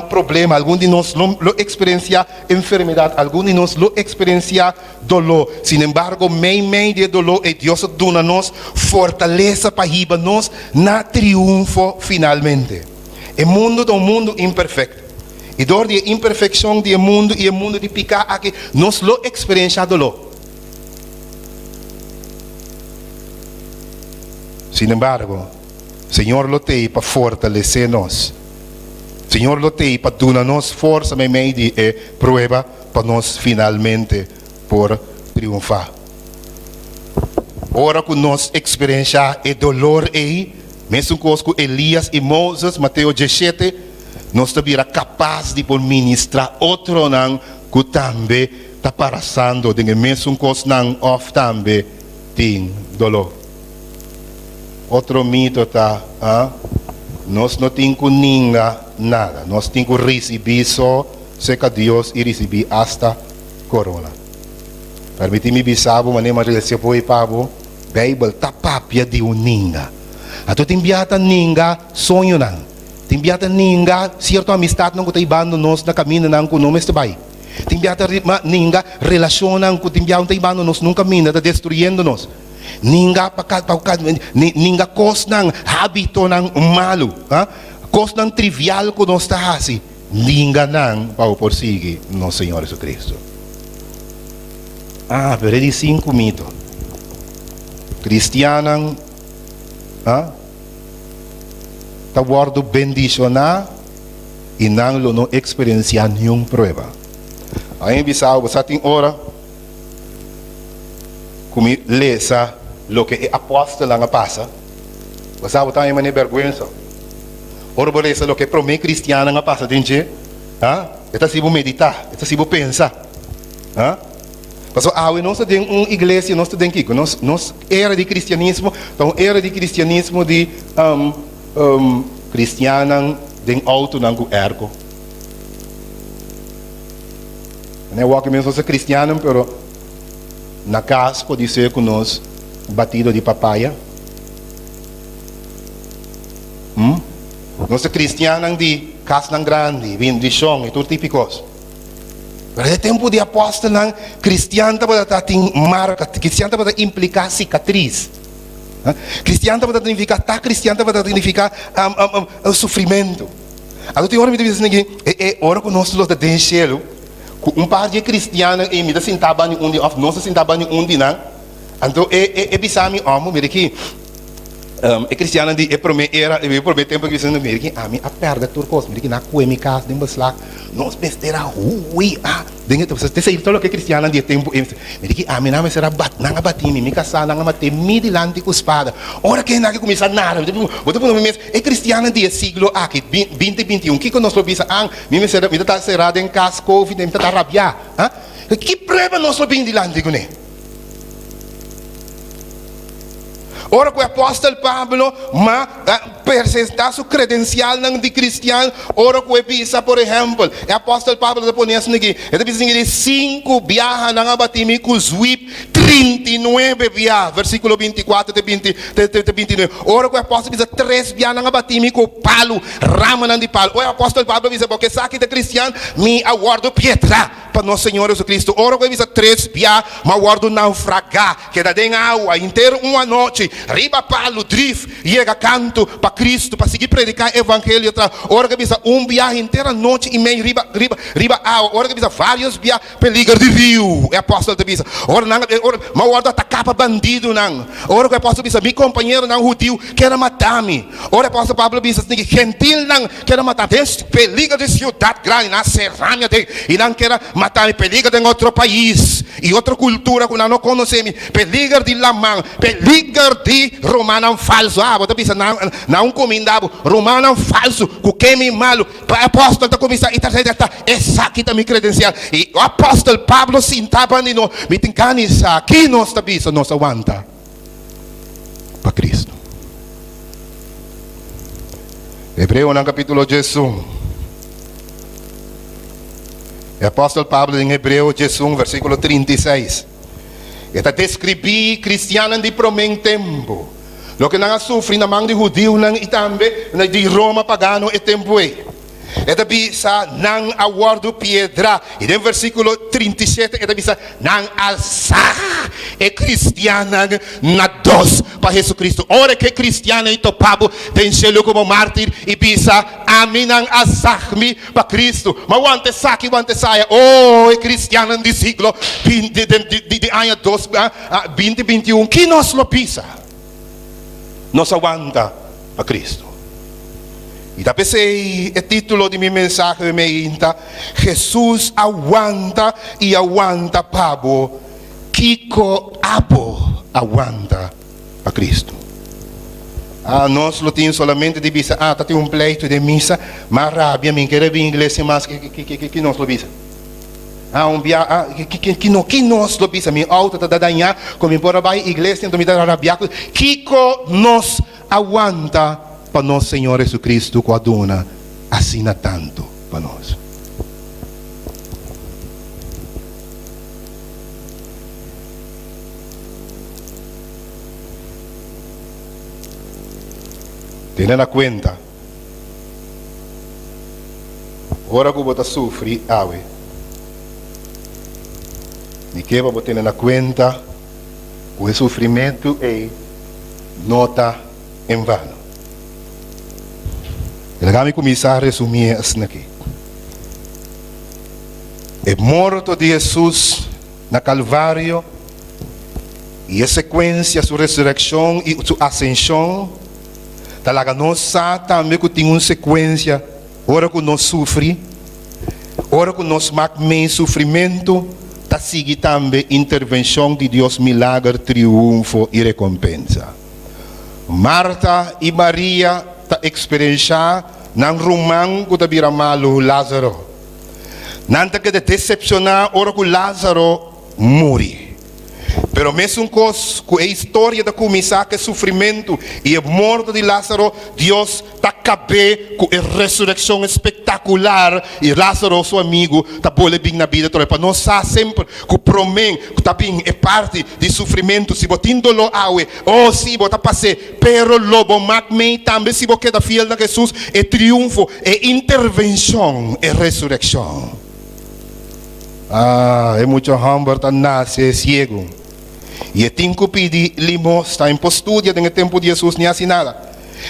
problema, algum de nós lo experiencia enfermidade, algum de nós lo experiencia dolor. Sin embargo, meio de dolor, e Deus dá-nos fortaleza para ir-nos na triunfo finalmente. O mundo é um mundo imperfeito. E door die imperfeição do mundo e o mundo de picar aqui, nós lo experiencia dolor. Sin embargo, Senhor lo tem para fortalecer-nos. Senhor lo tem para dar-nos força em meio de prova para nós finalmente por triunfar. Ora que nós experienciar o dolor aí, mesmo com Elias e Moisés, Mateus 17, nós também era capaz de ministrar outro não que também está passando de mesmo coisa não of também tem dolor. Outro mito está, nós não temos nada, nós temos que receber só seca Deus e receber hasta corona. Permite-me bisabo, mas nem mais se foi pavo, Bíblia está papia de ninga. Ato timbiata ninga sonho não, timbiata ninga certa amistade não que está ibando nós na caminho não com nome este bai. Timbiata ninga relação não que timbiata está ibando nós num caminho está destruindo nós. Ninga ninga coisa ng habito ng malo, coisa ng trivial que nós está assim, ninga nang para porsigue nosso Senhor Jesus Cristo. Pero de 5 mito. Cristianang, tawardo bendicionar e não lo experienciar nenhuma prova. Aí bisao, você tem hora como lesa lo que apóstolo nga passa, você tayo man vergüenza. Ora lesa lo que promete cristiana nga passa, dinje, esta sibo meditar, esta sibo pensar, Mas nós temos uma igreja, nós temos que nós era de cristianismo, então era de cristianismo de cristiano de auto não ergo. Não é o que mesmo sou cristiano, pero na casa pode ser conosco batido de papaya. Nós cristianos de casa grande, vim de chão e tudo típicos. Pero é tempo de apóstolo, cristiano para ter marca, cristiano para implicar cicatriz. Cristiano para significar, cristiano para significar sofrimento. Agora tem hora que me diz que é hora que nós los de céu, par de cristianos e me sentava em onde, nós sentava em onde não. Então é bisami amo, me que é cristiano de promete tempo que dizendo me que a mim a perda turcos, me que na coemi casa de baslak, nós bestera hui dengue tu você sei todo que cristiano de tempo me que a mim não será bat não batimi me casa não mate midilante com espada. Ora que na que começar nada, botou no mês é cristiano de siglo aqui 2021 que nós lo bisa me será me tá será em casa covid me tá rabia, que prova nós lo bem dilante com né. Ora que o apóstolo Pablo apresentar sua credencial de cristiano, ora que bisa, por exemplo, o apóstolo Pablo da ponência aqui, ele diz que 5 viaja na batimi com Zwip, 39 viaja, versículo 24 de 29. Ora que o apóstolo diz 3 viaja na batimi com palo, rama de palo. O apóstolo Pablo diz porque saque de cristiano, me aguardo pietra para nosso Senhor Jesus Cristo. Ora que diz 3 viaja, me aguardo naufragar, que dá em água inteira uma noite. Riba palo, drift, chega canto para Cristo, para seguir predicar o evangelho. Ora que bisa viagem inteira noite e meia, riba água. Ora que bisa vários viagens peligro de rio. O apóstolo te bisa. Ora mas o atacar para bandido não. Ora que o apóstolo bisa, meu companheiro não judeu quer matar-me. Ora o apóstolo Pablo bisa, gentil não quer matar. Desse peligro de cidade grande, na serrania de e não quer matar-me. Peligro de outro país e outra cultura que não conhecemos. Peligro de lamang, peligro de romano falso. Você pensa, não comendava romano falso, que queime malo. O apóstolo está começando a essa aqui está minha credencial. E o apóstolo Pablo sentava de nós, me tem canisa, aqui nós está bisa, nós aguanta para Cristo. Hebreu no capítulo 11. O apóstolo Pablo em Hebreu 11, versículo 36. Está descrever cristiano de promem tempo. Lo que não sofre na mão de judeu e também de Roma pagano é tempo é. Eta bisa não aguardo piedra. E no versículo 37 eta bisa não alçar é cristiana na dos para Jesus Cristo. Ora que cristiana e topabo tem selo como mártir e bisa a mim não alçar-me para Cristo. Mas o ante saque o ante saia. Oh, é cristiana de siglo de ano 2021 que nós lo pisa. Nós aguanta para Cristo. E da pensei, o título de minha mensagem me inta, Jesus aguanta e aguanta pabo, Kiko abo aguanta a Cristo. Nós não temos solamente de visa, tem um pleito de missa, mas rabia, me quer vir inglês, mas que nós lo visa. Que nós lo visa, minha auto está danhar, como embora vai igreja, então me dá rabia, Kiko nos aguanta para nosso Senhor Jesus Cristo, com a dona, assina tanto para nós. Tendo na conta, agora que você sofre, me quebra você na conta, o sofrimento é nota em vano. Vamos começar a resumir isso aqui. É morto de Jesus na Calvário e a sequência, sua ressurreição e sua ascensão, talaga nós também que tem uma sequência, ora que nós sofre, ora que nós mais sofrimento, tá seguir também intervenção de Deus, milagre, triunfo e recompensa. Marta e Maria experienciar nang rumang ko tabira malo Lázaro. Nanta que decepcionar ora que Lázaro morre. Pero mesmo com a história da começar que sofrimento e a morte de Lázaro, Deus está acabando com a ressurreição espetacular e Lázaro, seu amigo, está bolando bem na vida toda. Para nós sempre que promem que está bem é parte de sofrimento. Se você tem dolor, ou se você passa, pero lobo magmei também se você queda fiel na Jesus, é triunfo, é intervenção, é ressurreição. É muito hamburgo, tá nasce, é cego. E tem que pedir limosna em postura no tempo de Jesus, nem assim nada.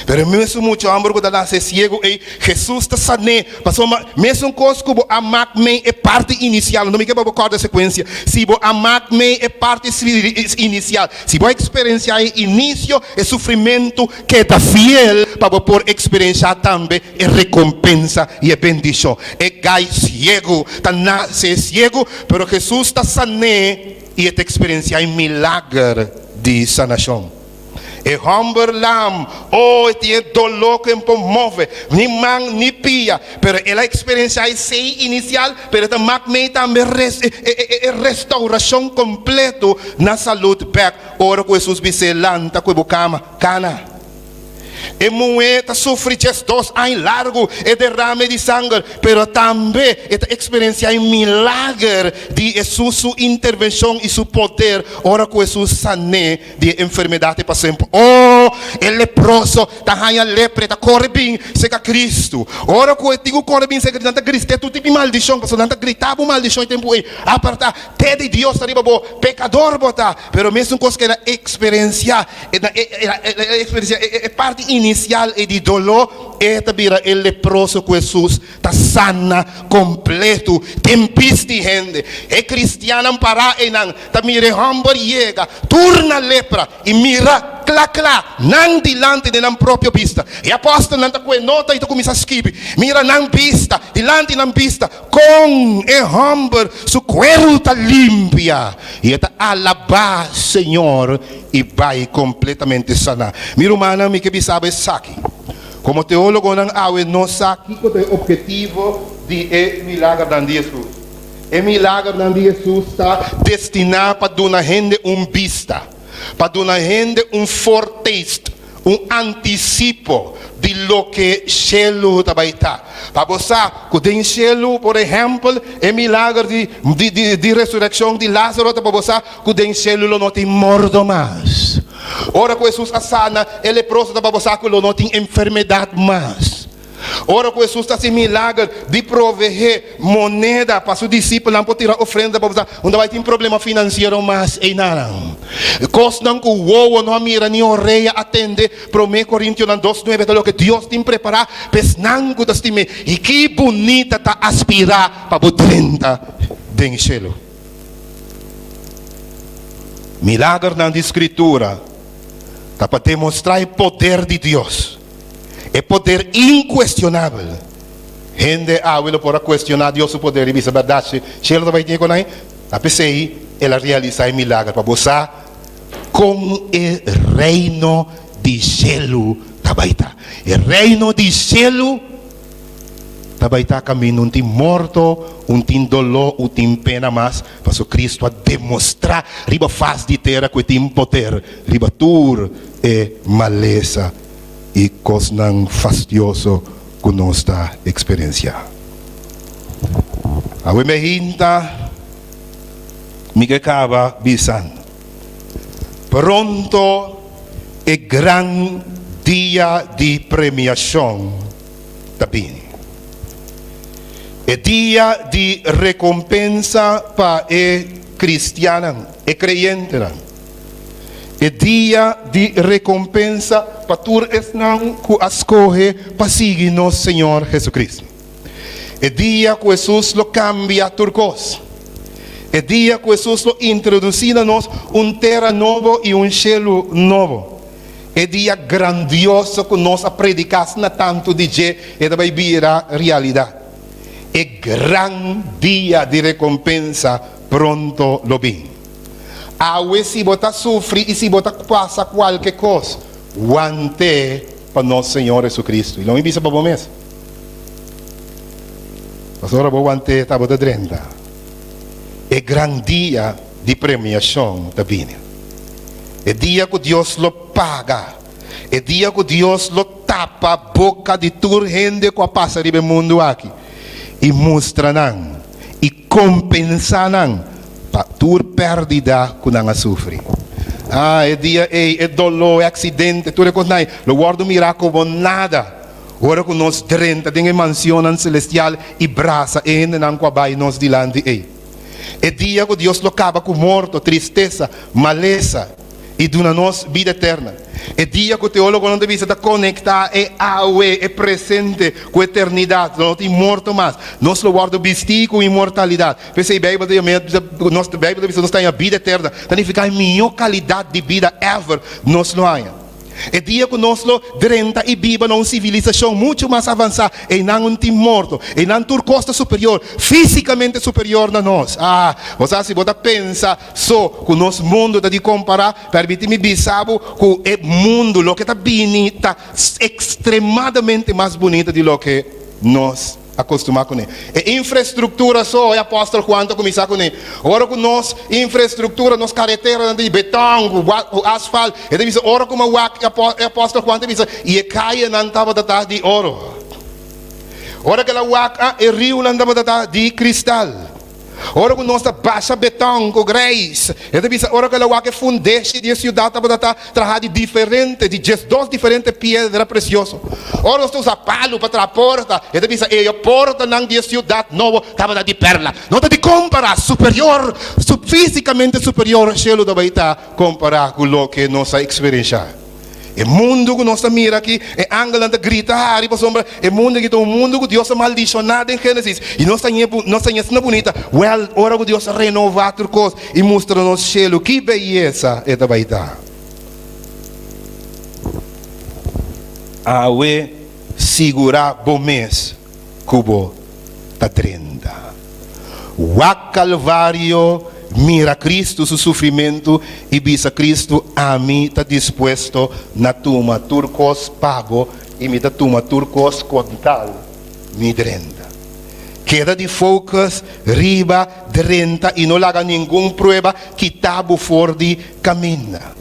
Pero mesmo muito hamburgo da nasce cego, e Jesus está sané. Passou mesmo coisa que a magme é parte inicial. Não me quero recordar a sequência. Se a magme é parte inicial, se você experienciar o início, o sofrimento, que é fiel, para por experienciar também a recompensa e a bendição. É gai cego, está nasce cego, pero Jesus está sané. E te experienciar um milagre de sanação. E humber lam, tinha dolor que move, ni man ni pia, pero ela experiencia esse inicial, pero também restauração completa na saúde back. Ora com Jesus biselanta com bocama cana. E moeda sofre 2 anos largo e derrame de sangue, pero também experiencia um milagre de sua intervenção e seu poder. Ora com Jesus sané de enfermidade para sempre. El leproso tá ganha lepra, tá corre bem, seca Cristo. Ora com o corre bem, seca tanta Cristo, tu tipo maldição, passou tanta gritava maldição em tempo aí. Apartar, te de Deus tá riba bo, pecador botar, pero mesmo com que ela experiencia, é parte inicial e de dolor, vira el leproso com Jesus, tá sana, completo, tempiste gente. É cristiano para enang, tá mire humble chega, turna lepra e mira clá, não dilante de não própria vista. E apóstolo não tá com nota e tu começa a escrever. Mira não vista, dilante não vista, com e humble, su cuero tá limpia. E tá alabar Senhor e vai completamente sanar. Mira humana, me que sabe saque. Como teólogo não não saque com o objetivo de milagre de Jesus. O milagre de Jesus está destinado para dar gente vista. Para dar gente foretaste, anticipo de lo que cielo vai estar. Para você, que tem cielo, por exemplo, é milagre de ressurreição de Lázaro, para você, que tem cielo não tem morto mais. Ora, com Jesus sana, ele é próximo para você, que não tem enfermidade mais. Ora com Jesus está esse milagre de prover moneda para seus discípulos, não pode tirar ofrenda para você, onde vai ter problema financeiro mais e nada. Costam que o uovo não mira nem o rei atende, para 1 Coríntios 2:9, o que Deus tem preparado, pesnando que estime, e que bonita está aspirar para o 30 do céu. Milagre na escritura, está para demonstrar o poder de Deus. É poder inquestionável. Gente will por questionar Deus o poder e verdade. Se ela vai ter com aí, a PCI ela realiza um milagre para você com o reino de céu tabaita. O reino de céu tabaita caminho não tem morto, não tem dolor, não tem pena mais, para o Cristo a demonstrar riba face de terra que tem poder, riba tur e maleza. E coisa fastidioso que nós está experienciando. A me hinta, me acaba bisando. Pronto é grande dia de premiação também. É dia de recompensa para o cristiano, o crente. É dia de recompensa para todos que escolhe para seguir nosso Senhor Jesus Cristo. É dia que Jesus lo cambia turcos. É dia que Jesus lo introduz a nós terra novo e céu novo. É dia grandioso que nós predicamos tanto de je e vai virar realidade. É grande dia de recompensa pronto lo bem. Se você sofre e se você passa qualquer coisa, aguante para nosso Senhor Jesus Cristo. E não me para o mês. Pastor, vou aguante, está botando 30. É grande dia de premiação da vida. É dia que Deus lo paga. É dia que Deus lo tapa a boca de toda gente que passa no mundo aqui. E mostra não. E compensa não. Para toda perdida que não sofre. É dia, é dolor, é acidente. Tudo que não. Lo guardo mirar como nada. Ora que nós drenta tem mansão celestial e braça e não vai nós dilante. É dia que Deus lo acaba com morto, tristeza, maleza. E dona-nos vida eterna. É dia que o teólogo não deve estar conectar é presente com a eternidade, não tem morto mais. Nós lo guarda vestir com imortalidade. Pensei, a Bíblia deve estar em vida eterna. Significa a melhor qualidade de vida ever, nós lo há. É dia que nós drenta e viva numa civilização muito mais avançada e não um time morto, e não tur costa superior, fisicamente superior a nós. Você se você pensa só que o nosso mundo está de comparar, permite-me pensar que o mundo, o que está bonito, está extremadamente mais bonito do que nós acostumar com ele. E infraestrutura só, é apóstolo quanto começar com ele. Ora com nós, infraestrutura, nós carreteras de betão, o asfalto, e deve ser, ora como o apóstolo quanto deve ser, e a caia não estava de ouro. Ora que a waka, e rio não estava de cristal. Ora que nós baixa betão com grace. E deve ser, ora que a waka fundeste de cidade estava trabalhando diferente, de dois diferentes pedras preciosas. Ora nós usamos palo para a porta. E deve ser, a porta não de cidade nova estava de perla. Não está de comparar superior, fisicamente superior, chelo da baita comparar com o que nós experienciamos. O mundo que nós mira aqui, é ângulo de gritar, sombra, o mundo que o mundo que Deus maldicionado em Gênesis, e nós estamos na bonita, ora que Deus renovar tudo coisa e mostra-nos chelo, que beleza é da baita. Awe segurar bom mês, cubo da trenda. O Calvário mira Cristo su sofrimento e visa Cristo a mim está disposto na tuma turcos pago e me da tuma turcos contal me drenda. Queda de focus, riba, drenta e não laga nenhuma prova que tabo for de camina.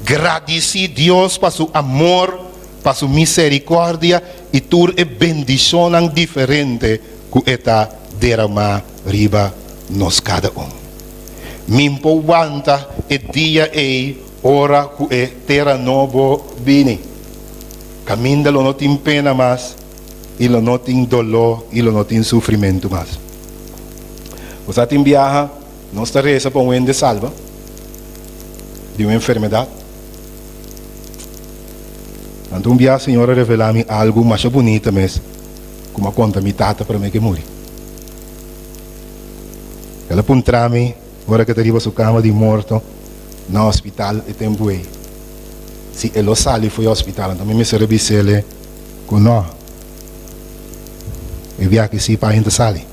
Agradeci Deus para su amor, para su misericórdia e tur e bendição diferente que eta derrama riba nos cada Mimpo wanta e dia ora ku e terra novo bini. Caminda lo não tem pena mais, e lo não tem dolor, e lo não tem sofrimento mais. Você tem viaja, não está reza para um ende salva de uma enfermidade. Então a Senhora revela-me algo mais bonito mesmo, como a conta minha tata para mim que morre. Ela puntra-me, agora que arriba sua cama de morto, no hospital e tempo aí. Se ela sale foi ao hospital, então me serve ele com nó. E via que se para a gente sale.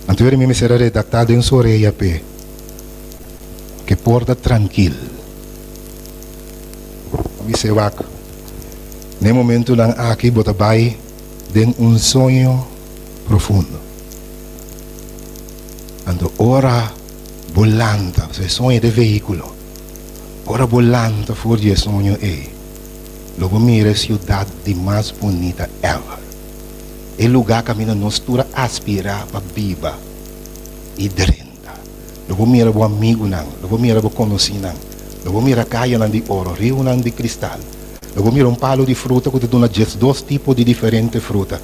Então ele me serve redactado em sua orelha pé, que porta tranquilo. Me se vaca. No momento lang aqui bota vai de sonho profundo. Ando ora volanta, se sonho de veículo. Ora volanta for de sonho Logo mira a cidade de mais bonita ever. El lugar que mina nos tura aspirar para viva e drenda. Logo mira o amigo não, logo mira o conhecido não. Logo mira a caia de ouro, rio de cristal. Logo mira palo de fruta que te dona dois tipos de diferentes frutas.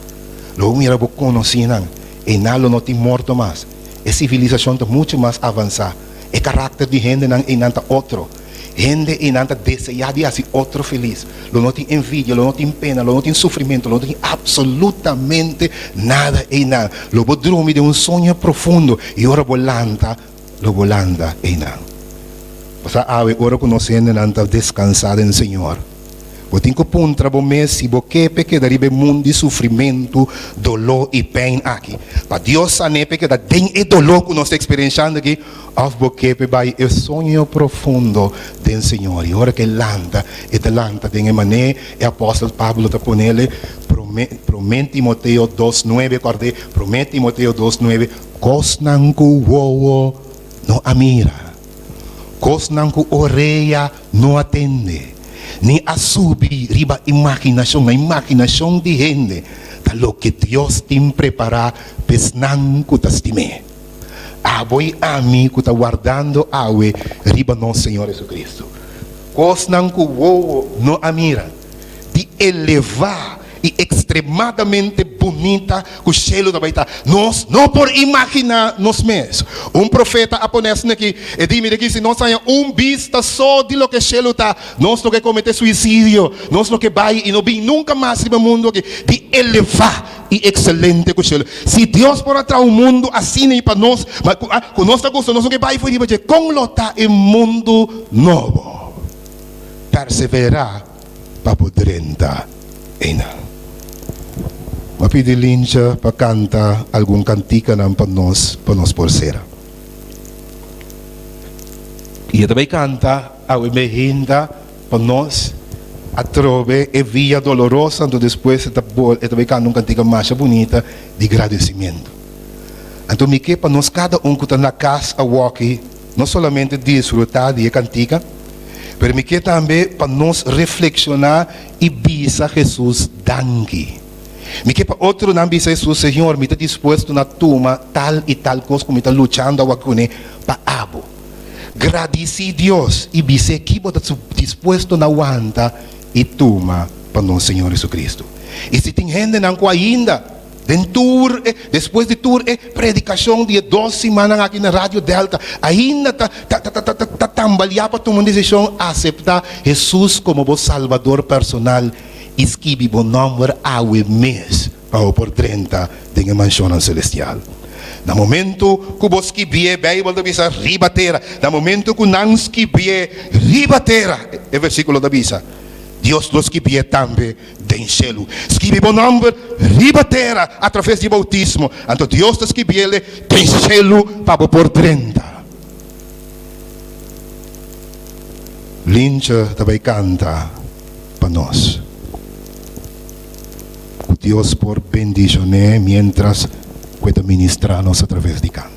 Logo mira o conhecido não. E nada não tem morto mais. A civilização está muito mais avançada. O caráter de gente não é outro. Gente e não deseja de ser outro feliz. Não tem envidia, não tem pena, não tem sofrimento, não tem absolutamente nada e nada. Logo dorme de um sonho profundo e ora volanta e não. Você sabe, ora conhecendo não está descansado em Senhor. Você tem que puntra bom mês se você que daribe mundo de sofrimento, dolor e pena aqui. Para Deus sabe que da tem e dolor que nós estamos experienciando aqui, of você vai o sonho profundo do Senhor. E ora que lanta de maneira o apóstolo Pablo está com ele, promete Timoteo 2:9, acordei, promete Timoteo 2:9, cosnan ku wowo no amira. Kos nang ku oreya no atende. Ni asubi riba imaginasyon di gente. Talo que Dios te prepara pesnan ku tastime. Aboy ami ku ta guardando awe riba no Señor Jesucristo. Kos nang ku wo no amira. Di elevar e extremadamente bonita que o cielo da baita. Nós não por imaginar nós mesmos. Profeta japonês aqui, e dime que se nós tenha vista só de lo que o cielo está, nós não que cometer suicídio, nós não que vai e não vem nunca mais no mundo aqui, de elevar e excelente que o cielo. Se Deus por atrás o mundo assim e para nós, mas com nossa gosto, nós não que vai foi de com lota em mundo novo. Perseverar para poder entrar em mapidilin siya pakanta algung kantika ng panos por sera. Iya tabay kanta awe mehinda panos atrove e via dolorosa ando después tabay kanong kantika masya bonita de agradecimiento. Anto mike panos cada kuta na kas awaki não solamente disfrutar de cantica, pero mike tambe panos reflexionar e bisa Jesus dangi. Me que para outro não bisa Jesus, Senhor, me está disposto na tuma tal e tal coisa como está lutando a wakune pa abo. Agradeci Deus e bisa que está disposto na wanta e tuma para nosso Senhor Jesucristo. E se tem gente não ainda, tour, depois de tour, predicação de 2 semanas aqui na Rádio Delta, ainda tá tambalear para tomar uma decisão aceitar Jesus como o Salvador personal. Esquibi bom nome awe mês para por 30 de uma mansão celestial. No momento que vos esquibie, Bíblia da bisa ribatera. No momento que não esquibie, ribatera. É versículo da bisa. Deus los esquibie também den cielo. Esquibi bom nome ribatera através de bautismo. Então Deus te esquibie den cielo para por 30. Lincha também canta para nós. Dios por bendicionar mientras pueda ministrarnos a través de canto.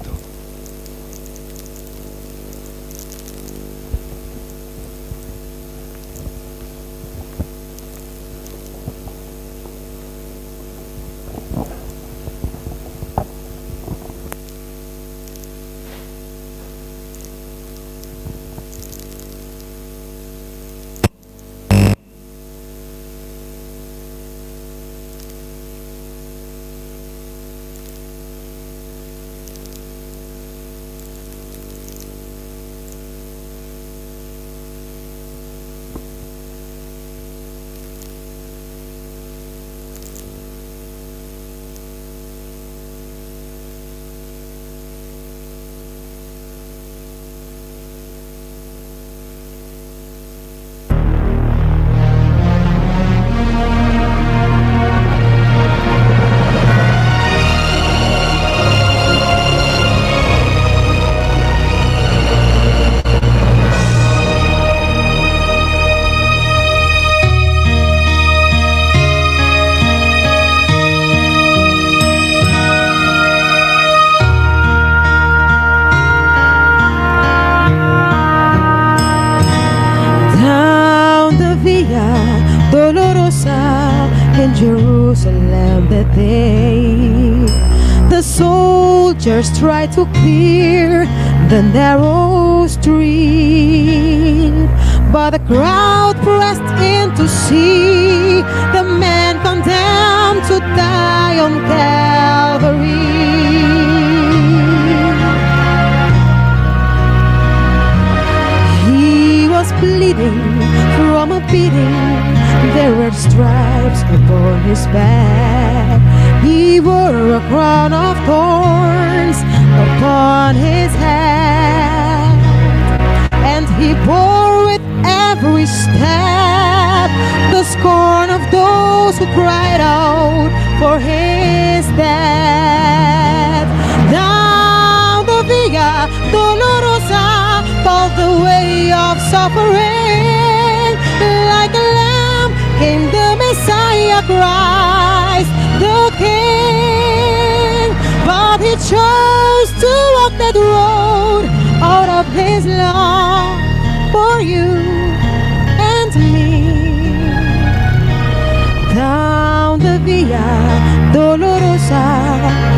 Jerusalem that day the soldiers tried to clear the narrow street, but the crowd pressed in to see the man condemned to die on Calvary. He was bleeding from a beating. There were stripes upon his back. He wore a crown of thorns upon his head, and he bore with every step the scorn of those who cried out for his death. Down the Via Dolorosa, called the way of suffering, like a lamb came the Messiah Christ, the King. But he chose to walk that road out of his love. vía dolorosa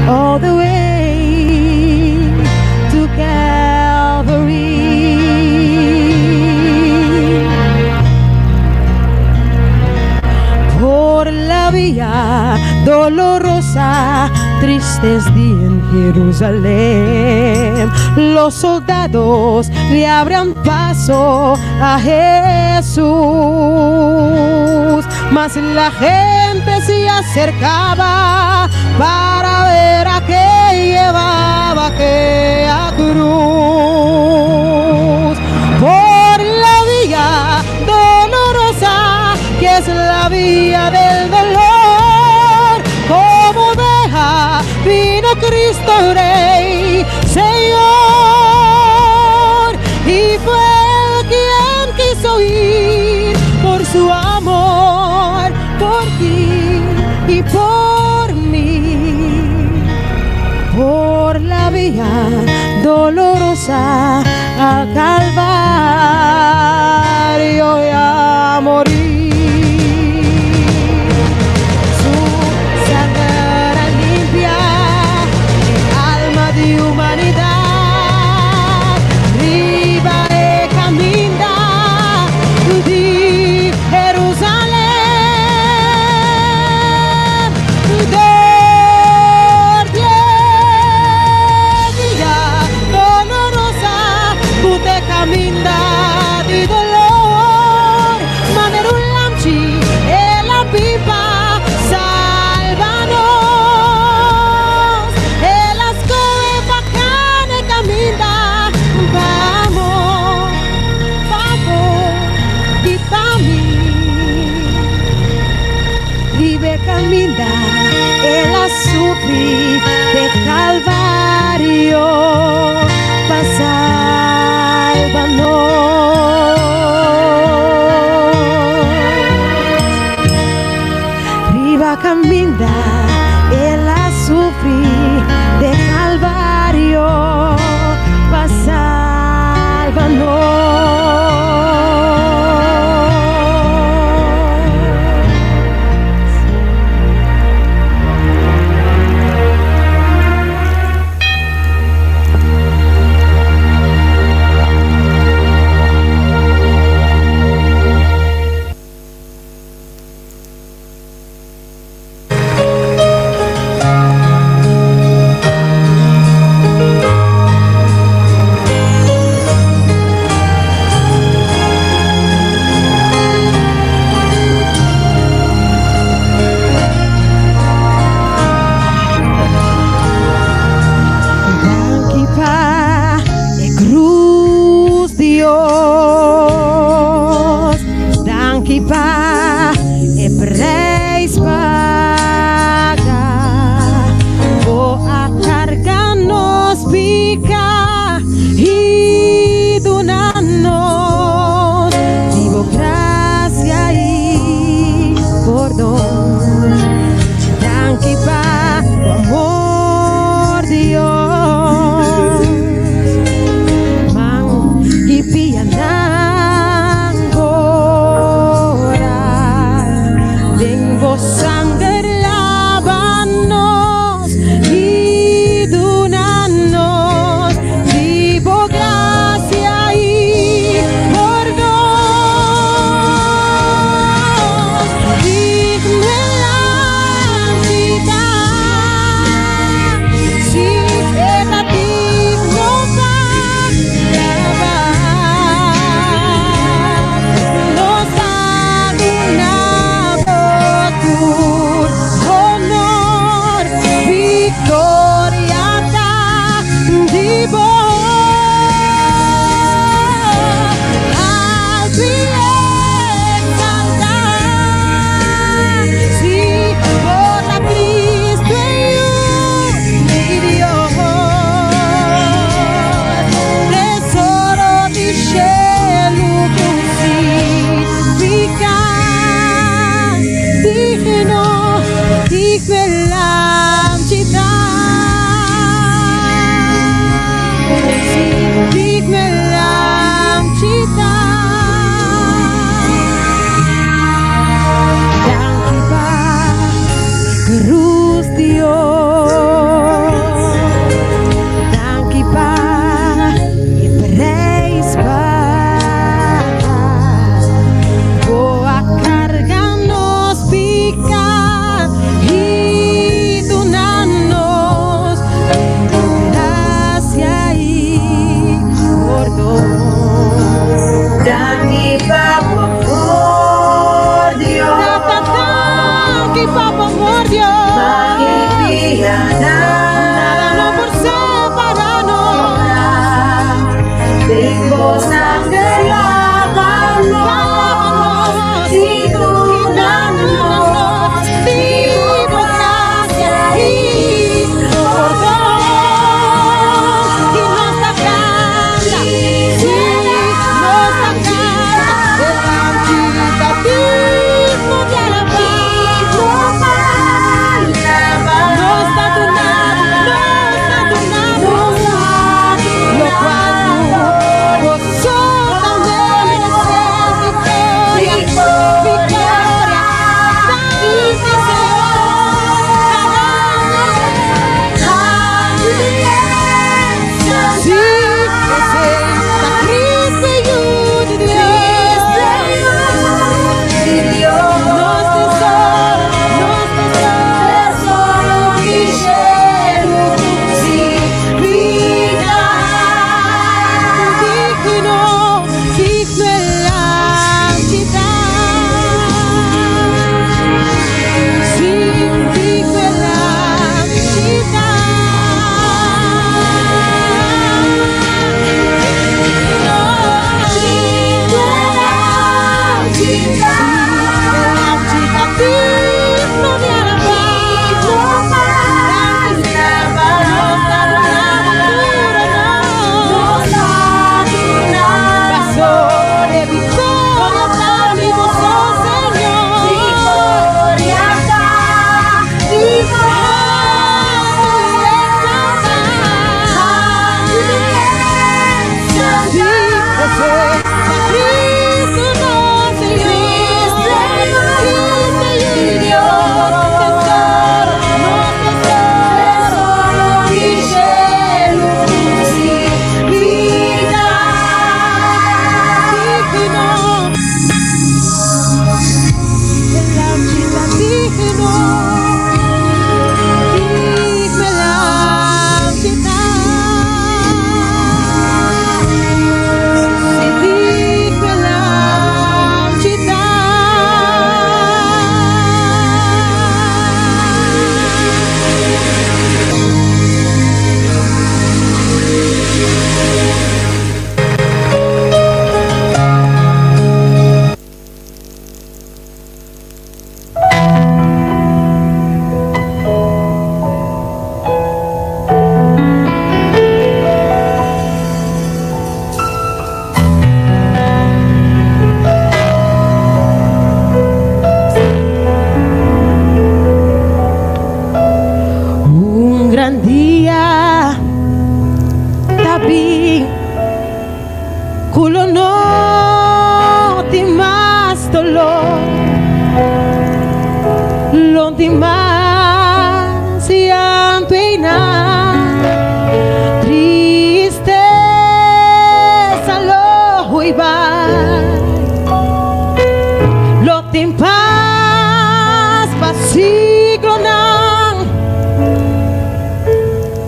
all the way to Calvary. Por la vía dolorosa, tristes días en Jerusalén, los soldados le abrían paso a Jesús, mas la gente se acercaba para ver a qué llevaba aquella cruz. Por la vía dolorosa, que es la vía del dolor, como oveja vino Cristo Rey, Señor, y fue Él quien quiso ir por su amor, por ti y por mí, por la vía dolorosa al Calvario y a morir. De Calvario pasálvanos. Riva caminda, Él a sufrir de Calvario pasálvanos. Ding dolor, onde mais se pena, tristeza lo iba, lo tem paz pasiglo não,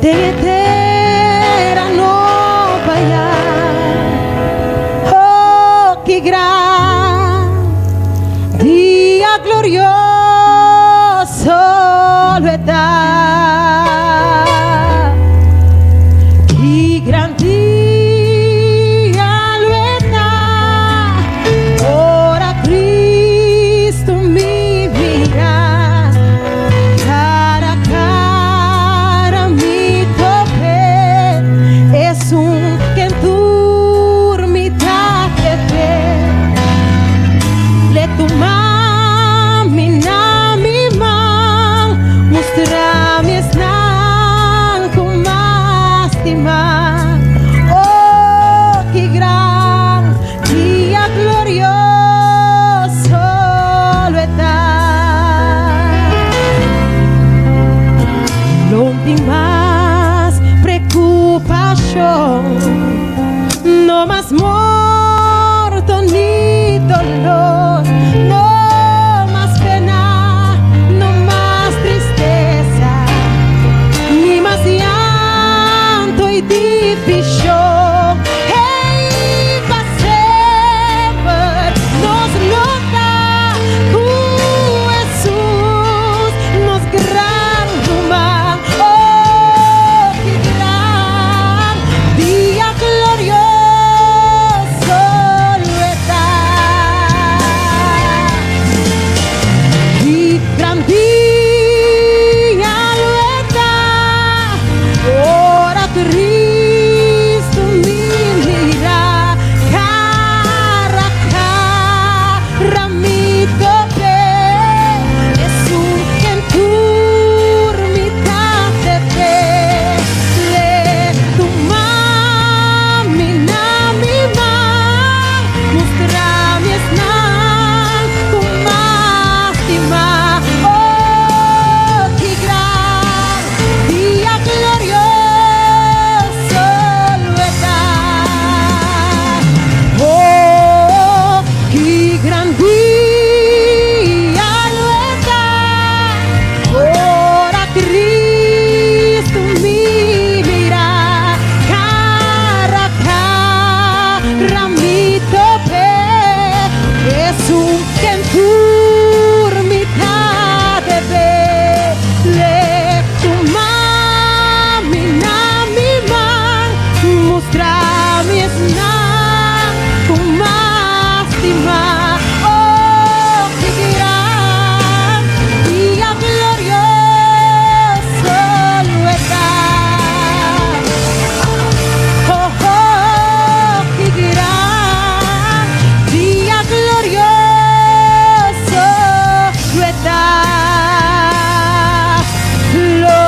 terra no vaya, oh que gran dia glorioso lueta, que gran dia lueta, ora Cristo me virá, cara a cara me tope, es un que dorme da te le toma mi na mi man, mostrame esnan con más estima, oh que gran día glorioso lo está, donde más preocupación, no más muerto ni dolor, no más pena, no más tristeza, ni más llanto y división. Hey, pasemos, nos loca, Jesús, nos gran rumba, oh, que gran día glorioso lo está. Que gran día lo está, ora Cristo me mira, cara a cara me tope, es un que turmitad de fe, le toma mi na mi man, mostrame esnan con más estima, oh que gran día glorioso lo está, oh que gran día lo está, ora Cristo me mira, cara a cara me tope, es un que turmitad de ver, le toma mi na mi man, mostrame esnan con más estima, oh que gran día glorioso lo está, oh que gran día glorioso lo está, lo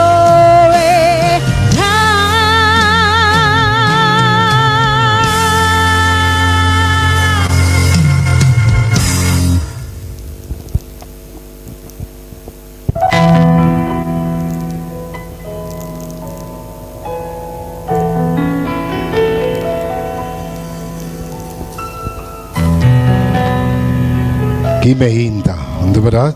Que me hinta, de verdad.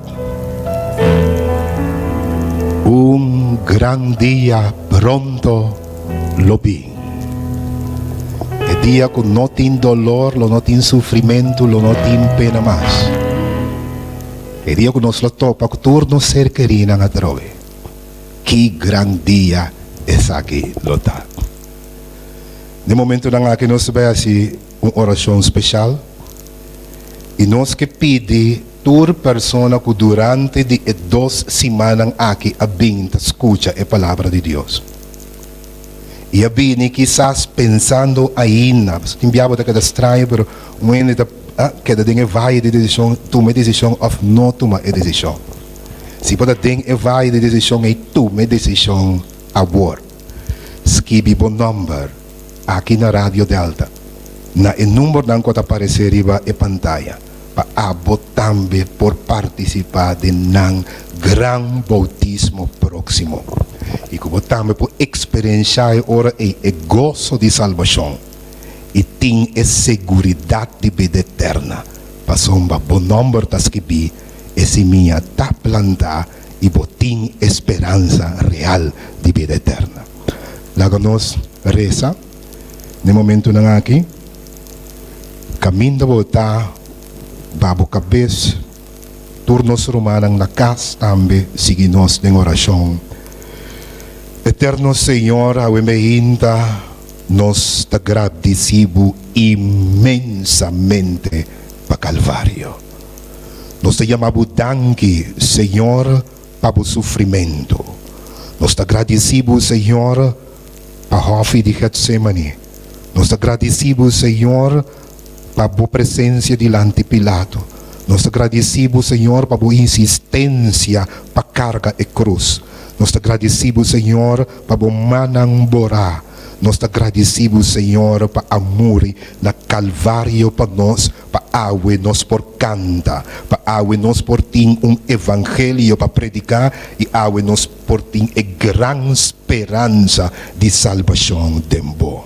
Un gran día pronto lo vi. El día que no tiene dolor, no tiene sufrimiento, no tiene pena más. El día que nos lo topa, que turno ser querido a trove. Qué gran día es aquí, lo está. De momento, que nos ve así una oración especial. E nós que pedi toda persona que durante de 2 semanas aqui a bem escuta a palavra de Deus. E a bem quizás pensando ainda, enviava daquela estranha, pero when cada ding vai de decisão, toma decisão ou não toma a decisão. Se cada ding vai de decisão e toma decisão agora. Escreve bom número aqui na Rádio Delta. Na o número não pode aparecer riba e pantalla. paabot tambe por participar de ng gran bautismo próximo. E como tambe por experienciar ora e gozo de salvação. E tem a seguridade de vida eterna. Pasomba bom número das que bi, esse minha tá planta e botim esperança real de vida eterna. Laga nos reza, no momento na aqui, caminho da volta, babo cabeça, turnos romanang na casa tambe, sige nos ng oração. Eterno Senhor, awemeinta, nos agradecibo imensamente pa Calvário. Nos te llamamos danke, Senhor, para o sofrimento. Nos te agradecemos, Senhor, para a hofe de Getsemane. Nos te agradecemos, Senhor, para a presença diante de Pilato. Nos te agradecemos, Senhor, para a insistência para carga e cruz. Nos te agradecemos, Senhor, para o manambora. Nos te agradecemos, Senhor, para amor na Calvário para nós, para awe nos por canta, para awe nos por ting evangelho para predicar e awe nos por ting gran esperança de salvação tempo.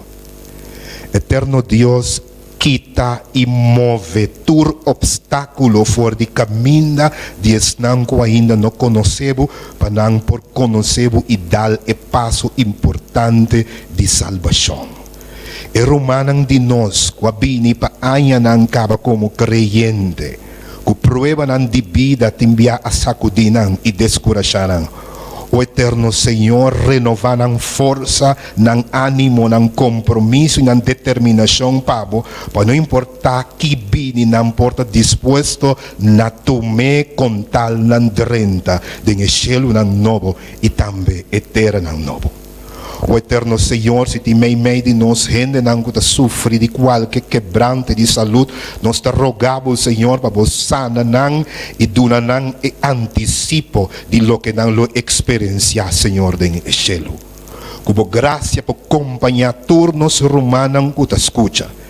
Eterno Deus, quita e move tur obstáculo for de caminho de esnanco ainda não conhecebo para não por conhecebo e dar e passo importante de salvação. E romanang de nós, kuabini pa anya nang kaba como creyente, ku prueba nang di vida timbia asakudinang e descurasyarang. O eterno Senhor, renova ng força, ng animo, ng compromiso, ng determinação, pabo, para não importar que bini, não importa dispuesto na tume com tal ng drenta, de cielo ng novo e também eterno ng novo. O eterno Senhor, se ti mei de nós, gente não que sofre de qualquer quebrante de saúde, nós te rogamos, Senhor, para vos sana nang e duna nang e anticipo de lo que nang lo experienciar, Senhor, den cielo. Cubo gracia por acompanhar turnos romanang que te escucha.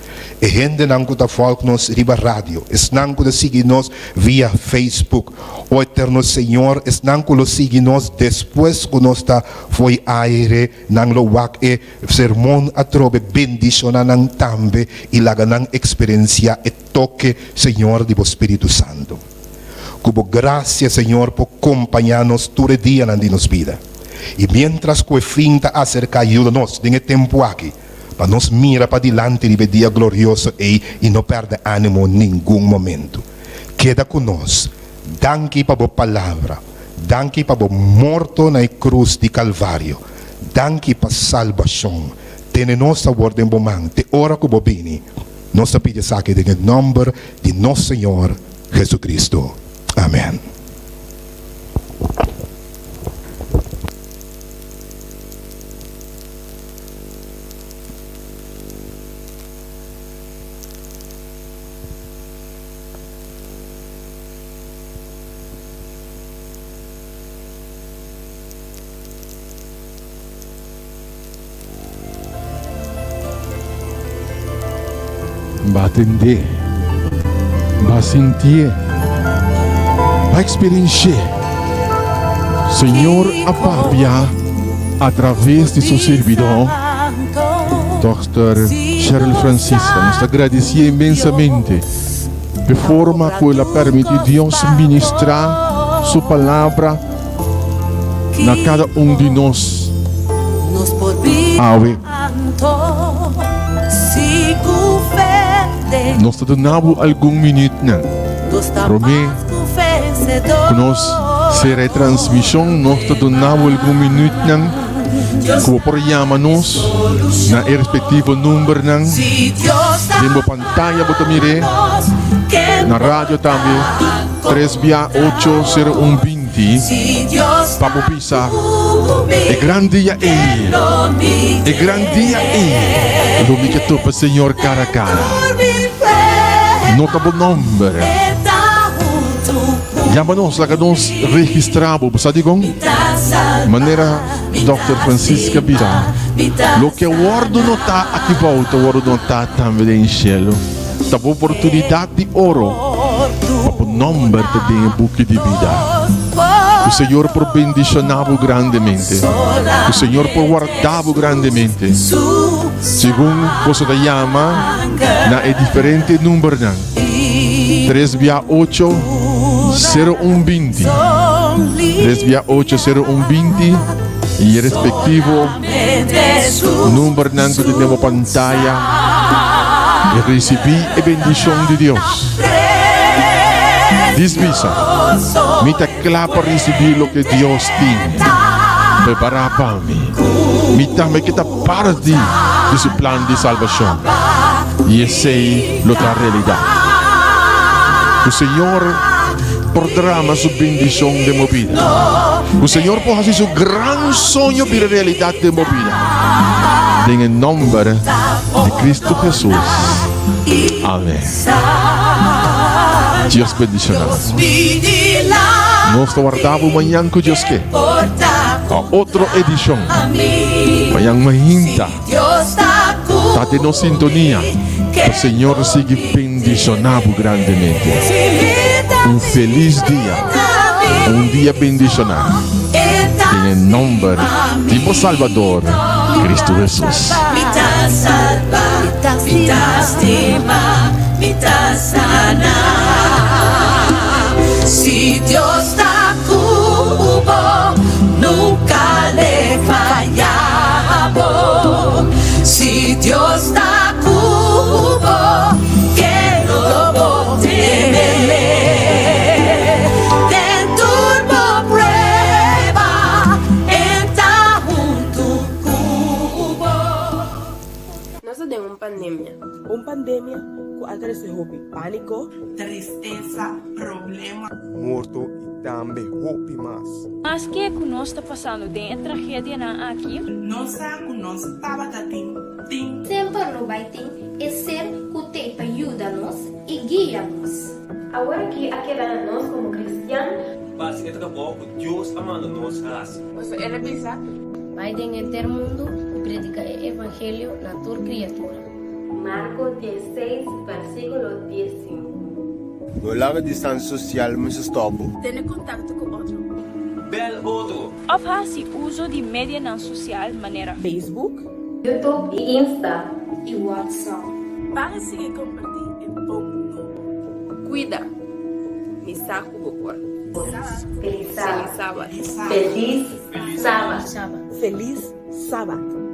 E gente não que folk nos riba radio, es não que sigue nos via Facebook. O eterno Senhor, es não que lo sigue nos depois que nos ta foi aire, nang lo wak e sermon atrobe bendicionan nang tambe e laga nang experiencia e toque, Senhor, de Espírito Santo. Cubo gracia, Senhor, por acompanhar-nos todo dia na nos vida. E mientras que o fim ta acerca ajuda-nos, nesse tempo aqui, para nos mira para dilante de dia glorioso e não perde ânimo em nenhum momento. Queda conosco. Danke para a palavra. Danke para o morto na cruz de Calvário. Danke para a salvação. Tem nossa ordem bomang. Te ora com bobini. Nós te pedimos aqui em nome de nosso Senhor Jesus Cristo. Amém. Va atender, va sentir, va experienciar. Senhor, apapia através de seu servidor, Dr. Cheryl Francisca, nos agradecia imensamente de forma que ela permite Deus ministrar sua palavra na cada de nós. Ave. Nós te donamos algum minuto, Romé, que nós será transmissão, nós te donamos algum minuto, que programa-nos na respectivo número, na pantalla, botamire, na rádio também, 3680120, para pisar. É grande dia é grande dia do que topa Senhor cara a cara. Notable number. Llama-nos lá que nós registramos, sabe como? Maneira Dr. Francisca Bira. Lo que o ordo não está aqui volta, o ordo não está também em cielo. Da oportunidade de ouro. o nombre de buque de vida. O Senhor por bendicionava grandemente. O Senhor por guardava grandemente. Segundo cosa da llama, na é diferente número nan. 368 0120. 368 0120 e respectivo número nan que temos pantalla e recebi a bendição de Deus. Desvisa, me está claro para receber o que Deus tem preparado para mim. Me também que está para de esse plano de salvação. E essa é outra realidade. O Senhor portará sua bendição de minha vida. O Senhor pode fazer seu grande sonho para a realidade de minha vida. Em nome de Cristo Jesus. Amém. Deus bendicionamos. Nós guardamos amanhã com Deus que a outra edição. Amanhã mahinta. Está tendo sintonia. O Senhor siga bendicionando grandemente. Feliz dia. Dia bendicionado. Em nome de meu Salvador, Cristo Jesus. Si Dios está cubo, nunca le fallamos. Si Dios está cubo, que no lo temeré. Den turbo prueba, entra junto cubo. Nós temos uma pandemia. Uma pandemia com altres houve pânico, tristeza, problema. Morto e também roupa mais. Mas que nós está passando dentro da tragédia na aqui? Nós estava tim. Sempre não vai ter é ser que tem para ajudar-nos e guiar-nos. Agora que aquela nós como cristianos, mas que acabou com Deus amando nós raça. Você é revisar. Vai ter mundo e predicar o evangelho na tua criatura. Marcos 16, versículo 15. No lava distância social, mas stop. Ter contato com outro. Bel outro. Ou faz uso de mídia não social maneira Facebook, YouTube e Insta e WhatsApp. Para seguir compartilhar em todo mundo. Cuida. Misaku Bokor. Feliz sábado. Feliz sábado. Feliz sábado.